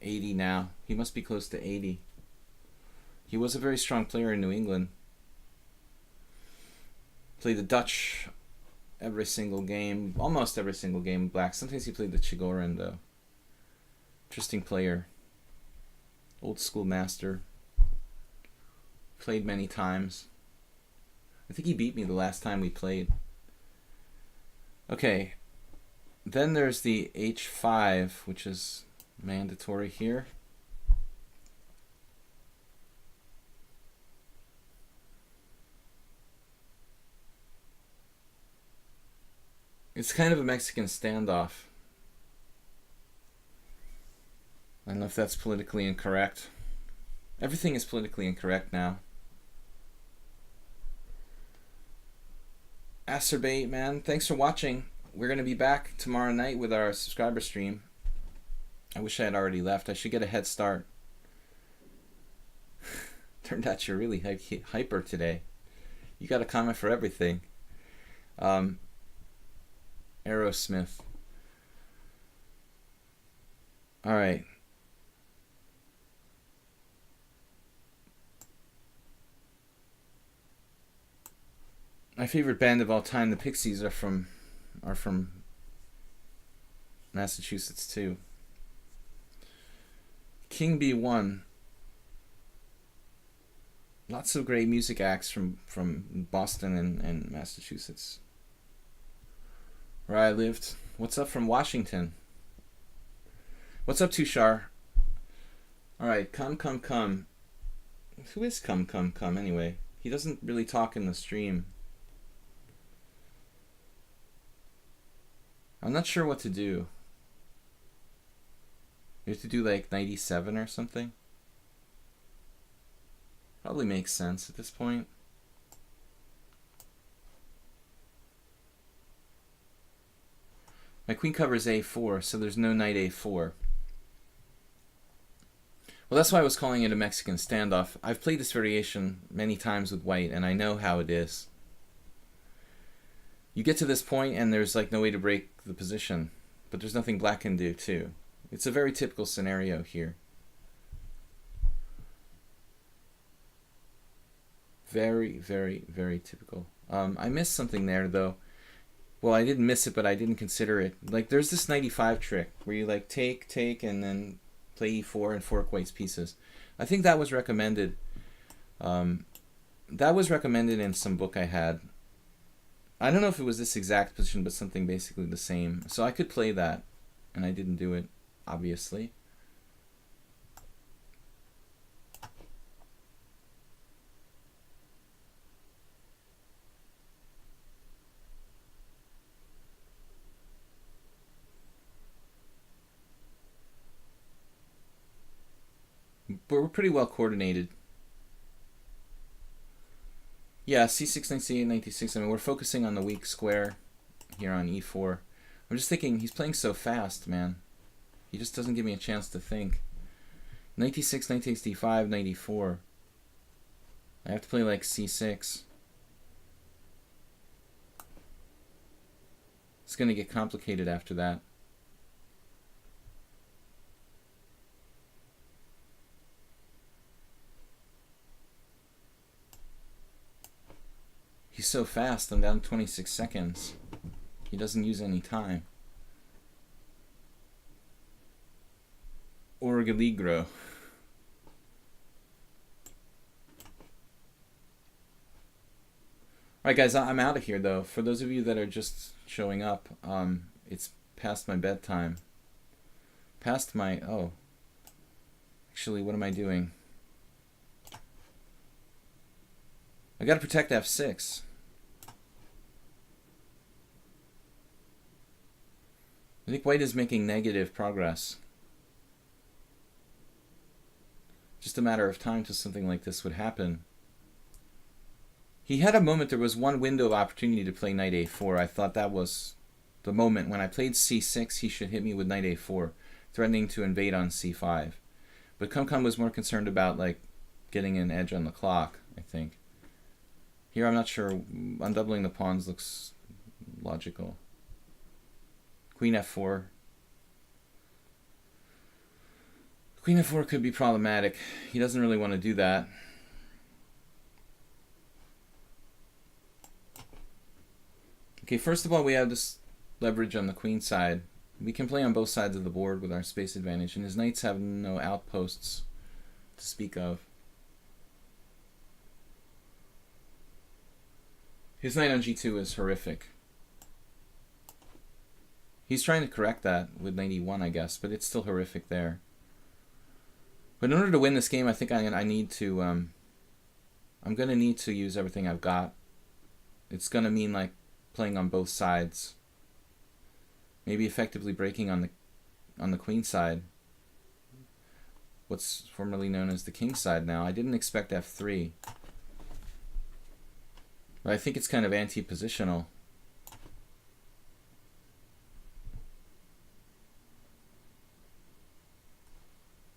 80 now. He must be close to 80. He was a very strong player in New England. Played the Dutch every single game, almost every single game. Black. Sometimes he played the Chigorin though. Interesting player. Old school master. Played many times. I think he beat me the last time we played. Okay. Then there's the h5, which is mandatory here. It's kind of a Mexican standoff. I don't know if that's politically incorrect. Everything is politically incorrect now. Acerbate, man. Thanks for watching. We're going to be back tomorrow night with our subscriber stream. I wish I had already left. I should get a head start. Turned out you're really hyper today. You got a comment for everything. Aerosmith. Alright. My favorite band of all time, the Pixies, are from Massachusetts too. King B1. Lots of great music acts from Boston and Massachusetts, where I lived. What's up from Washington? What's up, Tushar? Alright, come. Who is come anyway? He doesn't really talk in the stream. I'm not sure what to do. You have to do like 97 or something? Probably makes sense at this point. My queen covers a4, so there's no knight a4. Well, that's why I was calling it a Mexican standoff. I've played this variation many times with white, and I know how it is. You get to this point, and there's like no way to break the position, but there's nothing black can do too. It's a very typical scenario here. Very, very, very typical. I missed something there though. Well, I didn't miss it, but I didn't consider it. Like, there's this 95 trick where you like take, and then play e4 and fork white's pieces. I think that was recommended. That was recommended in some book I had. I don't know if it was this exact position, but something basically the same. So I could play that, and I didn't do it, obviously. But we're pretty well coordinated. Yeah, c6, knight c8, knight d6. I mean, we're focusing on the weak square here on e4. I'm just thinking, he's playing so fast, man. He just doesn't give me a chance to think. Knight d6, knight takes d5, knight e4. I have to play like c6. It's going to get complicated after that. so fast. I'm down 26 seconds. He doesn't use any time. Orgaligro. Alright guys, I'm out of here though. For those of you that are just showing up, it's past my bedtime. Past my... oh. Actually, what am I doing? I gotta protect f6. I think white is making negative progress. Just a matter of time till something like this would happen. He had a moment, there was one window of opportunity to play knight a4. I thought that was the moment. When I played c6, he should hit me with knight a4, threatening to invade on c5. But Kumkan was more concerned about like getting an edge on the clock, I think. Here I'm not sure. Undoubling the pawns looks logical. Queen f4. Queen f4 could be problematic. He doesn't really want to do that. Okay, first of all, we have this leverage on the queen side. We can play on both sides of the board with our space advantage, and his knights have no outposts to speak of. His knight on g2 is horrific. He's trying to correct that with knight e1, I guess, but it's still horrific there. But in order to win this game, I think I need to... I'm going to need to use everything I've got. It's going to mean like playing on both sides. Maybe effectively breaking on the queen side. What's formerly known as the king side now. I didn't expect f3. But I think it's kind of anti-positional.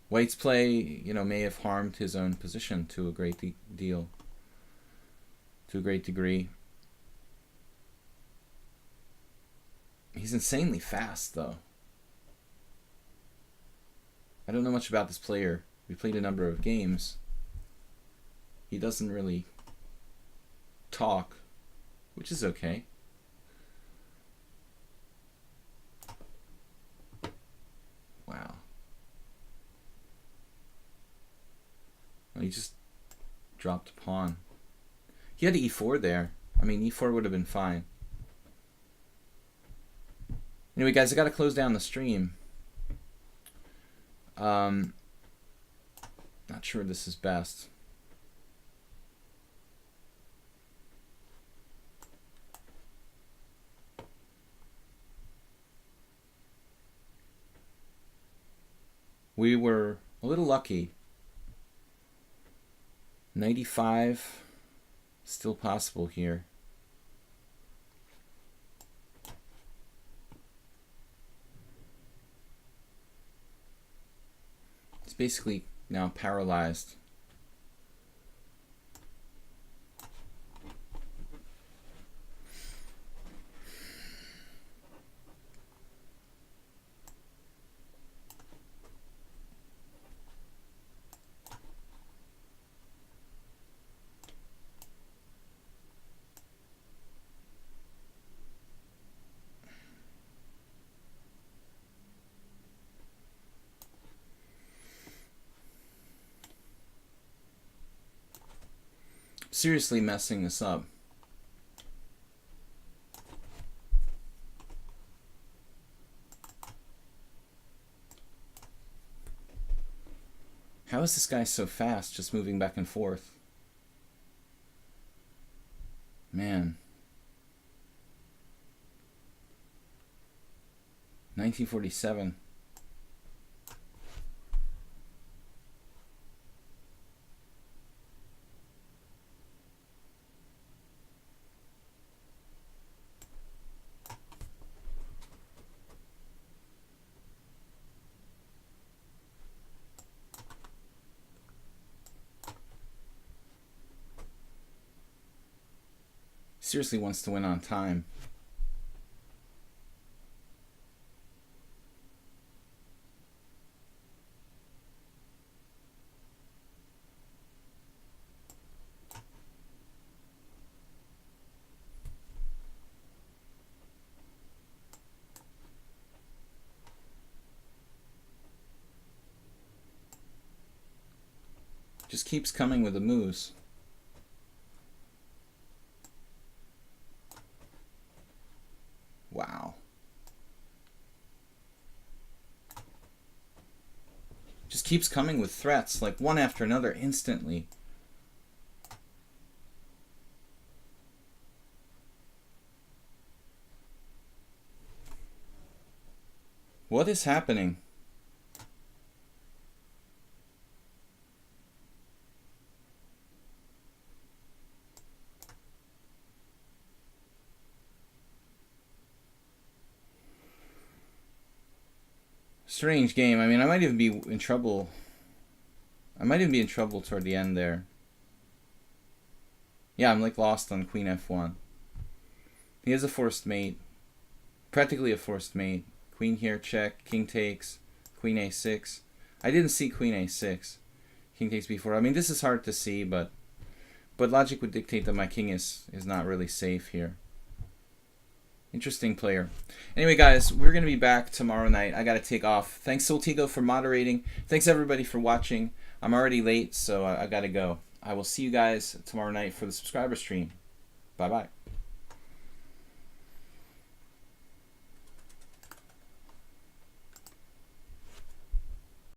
White's play, you know, may have harmed his own position to a great deal. To a great degree. He's insanely fast, though. I don't know much about this player. We played a number of games. He doesn't really talk, which is okay. Wow. Well, he just dropped a pawn. He had e4 there. I mean, e4 would have been fine. Anyway, guys, I got to close down the stream. Not sure this is best. We were a little lucky. 95 still possible here. It's basically now paralyzed. Seriously messing this up. How is this guy so fast, just moving back and forth? Man. 1947. Seriously wants to win on time. Just keeps coming with the moves. Wow. Just keeps coming with threats, like one after another, instantly. What is happening? Strange game. I mean, I might even be in trouble. I might even be in trouble toward the end there. Yeah, I'm like lost on Queen F1. He has a forced mate. Practically a forced mate. Queen here, check. King takes. Queen A6. I didn't see Queen A6. King takes B4. I mean, this is hard to see, but logic would dictate that my king is not really safe here. Interesting player. Anyway, guys, we're going to be back tomorrow night. I got to take off. Thanks, Soltigo, for moderating. Thanks, everybody, for watching. I'm already late, so I got to go. I will see you guys tomorrow night for the subscriber stream. Bye-bye.